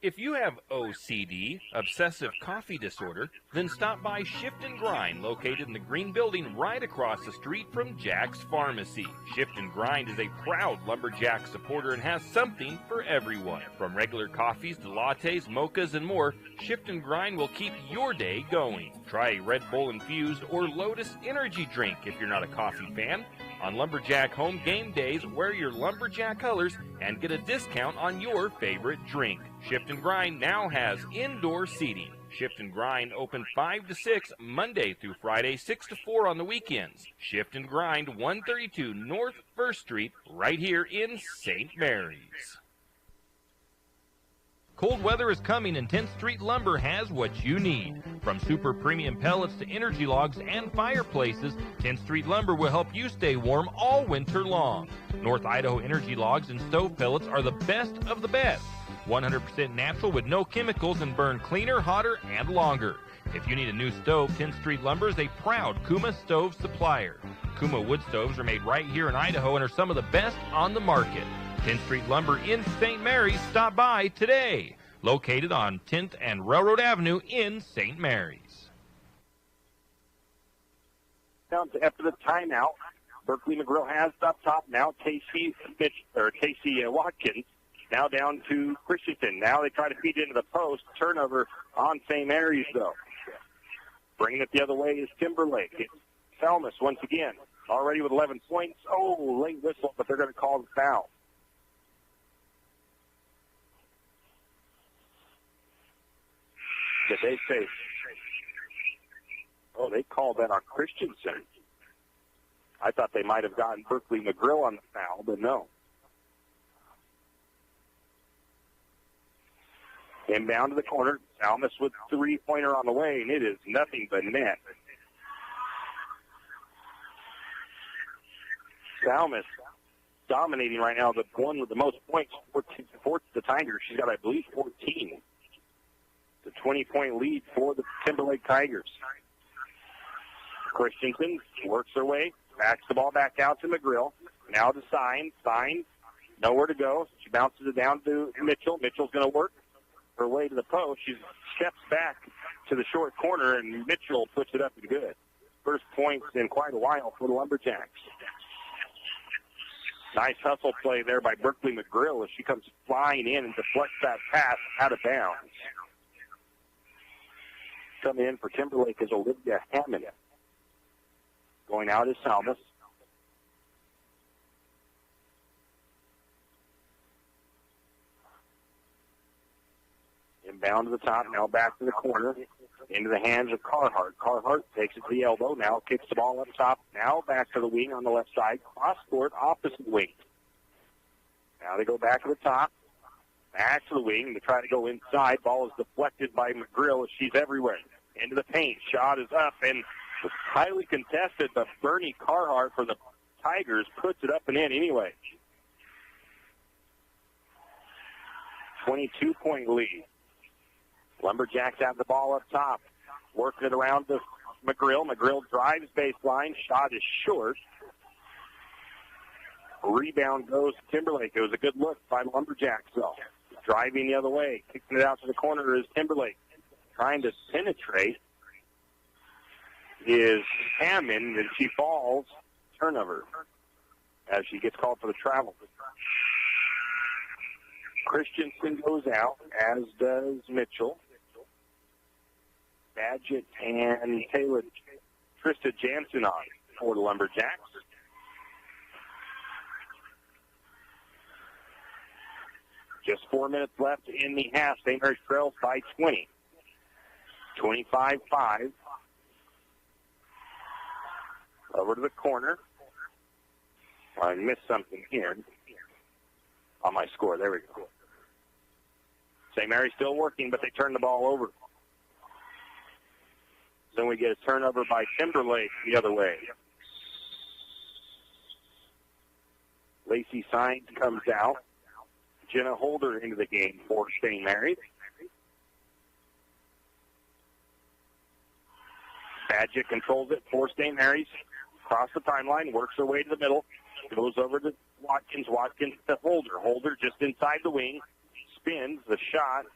If you have OCD, obsessive coffee disorder, then stop by Shift and Grind, located in the green building right across the street from Jack's Pharmacy. Shift and Grind is a proud Lumberjack supporter and has something for everyone. From regular coffees to lattes, mochas, and more, Shift and Grind will keep your day going. Try a Red Bull infused or Lotus energy drink if you're not a coffee fan. On Lumberjack home game days, wear your Lumberjack colors and get a discount on your favorite drink. Shift and Grind now has indoor seating. Shift and Grind open 5 to 6 Monday through Friday, 6 to 4 on the weekends. Shift and Grind, 132 North 1st Street, right here in St. Mary's. Cold weather is coming and 10th Street Lumber has what you need. From super premium pellets to energy logs and fireplaces, 10th Street Lumber will help you stay warm all winter long. North Idaho energy logs and stove pellets are the best of the best. 100% natural with no chemicals and burn cleaner, hotter, and longer. If you need a new stove, 10th Street Lumber is a proud Kuma stove supplier. Kuma wood stoves are made right here in Idaho and are some of the best on the market. 10th Street Lumber in St. Mary's. Stop by today. Located on 10th and Railroad Avenue in St. Mary's. After the timeout, Berkeley McGrill has up top. Now Casey Watkins. Now down to Christensen. Now they try to feed it into the post. Turnover on St. Mary's, though. Bringing it the other way is Timberlake. It's Selmas once again. Already with 11 points. Oh, late whistle, but they're going to call the foul. Did they say? Oh, they called that on Christensen. I thought they might have gotten Berkeley McGrill on the foul, but no. Inbound to the corner. Salmus with three-pointer on the way, and it is nothing but net. Salmus dominating right now, the one with the most points for the Tigers. She's got, I believe, 14. The 20-point lead for the Timberlake Tigers. Christensen works her way, backs the ball back out to McGrill. Now to Sign. Sign, nowhere to go. She bounces it down to Mitchell. Mitchell's going to work her way to the post. She steps back to the short corner, and Mitchell puts it up and good. First points in quite a while for the Lumberjacks. Nice hustle play there by Berkeley McGrill as she comes flying in and deflects that pass out of bounds. Coming in for Timberlake is Olivia Hammond. Going out is Salmus. Inbound to the top, now back to the corner. Into the hands of Carhart. Carhart takes it to the elbow, now kicks the ball up top. Now back to the wing on the left side. Cross court, opposite wing. Now they go back to the top. Back to the wing to try to go inside. Ball is deflected by McGrill as she's everywhere. Into the paint. Shot is up and was highly contested, but Bernie Carhart for the Tigers puts it up and in anyway. 22-point lead. Lumberjacks have the ball up top. Working it around to McGrill. McGrill drives baseline. Shot is short. Rebound goes to Timberlake. It was a good look by the Lumberjacks, though. Driving the other way. Kicking it out to the corner is Timberlake. Trying to penetrate is Hammond, and she falls. Turnover as she gets called for the travel. Christensen goes out, as does Mitchell. Badgett and Taylor Trista Jansen on for the Lumberjacks. Just 4 minutes left in the half. St. Mary's trails by 20. 25-5. Over to the corner. I missed something here on my score. There we go. St. Mary's still working, but they turn the ball over. Then we get a turnover by Timberlake the other way. Lacey Signs comes out. Jenna Holder into the game for St. Mary's. Badgett controls it for St. Mary's. Across the timeline, works her way to the middle. Goes over to Watkins. Watkins to Holder. Holder just inside the wing. spins the shot.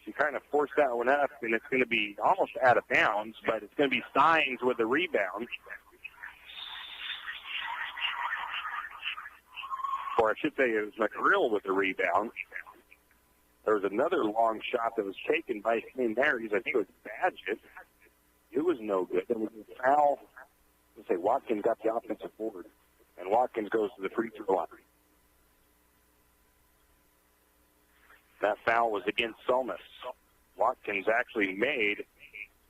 She kind of forced that one up, and it's going to be almost out of bounds, but it's going to be Steins with the rebound. Or I should say it was McGrill with the rebound. There was another long shot that was taken by St. Mary's. I think it was Badgett. It was no good. There was a foul. Let's say Watkins got the offensive board, and Watkins goes to the free throw line. That foul was against Solmus. Watkins actually made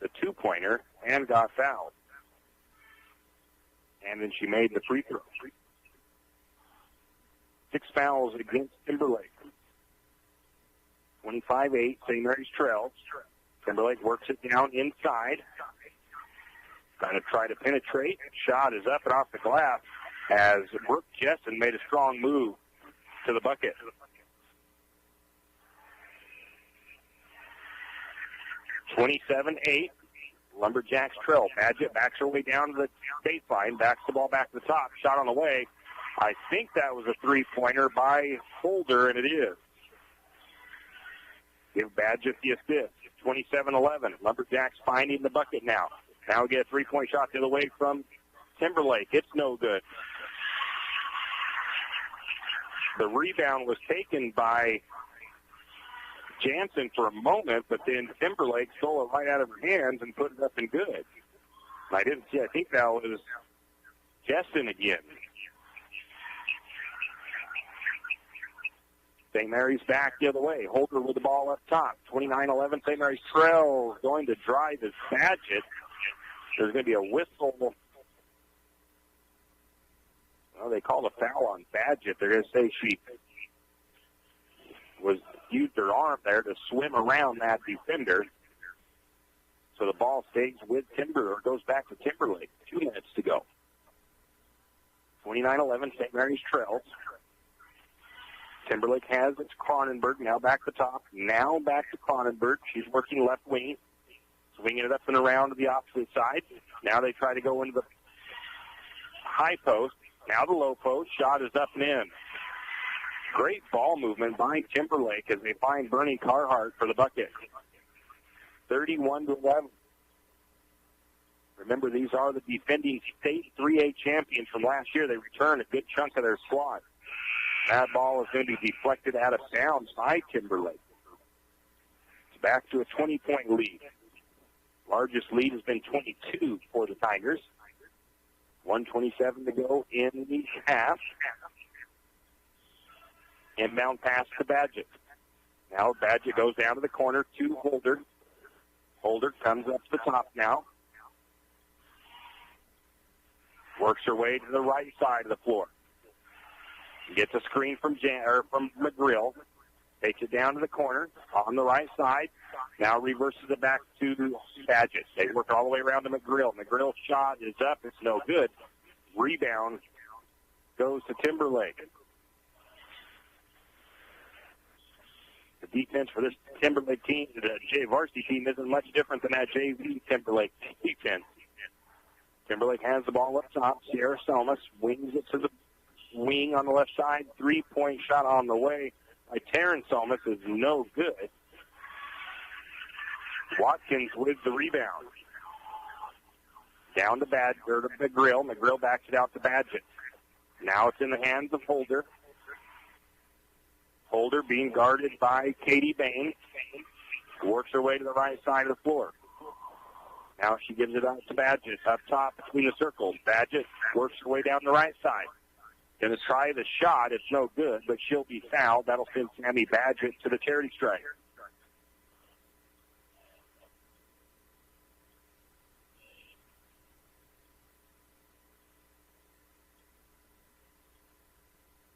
the two-pointer and got fouled. And then she made the free throw. 6 fouls against Timberlake. 25-8, St. Mary's trails. Timberlake works it down inside. Going to try to penetrate. Shot is up and off the glass as Brooke Jessen made a strong move to the bucket. 27-8, Lumberjacks trail. Badgett backs her way down to the baseline, backs the ball back to the top. Shot on the way. I think that was a three-pointer by Holder, and it is. Give Badgett the assist. 27-11. Lumberjacks finding the bucket now. Now we get a three-point shot the other way from Timberlake. It's no good. The rebound was taken by Jansen for a moment, but then Timberlake stole it right out of her hands and put it up and good. I didn't see. I think that was Jessen again. St. Mary's back the other way. Holder with the ball up top. 29-11. St. Mary's trails going to drive is Badgett. There's going to be a whistle. Well, they called a foul on Badgett. They're going to say she used her arm there to swim around that defender. So the ball stays with goes back to Timberlake. 2 minutes to go. 29-11, St. Mary's trails. Timberlake has its Cronenberg, now back to top. Now back to Cronenberg. She's working left wing. Swinging it up and around to the opposite side. Now they try to go into the high post. Now the low post. Shot is up and in. Great ball movement by Timberlake as they find Bernie Carhart for the bucket. 31-11. Remember, these are the defending state 3A champions from last year. They return a good chunk of their squad. That ball is going to be deflected out of bounds by Timberlake. It's back to a 20-point lead. Largest lead has been 22 for the Tigers. 1:27 to go in the half. Inbound pass to Badgett. Now Badgett goes down to the corner to Holder. Holder comes up to the top now. Works her way to the right side of the floor. Gets a screen from McGrill. Takes it down to the corner on the right side. Now reverses it back to Badgett. They work all the way around to McGrill. McGrill's shot is up. It's no good. Rebound goes to Timberlake. The defense for this Timberlake team, the varsity team, isn't much different than that JV Timberlake defense. Timberlake has the ball up top. Sierra Selmas wings it to the wing on the left side. 3-point shot on the way by Taryn Selmas is no good. Watkins with the rebound. Down to McGrill. McGrill backs it out to Badgett. Now it's in the hands of Holder. Holder being guarded by Katie Bain. Works her way to the right side of the floor. Now she gives it out to Badgett up top between the circles. Badgett works her way down the right side. Going to try the shot. It's no good, but she'll be fouled. That'll send Sammy Badgett to the charity strike.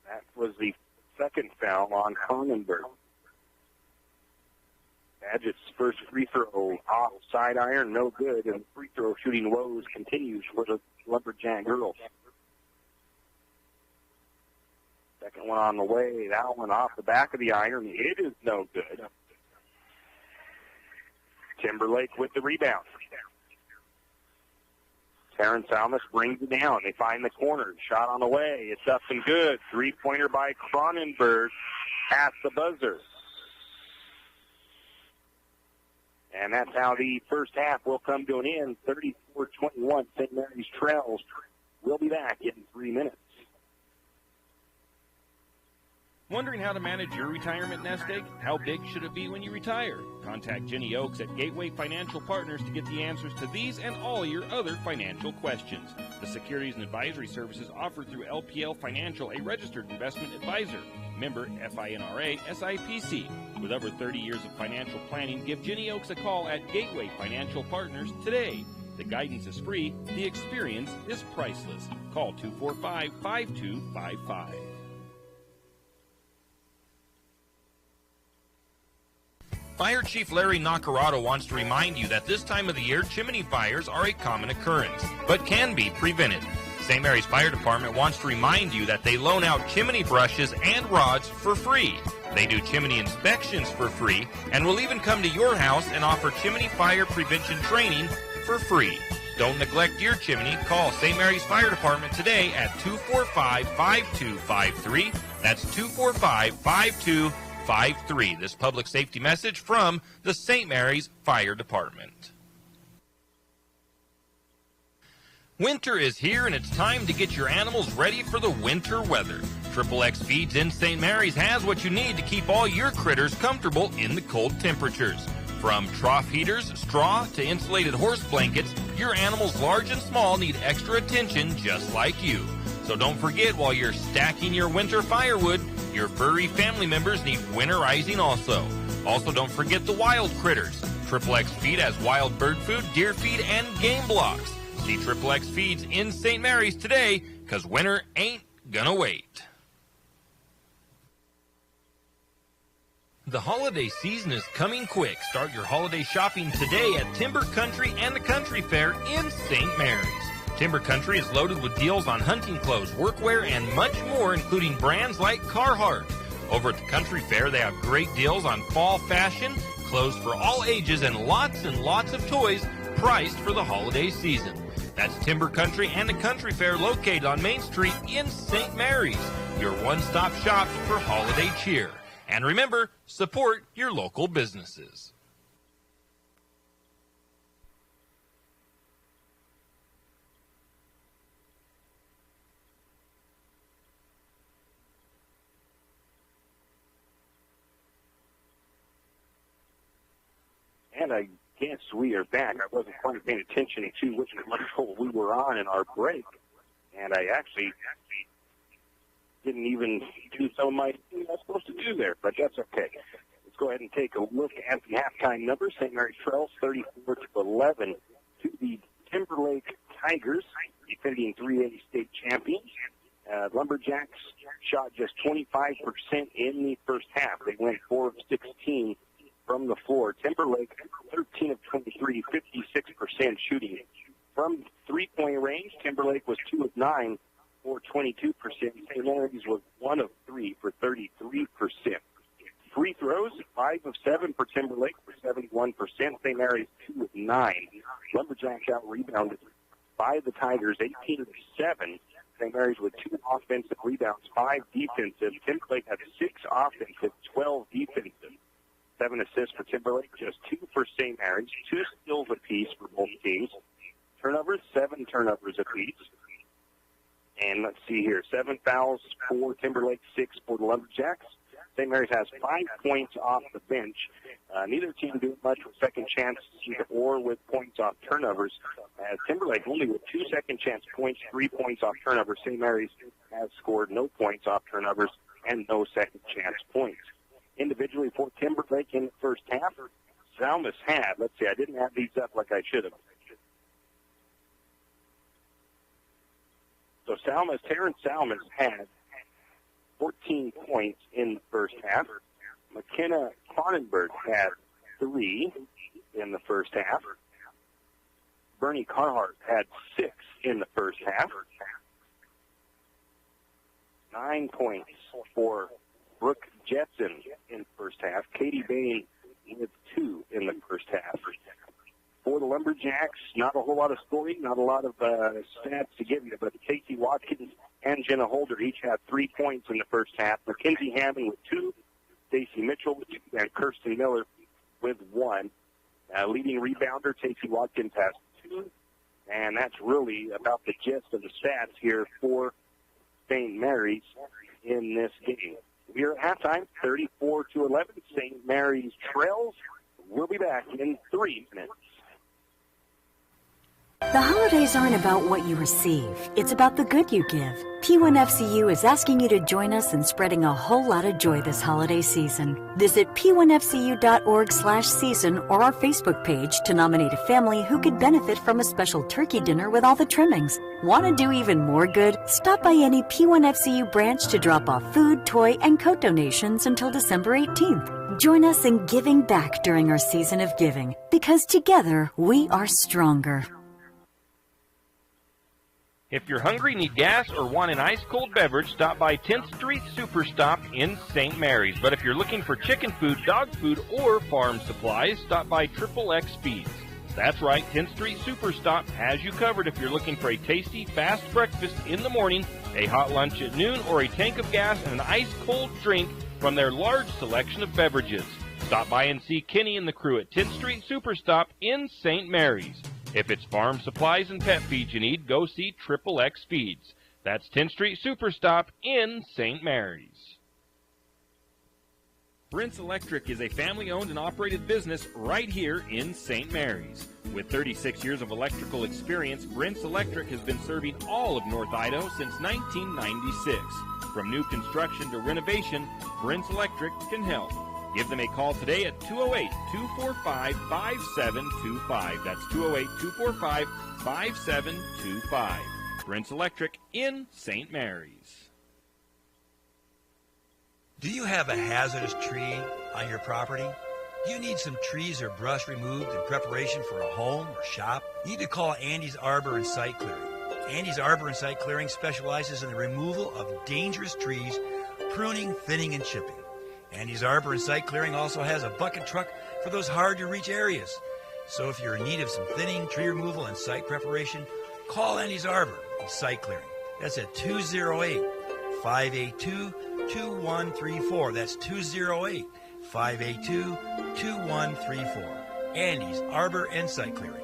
That was the second foul on Cronenberg. Badgett's first free throw off side iron, no good, and free throw shooting woes continues for the Lumberjack girls. Second one on the way. That one off the back of the iron. It is no good. Timberlake with the rebound. Taryn Salmus brings it down. They find the corner. Shot on the way. It's up and good. 3-pointer by Cronenberg at the buzzer. And that's how the first half will come to an end. 34-21, St. Mary's trails. We'll be back in 3 minutes. Wondering how to manage your retirement nest egg? How big should it be when you retire? Contact Jenny Oakes at Gateway Financial Partners to get the answers to these and all your other financial questions. The securities and advisory services offered through LPL Financial, a registered investment advisor. Member FINRA SIPC. With over 30 years of financial planning, give Jenny Oakes a call at Gateway Financial Partners today. The guidance is free. The experience is priceless. Call 245-5255. Fire Chief Larry Nacarado wants to remind you that this time of the year, chimney fires are a common occurrence, but can be prevented. St. Mary's Fire Department wants to remind you that they loan out chimney brushes and rods for free. They do chimney inspections for free, and will even come to your house and offer chimney fire prevention training for free. Don't neglect your chimney. Call St. Mary's Fire Department today at 245-5253. That's 245-5253. This public safety message from the St. Mary's Fire Department. Winter is here, and it's time to get your animals ready for the winter weather. XXX Feeds in St. Mary's has what you need to keep all your critters comfortable in the cold temperatures. From trough heaters, straw, to insulated horse blankets, your animals large and small need extra attention just like you. So don't forget, while you're stacking your winter firewood, your furry family members need winterizing also. Also, don't forget the wild critters. XXX Feed has wild bird food, deer feed, and game blocks. See XXX Feeds in St. Mary's today, because winter ain't gonna wait. The holiday season is coming quick. Start your holiday shopping today at Timber Country and the Country Fair in St. Mary's. Timber Country is loaded with deals on hunting clothes, workwear, and much more, including brands like Carhartt. Over at the Country Fair, they have great deals on fall fashion, clothes for all ages, and lots of toys priced for the holiday season. That's Timber Country and the Country Fair, located on Main Street in St. Mary's, your one-stop shop for holiday cheer. And remember, support your local businesses. And I guess we are back. I wasn't quite paying attention to which commercial we were on in our break. And I actually didn't even do some of my things I was supposed to do there, but that's okay. Let's go ahead and take a look at the halftime numbers. St. Mary's Trails 34-11 to the Timberlake Tigers, defending 3A state champions. Lumberjacks shot just 25% in the first half. They went 4 of 16 from the floor. Timberlake, 13 of 23, 56% shooting. From three-point range, Timberlake was 2 of 9 for 22%. St. Mary's was 1 of 3 for 33%. Free throws, 5 of 7 for Timberlake for 71%. St. Mary's 2 of 9. Lumberjacks out-rebounded by the Tigers, 18 of 7. St. Mary's with 2 offensive rebounds, 5 defensive. Timberlake had 6 offensive, 12 defensive. 7 assists for Timberlake, just 2 for St. Mary's, 2 steals apiece for both teams. Turnovers, 7 turnovers apiece. And let's see here, 7 fouls for Timberlake, 6 for the Lumberjacks. St. Mary's has 5 points off the bench. Neither team doing much with second chances or with points off turnovers. As Timberlake only with 2 second chance points, 3 points off turnovers. St. Mary's has scored no points off turnovers and no second chance points. Individually for Timberlake in the first half, Salmus had, let's see, I didn't have these up like I should have. So Terrence Salmus had 14 points in the first half. McKenna Cronenberg had 3 in the first half. Bernie Carhart had 6 in the first half. 9 points for Brooke Jetson in the first half. Katie Bain with 2 in the first half. For the Lumberjacks, not a whole lot of scoring, not a lot of stats to give you, but Casey Watkins and Jenna Holder each had 3 points in the first half. Mackenzie Hammond with 2, Stacey Mitchell with 2, and Kirsten Miller with 1. Leading rebounder, Casey Watkins, has 2. And that's really about the gist of the stats here for St. Mary's in this game. We are at halftime, 34-11. St. Mary's trails. We'll be back in 3 minutes. The holidays aren't about what you receive. It's about the good you give. P1FCU is asking you to join us in spreading a whole lot of joy this holiday season. Visit p1fcu.org/season or our Facebook page to nominate a family who could benefit from a special turkey dinner with all the trimmings. Want to do even more good? Stop by any P1FCU branch to drop off food, toy, and coat donations until December 18th. Join us in giving back during our season of giving, because together we are stronger. If you're hungry, need gas, or want an ice-cold beverage, stop by 10th Street Super Stop in St. Mary's. But if you're looking for chicken food, dog food, or farm supplies, stop by XXX Feeds. That's right, 10th Street Super Stop has you covered if you're looking for a tasty, fast breakfast in the morning, a hot lunch at noon, or a tank of gas and an ice-cold drink from their large selection of beverages. Stop by and see Kenny and the crew at 10th Street Super Stop in St. Mary's. If it's farm supplies and pet feeds you need, go see XXX Feeds. That's 10th Street Superstop in St. Mary's. Brent's Electric is a family-owned and operated business right here in St. Mary's. With 36 years of electrical experience, Brent's Electric has been serving all of North Idaho since 1996. From new construction to renovation, Brent's Electric can help. Give them a call today at 208-245-5725. That's 208-245-5725. Brent's Electric in St. Mary's. Do you have a hazardous tree on your property? Do you need some trees or brush removed in preparation for a home or shop? You need to call Andy's Arbor and Site Clearing. Andy's Arbor and Site Clearing specializes in the removal of dangerous trees, pruning, thinning, and chipping. Andy's Arbor and Site Clearing also has a bucket truck for those hard-to-reach areas. So if you're in need of some thinning, tree removal, and site preparation, call Andy's Arbor and Site Clearing. That's at 208-582-2134. That's 208-582-2134. Andy's Arbor and Site Clearing.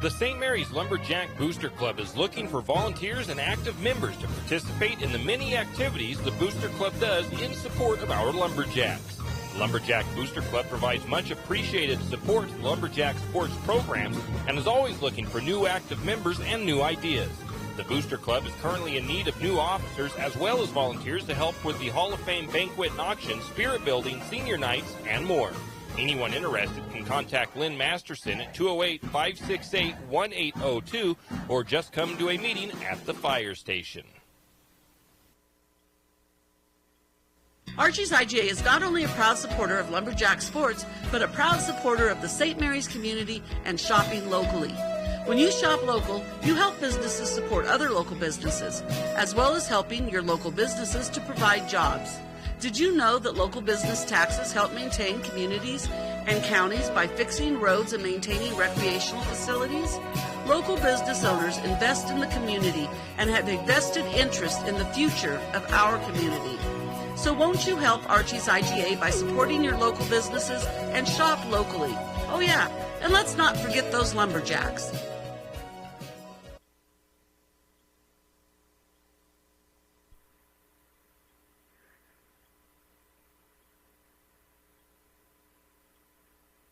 The St. Mary's Lumberjack Booster Club is looking for volunteers and active members to participate in the many activities the Booster Club does in support of our Lumberjacks. The Lumberjack Booster Club provides much appreciated support to Lumberjack sports programs and is always looking for new active members and new ideas. The Booster Club is currently in need of new officers as well as volunteers to help with the Hall of Fame banquet and auction, spirit building, senior nights, and more. Anyone interested can contact Lynn Masterson at 208-568-1802 or just come to a meeting at the fire station. Archie's IGA is not only a proud supporter of Lumberjack sports, but a proud supporter of the St. Mary's community and shopping locally. When you shop local, you help businesses support other local businesses, as well as helping your local businesses to provide jobs. Did you know that local business taxes help maintain communities and counties by fixing roads and maintaining recreational facilities? Local business owners invest in the community and have a vested interest in the future of our community. So won't you help Archie's IGA by supporting your local businesses and shop locally? Oh yeah, and let's not forget those lumberjacks.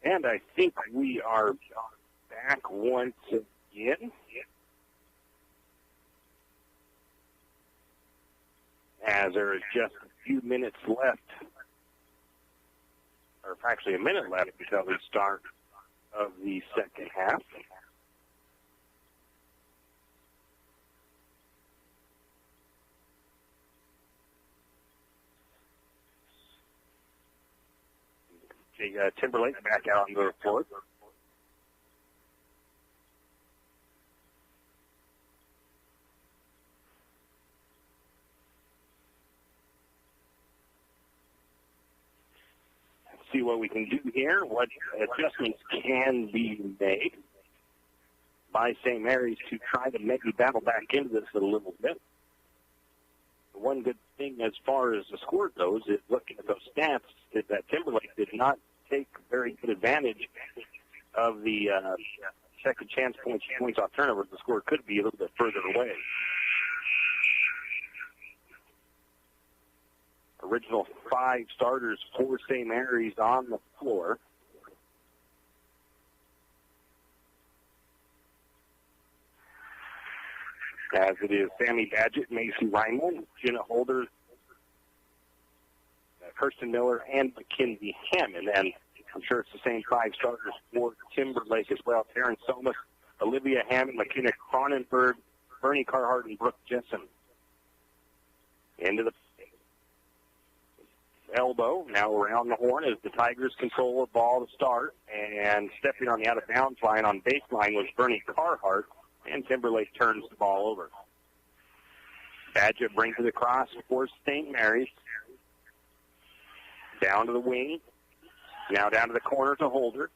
And I think we are back once again. As there is just a few minutes left, or actually a minute left until the start of the second half. Timberlake back out on the floor. See what we can do here, what adjustments can be made by St. Mary's to try to maybe battle back into this a little bit. The one good thing as far as the score goes is looking at those stats is that Timberlake did not take very good advantage of the second chance points off turnovers. The score could be a little bit further away. Original 5 starters for St. Mary's on the floor. As it is Sammy Badgett, Macy Reimel, Jenna Holder, Kirsten Miller, and Mackenzie Hammond. And I'm sure it's the same 5 starters for Timberlake as well. Taryn Somas, Olivia Hammond, McKenna Cronenberg, Bernie Carhart, and Brooke Jessen. Into the elbow, now around the horn as the Tigers control the ball to start. And stepping on the out-of-bounds line on baseline was Bernie Carhart, and Timberlake turns the ball over. Badgett brings it across for St. Mary's. Down to the wing. Now down to the corner to Holder.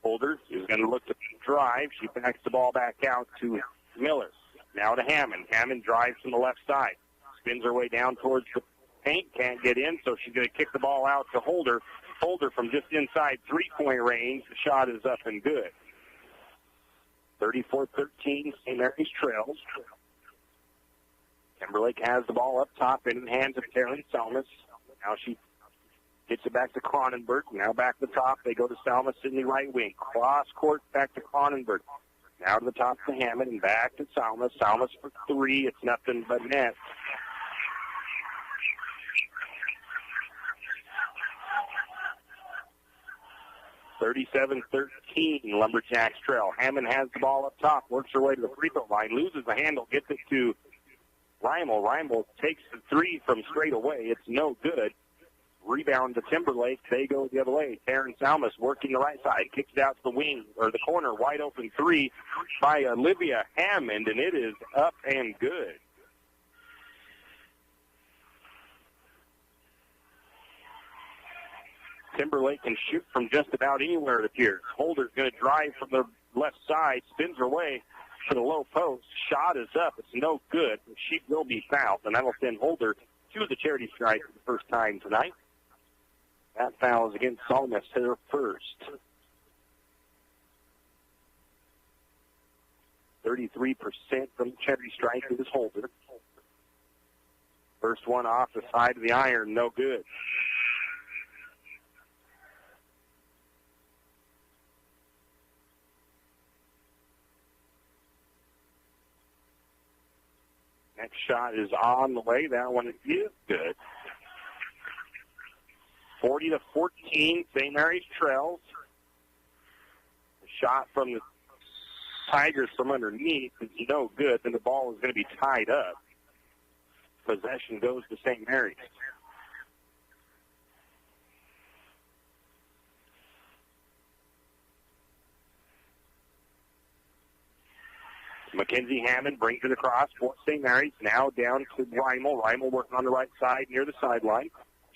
Holder is going to look to drive. She backs the ball back out to Miller. Now to Hammond. Hammond drives from the left side. Spins her way down towards the paint. Can't get in, so she's going to kick the ball out to Holder. Holder from just inside three-point range. The shot is up and good. 34-13, St. Mary's trails. Timberlake has the ball up top in the hands of Taryn Salmas. Now she gets it back to Cronenberg. Now back to the top. They go to Salmas in the right wing. Cross court back to Cronenberg. Now to the top to Hammond and back to Salmas. Salmas for 3. It's nothing but net. (37-13) Lumberjacks trail. Hammond has the ball up top, works her way to the free throw line, loses the handle, gets it to Reimel. Reimel takes the 3 from straight away. It's no good. Rebound to Timberlake. They go the other way. Taryn Salmas working the right side, kicks it out to the wing or the corner. Wide open 3 by Olivia Hammond, and it is up and good. Timberlake can shoot from just about anywhere, it appears. Holder's going to drive from the left side, spins her way to the low post. Shot is up. It's no good. She will be fouled, and that'll send Holder to the charity strike for the first time tonight. That foul is against Salmas, her first. 33% from the charity strike is Holder. First one off the side of the iron, no good. Next shot is on the way. That one is good. 40-14, St. Mary's trails. A shot from the Tigers from underneath is no good. Then the ball is going to be tied up. Possession goes to St. Mary's. Mackenzie Hammond brings it across for St. Mary's. Now down to Reimel. Reimel working on the right side near the sideline.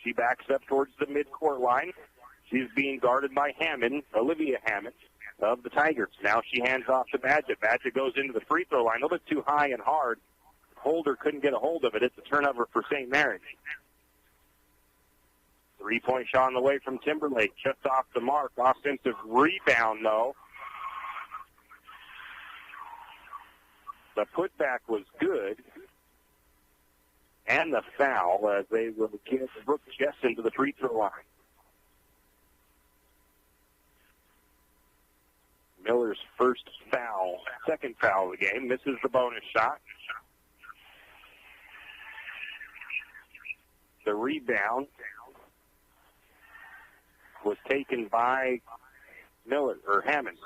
She backs up towards the midcourt line. She's being guarded by Hammond, Olivia Hammond of the Tigers. Now she hands off to Badgett. Badgett goes into the free throw line a little bit too high and hard. Holder couldn't get a hold of it. It's a turnover for St. Mary's. 3-point shot on the way from Timberlake. Just off the mark. Offensive rebound, though. The putback was good. And the foul as they will get Brooke Jessen to the free throw line. Miller's first foul, second foul of the game, misses the bonus shot. The rebound was taken by Miller, or Hammond.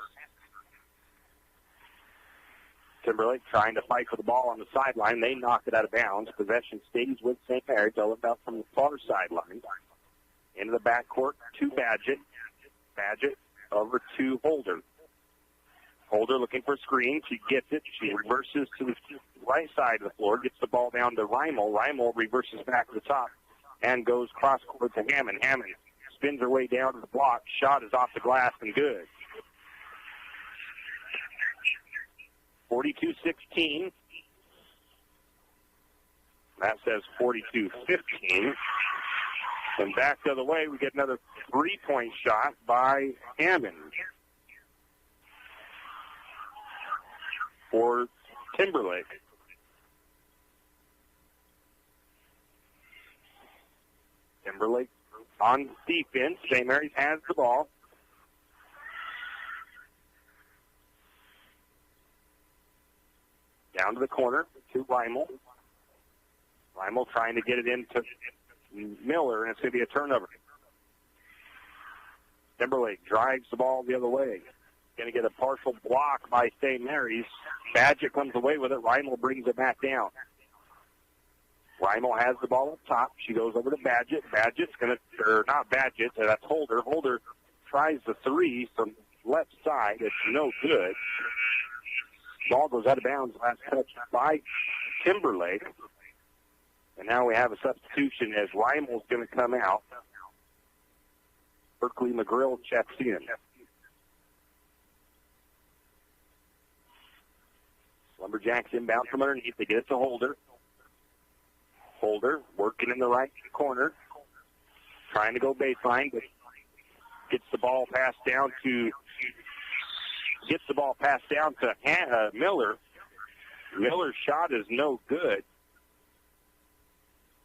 Timberlake trying to fight for the ball on the sideline. They knock it out of bounds. Possession stays with St. Mary's. They'll about from the far sideline. Into the backcourt to Badgett. Badgett over to Holder. Holder looking for a screen. She gets it. She reverses to the right side of the floor. Gets the ball down to Reimel. Reimel reverses back to the top and goes cross-court to Hammond. Hammond spins her way down to the block. Shot is off the glass and good. 42-16. That says 42-15. And back the other way, we get another three-point shot by Hammond for Timberlake. Timberlake on defense. St. Mary's has the ball. Down to the corner to Weimel. Weimel trying to get it into Miller, and it's going to be a turnover. Timberlake drives the ball the other way. Going to get a partial block by St. Mary's. Badgett comes away with it. Weimel brings it back down. Weimel has the ball up top. She goes over to Badgett. Badgett's going to, or not Badgett, that's Holder. Holder tries the three from left side. It's no good. Ball goes out of bounds. Last touch by Timberlake. And now we have a substitution as Weimel's going to come out. Berkeley McGrill checks in. Lumberjacks inbound from underneath. They get it to Holder. Holder working in the right corner. Trying to go baseline, but gets the ball passed down to Miller. Miller's shot is no good.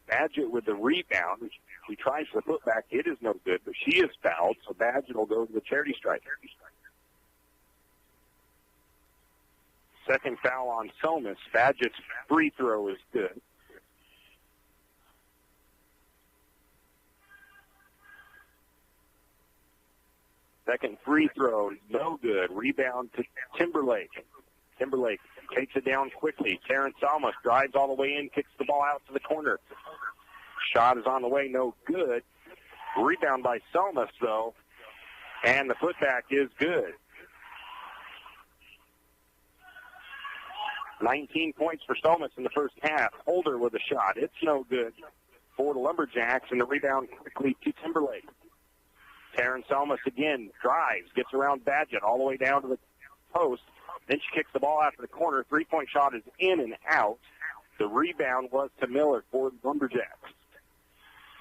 Badgett with the rebound. She tries the putback. It is no good, but she is fouled, so Badgett will go to the charity strike. Second foul on Somas. Badgett's free throw is good. Second free throw, no good. Rebound to Timberlake. Timberlake takes it down quickly. Terrence Almas drives all the way in, kicks the ball out to the corner. Shot is on the way, no good. Rebound by Selmas, though, and the putback is good. 19 points for Selmas in the first half. Holder with a shot. It's no good for the Lumberjacks, and the rebound quickly to Timberlake. Terrence Selmas again drives, gets around Badgett all the way down to the post. Then she kicks the ball out to the corner. Three-point shot is in and out. The rebound was to Miller for the Lumberjacks.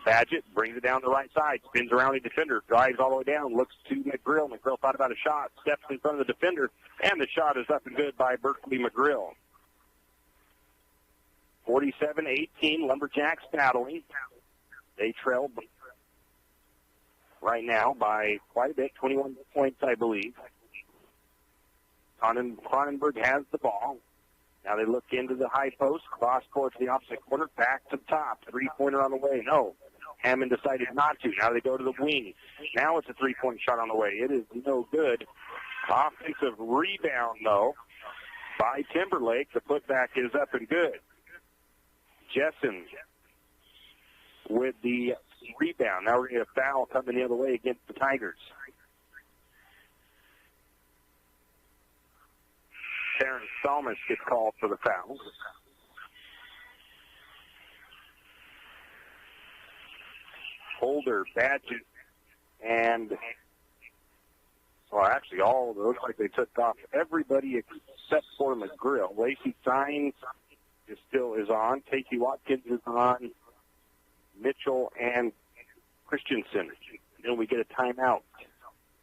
Badgett brings it down the right side, spins around the defender, drives all the way down, looks to McGrill. McGrill thought about a shot, steps in front of the defender, and the shot is up and good by Berkeley McGrill. 47-18, Lumberjacks battling. They trail right now by quite a bit, 21 points, I believe. Cronenberg has the ball. Now they look into the high post, cross court to the opposite corner, back to the top. Three-pointer on the way. No. Hammond decided not to. Now they go to the wing. Now it's a three-point shot on the way. It is no good. Offensive rebound, though, by Timberlake. The putback is up and good. Jessen with the rebound. Now we're going to get a foul coming the other way against the Tigers. Terrence Salmas gets called for the foul. Holder, Badgett, and so actually all of those, looks like they took off everybody except for McGrill. Lacey Sines is on. Casey Watkins is on. Mitchell and Christensen. Then we get a timeout.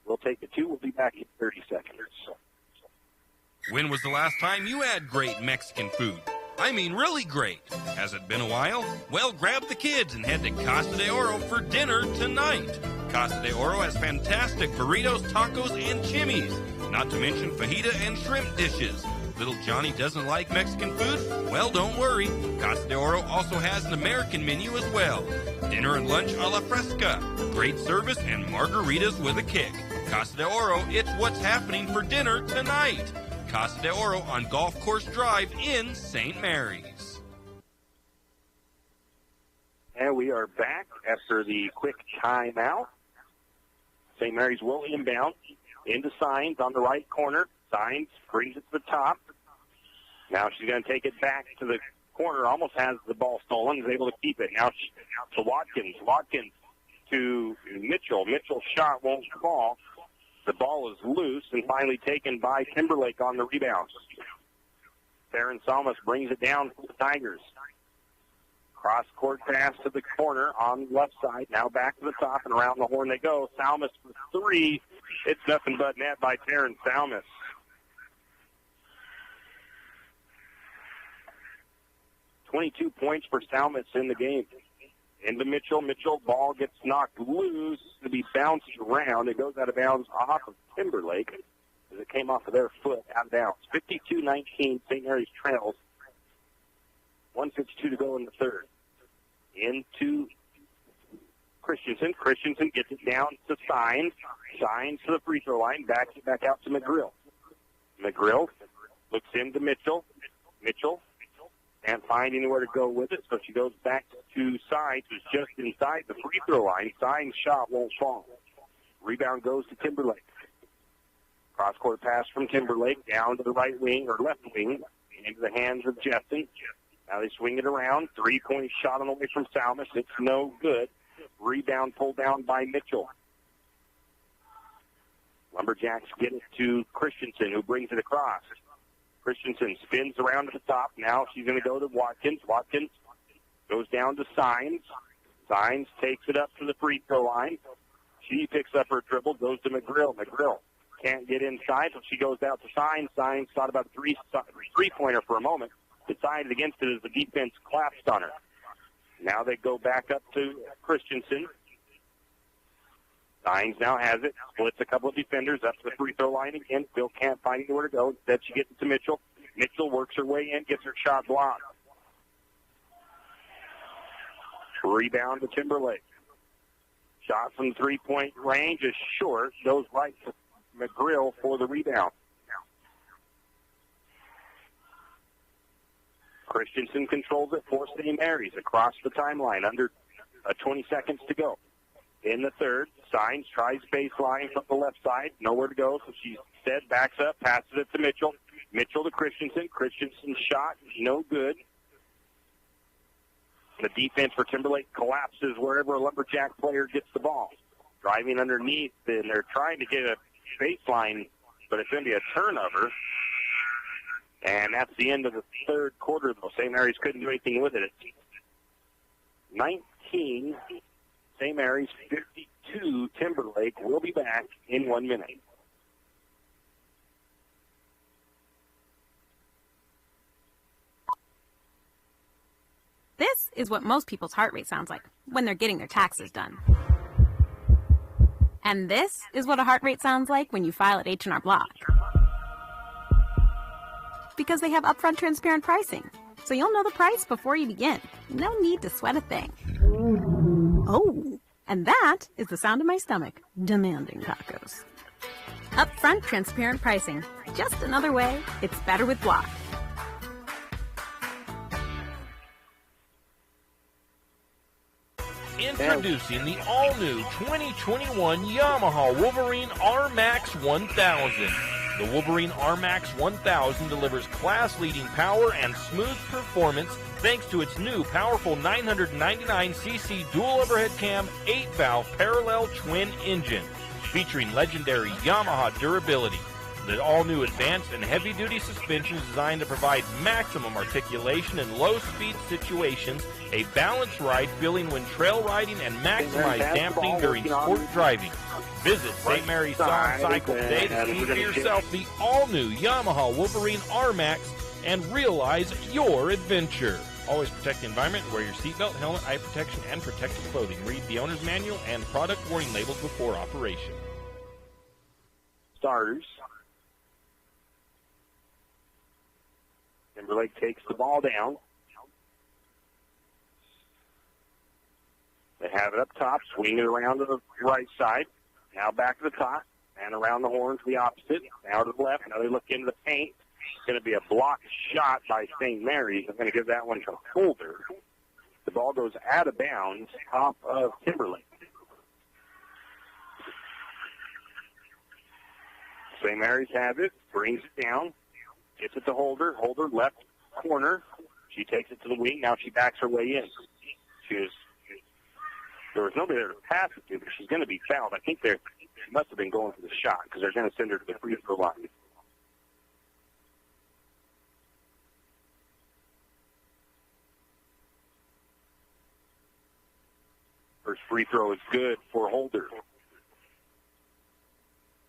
We'll take the two. We'll be back in 30 seconds. When was the last time you had great Mexican food? I mean, really great. Has it been a while? Well, grab the kids and head to Casa de Oro for dinner tonight. Casa de Oro has fantastic burritos, tacos, and chimmies. Not to mention fajita and shrimp dishes. Little Johnny doesn't like Mexican food? Well, don't worry. Casa de Oro also has an American menu as well. Dinner and lunch a la fresca. Great service and margaritas with a kick. Casa de Oro, it's what's happening for dinner tonight. Casa de Oro on Golf Course Drive in St. Mary's. And we are back after the quick timeout. St. Mary's will inbound into Sines on the right corner. Sines brings it to the top. Now she's going to take it back to the corner. Almost has the ball stolen. Is able to keep it. Now to Watkins. Watkins to Mitchell. Mitchell's shot won't fall. The ball is loose and finally taken by Timberlake on the rebound. Theron Salmas brings it down for the Tigers. Cross-court pass to the corner on the left side. Now back to the top and around the horn they go. Salmus for three. It's nothing but net by Taryn Salmus. .22 points for Salmus in the game. Into Mitchell. Mitchell, ball gets knocked loose to be bounced around. It goes out of bounds off of Timberlake as it came off of their foot out of bounds. 52-19, St. Mary's trails. 1:52 to go in the third. Into Christensen. Christensen gets it down to Signs. Signs to the free throw line. Backs it back out to McGrill. McGrill looks into Mitchell. Mitchell can't find anywhere to go with it, so she goes back to Signs, who's just inside the free throw line. Signs' shot won't fall. Rebound goes to Timberlake. Cross-court pass from Timberlake down to the right wing, or left wing, into the hands of Justin. Now they swing it around. Three-point shot on the way from Salmus. It's no good. Rebound pulled down by Mitchell. Lumberjacks get it to Christensen, who brings it across. Christensen spins around to the top. Now she's going to go to Watkins. Watkins goes down to Signs. Signs takes it up to the free throw line. She picks up her dribble, goes to McGrill. McGrill can't get inside, so she goes out to Signs. Signs thought about a three-pointer for a moment. Decided against it as the defense collapsed on her. Now they go back up to Christensen. Signs now has it. Splits a couple of defenders up to the free throw line again. Still can't find anywhere to go. Instead, she gets it to Mitchell. Mitchell works her way in, gets her shot blocked. Rebound to Timberlake. Shot from three-point range is short. Goes right to McGrill for the rebound. Christensen controls it for St. Mary's across the timeline. Under 20 seconds to go. In the third, Signs tries baseline from the left side. Nowhere to go, so she instead backs up, passes it to Mitchell. Mitchell to Christensen. Christensen's shot, no good. The defense for Timberlake collapses wherever a Lumberjack player gets the ball. Driving underneath, and they're trying to get a baseline, but it's going to be a turnover. And that's the end of the third quarter, though. St. Mary's couldn't do anything with it. It's 19, St. Mary's 52, Timberlake. We'll be back in 1 minute. This is what most people's heart rate sounds like when they're getting their taxes done. And this is what a heart rate sounds like when you file at H&R Block. Because they have upfront transparent pricing, so you'll know the price before you begin. No need to sweat a thing. Oh, and that is the sound of my stomach demanding tacos. Upfront transparent pricing. Just another way it's better with Block. Introducing the all-new 2021 Yamaha Wolverine R-Max 1000. The Wolverine R-Max 1000 delivers class-leading power and smooth performance thanks to its new powerful 999cc dual overhead cam 8-valve parallel twin engine, featuring legendary Yamaha durability. The all-new advanced and heavy-duty suspension is designed to provide maximum articulation in low-speed situations, a balanced ride feeling when trail riding, and maximize dampening during sport driving. Visit St. Mary's Song Cycle today to see for yourself the all-new Yamaha Wolverine R-Max and realize your adventure. Always protect the environment. Wear your seatbelt, helmet, eye protection, and protective clothing. Read the owner's manual and product warning labels before operation. Starters. Timberlake takes the ball down. They have it up top, swing it around to the right side. Now back to the top, and around the horn to the opposite. Now to the left. Now they look into the paint. It's going to be a block shot by St. Mary's. I'm going to give that one to Holder. The ball goes out of bounds off of Timberlake. St. Mary's has it, brings it down, gets it to Holder. Holder left corner. She takes it to the wing. Now she backs her way in. There was nobody there to pass it to, but she's going to be fouled. I think she must have been going for the shot because they're going to send her to the free throw line. Free throw is good for Holder.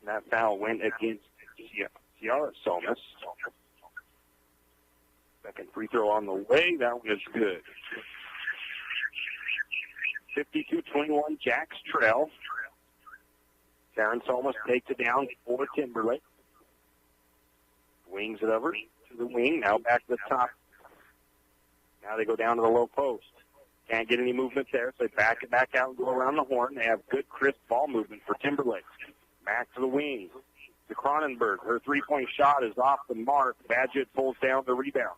And that foul went against Ciara Somas. Second free throw on the way. That one is good. 52-21, Jacks trail. Karen Somas takes it down for Timberlake. Wings it over to the wing. Now back to the top. Now they go down to the low post. Can't get any movement there, so they back it back out and go around the horn. They have good, crisp ball movement for Timberlake. Back to the wing. To Cronenberg. Her three-point shot is off the mark. Badgett pulls down the rebound.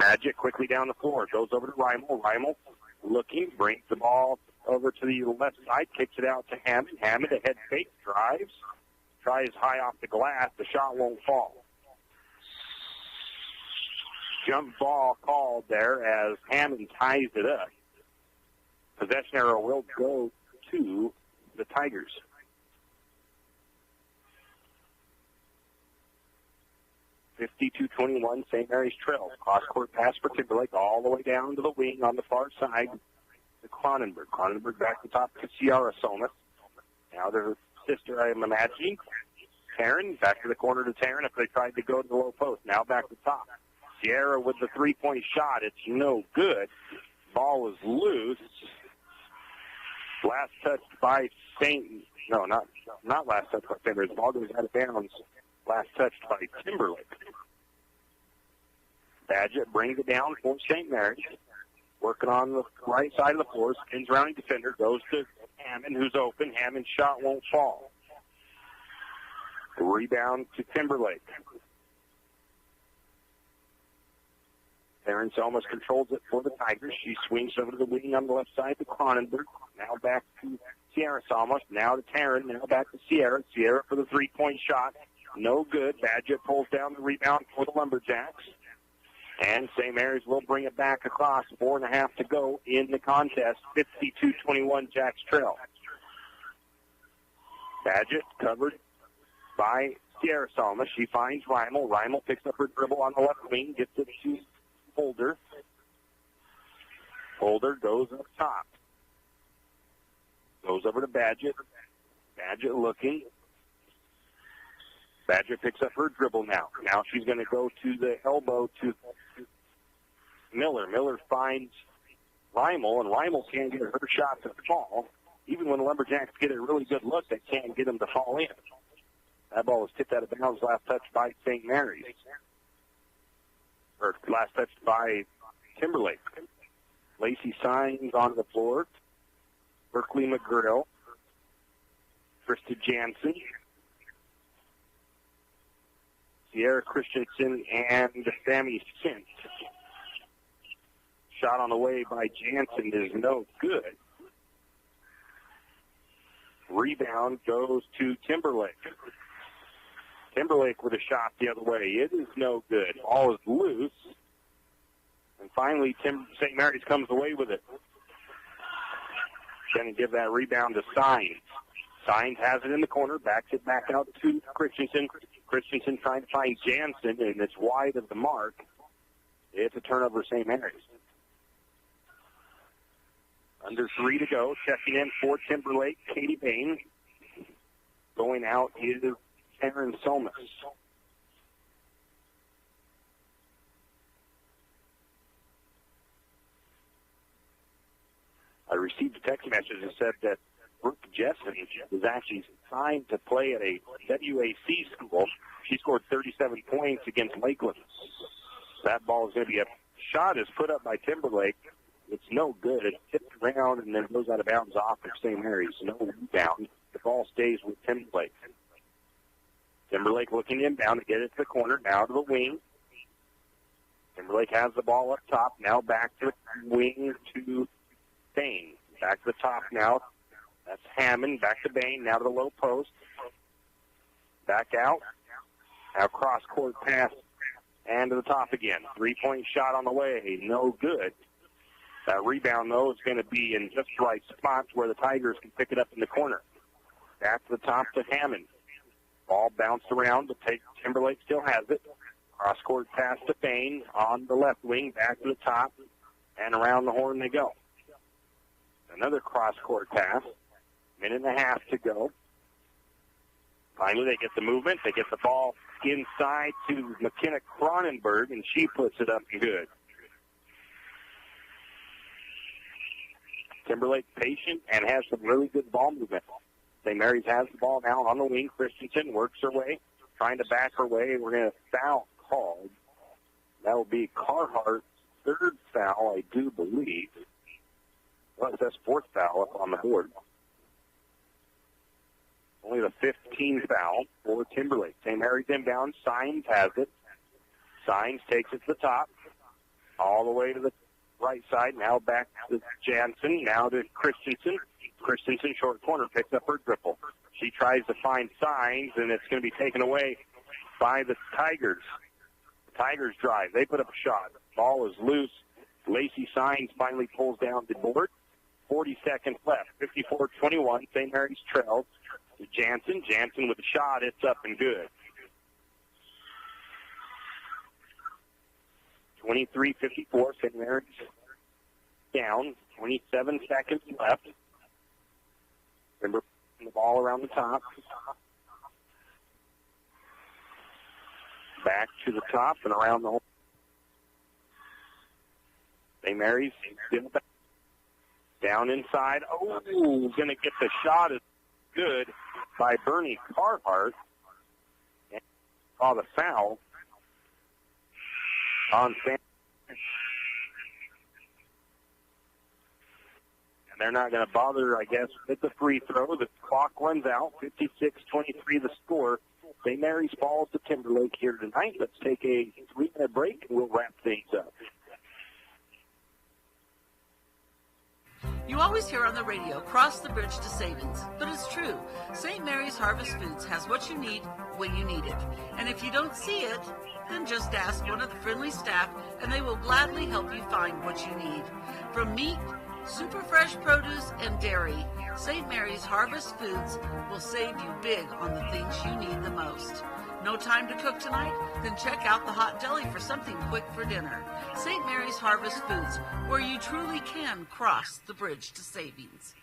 Badgett quickly down the floor. Goes over to Reimel. Reimel looking. Brings the ball over to the left side. Kicks it out to Hammond. Hammond, a head fake. Drives. Tries high off the glass. The shot won't fall. Jump ball called there as Hammond ties it up. Possession arrow will go to the Tigers. (52-21), St. Mary's trails. Cross-court pass for Timberlake all the way down to the wing on the far side to Cronenberg. Cronenberg back to top to Ciara Somas. Now their sister, I am imagining. Taryn, back to the corner to Taryn if they tried to go to the low post. Now back to top. Sierra with the three-point shot. It's no good. Ball is loose. Last touch by not last touch by St. Mary's. Ball goes out of bounds. Last touched by Timberlake. Badgett brings it down for St. Mary's. Working on the right side of the floor. Spins around a defender. Goes to Hammond, who's open. Hammond's shot won't fall. Rebound to Timberlake. Taryn Somas controls it for the Tigers. She swings over to the wing on the left side to Cronenberg. Now back to Ciara Somas. Now to Taryn. Now back to Sierra. Sierra for the three-point shot. No good. Badgett pulls down the rebound for the Lumberjacks. And St. Mary's will bring it back across. 4.5 to go in the contest. 52-21, Jacks trail. Badgett covered by Ciara Somas. She finds Reimel. Reimel picks up her dribble on the left wing. Gets it to Holder. Holder goes up top. Goes over to Badgett. Badgett looking. Badgett picks up her dribble now. Now she's going to go to the elbow to Miller. Miller finds Reimel, and Reimel can't get her shot to fall. Even when the Lumberjacks get a really good look, they can't get them to fall in. That ball was tipped out of bounds, last touch by St. Mary's. Or last touch by Timberlake. Lacey Signs on the floor. Berkeley McGrill. Krista Jansen. Sierra Christensen and Sammy Sint. Shot on the way by Jansen is no good. Rebound goes to Timberlake. Timberlake with a shot the other way. It is no good. Ball is loose. And finally, St. Mary's comes away with it. Going to give that rebound to Signs. Signs has it in the corner, backs it back out to Christensen. Christensen trying to find Jansen, and it's wide of the mark. It's a turnover, St. Mary's. Under 3 to go. Checking in for Timberlake, Katie Bain. Going out is Taryn Somas. I received a text message that said that Brooke Jessen is actually signed to play at a WAC school. She scored 37 points against Lakeland. That ball is going to be a shot is put up by Timberlake. It's no good. It's tipped around and then goes out of bounds off of St. Mary's. No rebound. The ball stays with Timberlake. Timberlake looking inbound to get it to the corner. Now to the wing. Timberlake has the ball up top. Now back to the wing to Bain. Back to the top now. That's Hammond. Back to Bain. Now to the low post. Back out. Now cross-court pass. And to the top again. Three-point shot on the way. No good. That rebound, though, is going to be in just the right spots where the Tigers can pick it up in the corner. Back to the top to Hammond. Ball bounced around, but Timberlake still has it. Cross-court pass to Bain on the left wing. Back to the top. And around the horn they go. Another cross-court pass. Minute and a half to go. Finally, they get the movement. They get the ball inside to McKenna Cronenberg, and she puts it up and good. Timberlake patient and has some really good ball movement. St. Mary's has the ball now on the wing. Christensen works her way, trying to back her way. We're going to foul called. That will be Carhart's third foul, I do believe. Well, it says fourth foul up on the board. Only the 15th foul for Timberlake. St. Mary's inbound. Sines has it. Sines takes it to the top, all the way to the right side. Now back to Jansen. Now to Christensen. Christensen, short corner, picks up her dribble. She tries to find Sines, and it's going to be taken away by the Tigers. The Tigers drive. They put up a shot. Ball is loose. Lacey Sines finally pulls down the board. 40 seconds left. 54-21. St. Mary's trails to Jansen. Jansen with a shot. It's up and good. 23-54. St. Mary's down. 27 seconds left. Remember, the ball around the top. Back to the top and around the hole. St. Mary's still back. Down inside. Oh, going to get the shot. Is good by Bernie Carhart. And saw the foul on Sam. And they're not going to bother, I guess, with the free throw. The clock runs out. 56-23 the score. St. Mary's falls to Timberlake here tonight. Let's take a 3-minute break, and we'll wrap things up. You always hear on the radio, cross the bridge to savings. But it's true. St. Mary's Harvest Foods has what you need when you need it. And if you don't see it, then just ask one of the friendly staff, and they will gladly help you find what you need. From meat, super fresh produce, and dairy, St. Mary's Harvest Foods will save you big on the things you need the most. No time to cook tonight? Then check out the hot deli for something quick for dinner. St. Mary's Harvest Foods, where you truly can cross the bridge to savings.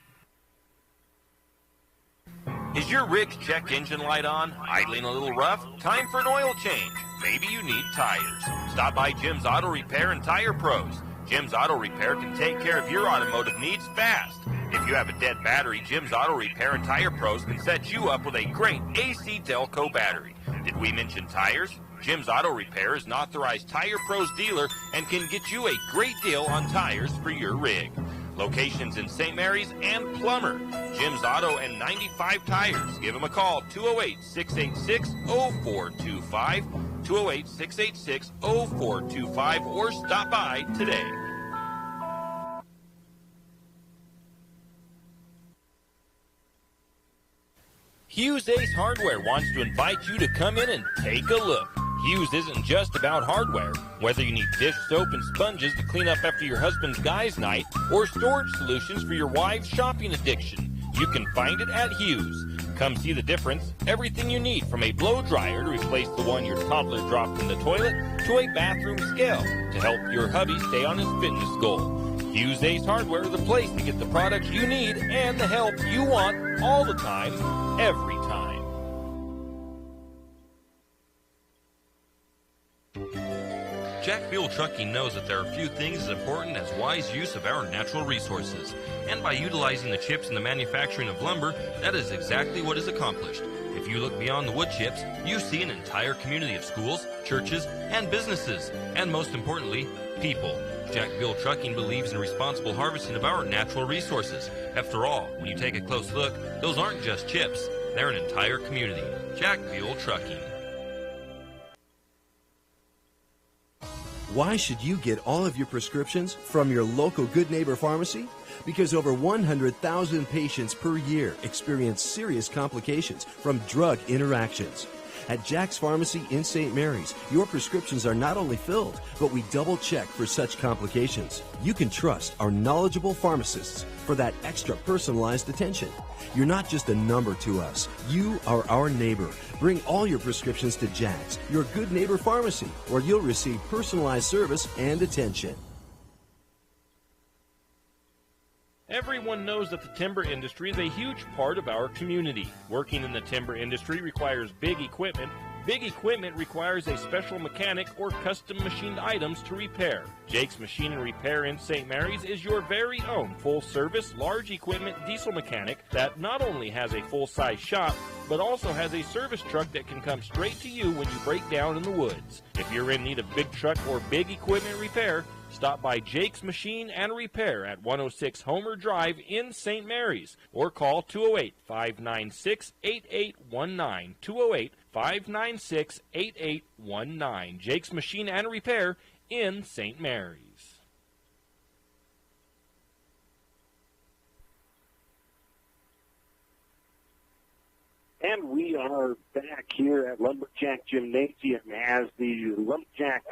Is your rig's check engine light on? Idling a little rough? Time for an oil change. Maybe you need tires. Stop by Jim's Auto Repair and Tire Pros. Jim's Auto Repair can take care of your automotive needs fast. If you have a dead battery, Jim's Auto Repair and Tire Pros can set you up with a great AC Delco battery. Did we mention tires? Jim's Auto Repair is an authorized Tire Pros dealer and can get you a great deal on tires for your rig. Locations in St. Mary's and Plummer. Jim's Auto and 95 Tires. Give them a call, 208-686-0425, 208-686-0425, or stop by today. Hughes Ace Hardware wants to invite you to come in and take a look. Hughes isn't just about hardware. Whether you need dish soap and sponges to clean up after your husband's guys' night or storage solutions for your wife's shopping addiction, you can find it at Hughes. Come see the difference. Everything you need, from a blow dryer to replace the one your toddler dropped in the toilet to a bathroom scale to help your hubby stay on his fitness goal. Hughes Ace Hardware is the place to get the products you need and the help you want all the time, every time. Jack Buell Trucking knows that there are few things as important as wise use of our natural resources. And by utilizing the chips in the manufacturing of lumber, that is exactly what is accomplished. If you look beyond the wood chips, you see an entire community of schools, churches, and businesses. And most importantly, people. Jack Buell Trucking believes in responsible harvesting of our natural resources. After all, when you take a close look, those aren't just chips. They're an entire community. Jack Buell Trucking. Why should you get all of your prescriptions from your local Good Neighbor Pharmacy? Because over 100,000 patients per year experience serious complications from drug interactions. At Jack's Pharmacy in St. Mary's, your prescriptions are not only filled, but we double-check for such complications. You can trust our knowledgeable pharmacists for that extra personalized attention. You're not just a number to us. You are our neighbor. Bring all your prescriptions to Jack's, your Good Neighbor Pharmacy, where you'll receive personalized service and attention. Everyone knows that the timber industry is a huge part of our community. Working in the timber industry requires big equipment. Big equipment requires a special mechanic or custom machined items to repair. Jake's Machine and Repair in St. Mary's is your very own full-service, large equipment diesel mechanic that not only has a full-size shop, but also has a service truck that can come straight to you when you break down in the woods. If you're in need of big truck or big equipment repair, stop by Jake's Machine and Repair at 106 Homer Drive in St. Mary's or call 208-596-8819. 208-596-8819. Jake's Machine and Repair in St. Mary's. And we are back here at Lumberjack Gymnasium as the Lumberjack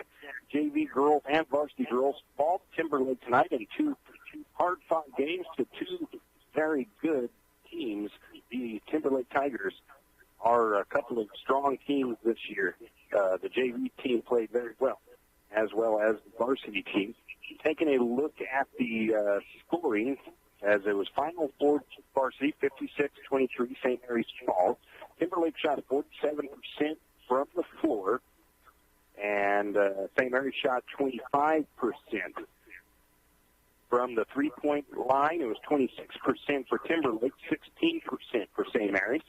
JV girls and varsity girls fall to Timberlake tonight in two hard-fought games to two very good teams. The Timberlake Tigers are a couple of strong teams this year. The JV team played very well as the varsity team. Taking a look at the scoring, as it was final for varsity, 56-23, St. Mary's Falls. Timberlake shot 47% from the floor, and St. Mary's shot 25% from the three-point line. It was 26% for Timberlake, 16% for St. Mary's.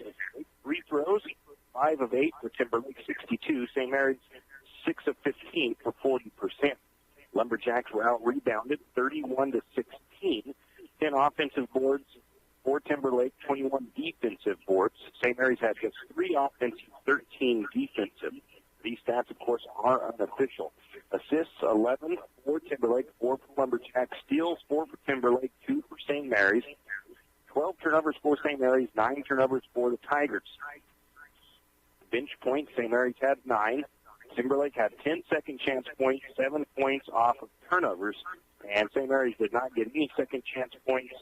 Free throws, 5 of 8 for Timberlake, 62. St. Mary's, 6 of 15 for 40%. Lumberjacks were out-rebounded, 31-16. 10 offensive boards for Timberlake, 21 defensive boards. St. Mary's had just 3 offensive, 13 defensive. These stats, of course, are unofficial. Assists, 11 for Timberlake, 4 for Lumberjacks. Steals, 4 for Timberlake, 2 for St. Mary's. 12 turnovers for St. Mary's, 9 turnovers for the Tigers. Bench points, St. Mary's had 9. Timberlake had 10 second chance points, 7 points off of turnovers. And St. Mary's did not get any second chance points,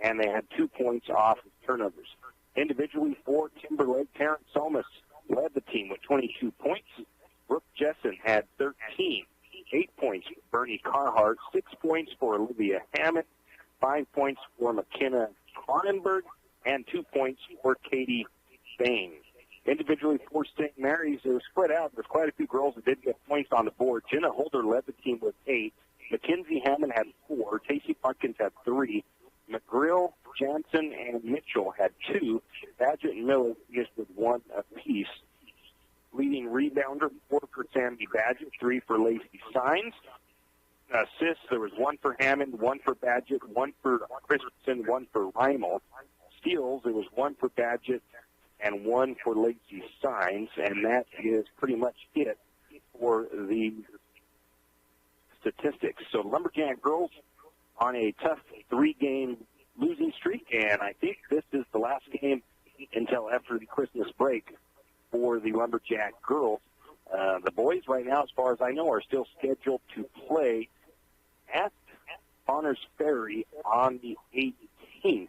and they had 2 points off of turnovers. Individually for Timberlake, Terrence Somas led the team with 22 points. Brooke Jessen had 13, 8 points for Bernie Carhart, 6 points for Olivia Hammond, 5 points for McKenna Cronenberg, and 2 points for Katie Bain. Individually for St. Mary's, it was spread out. There's quite a few girls that didn't get points on the board. Jenna Holder led the team with 8. Mackenzie Hammond had 4. Casey Parkins had 3. McGrill, Jansen, and Mitchell had 2. Badgett and Miller just with 1 apiece. Leading rebounder, 4 for Sandy Badgett, 3 for Lacey Sines. Assists, there was 1 for Hammond, 1 for Badgett, 1 for Christensen, 1 for Reimel. Steals, there was 1 for Badgett and 1 for Lacey Sines, and that is pretty much it for the statistics. So Lumberjack girls on a tough 3-game losing streak, and I think this is the last game until after the Christmas break for the Lumberjack girls. The boys right now, as far as I know, are still scheduled to play at Bonners Ferry on the 18th.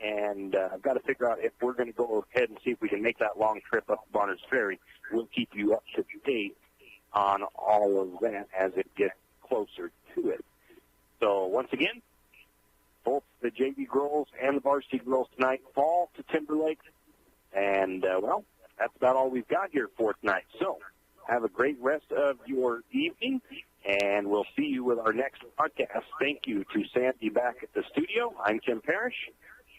And I've got to figure out if we're going to go ahead and see if we can make that long trip up to Bonners Ferry. We'll keep you up to date on all of that as it gets closer to it. So once again, both the JV girls and the varsity girls tonight fall to Timberlake. And, well, that's about all we've got here for tonight. So have a great rest of your evening, and we'll see you with our next podcast. Thank you to Sandy back at the studio. I'm Tim Parrish.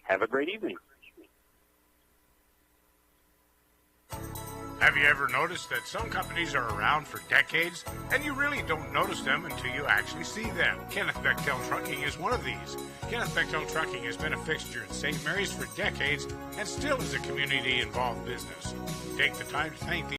Have a great evening. Have you ever noticed that some companies are around for decades and you really don't notice them until you actually see them? Kenneth Bechtel Trucking is one of these. Kenneth Bechtel Trucking has been a fixture in St. Mary's for decades and still is a community-involved business. Take the time to thank the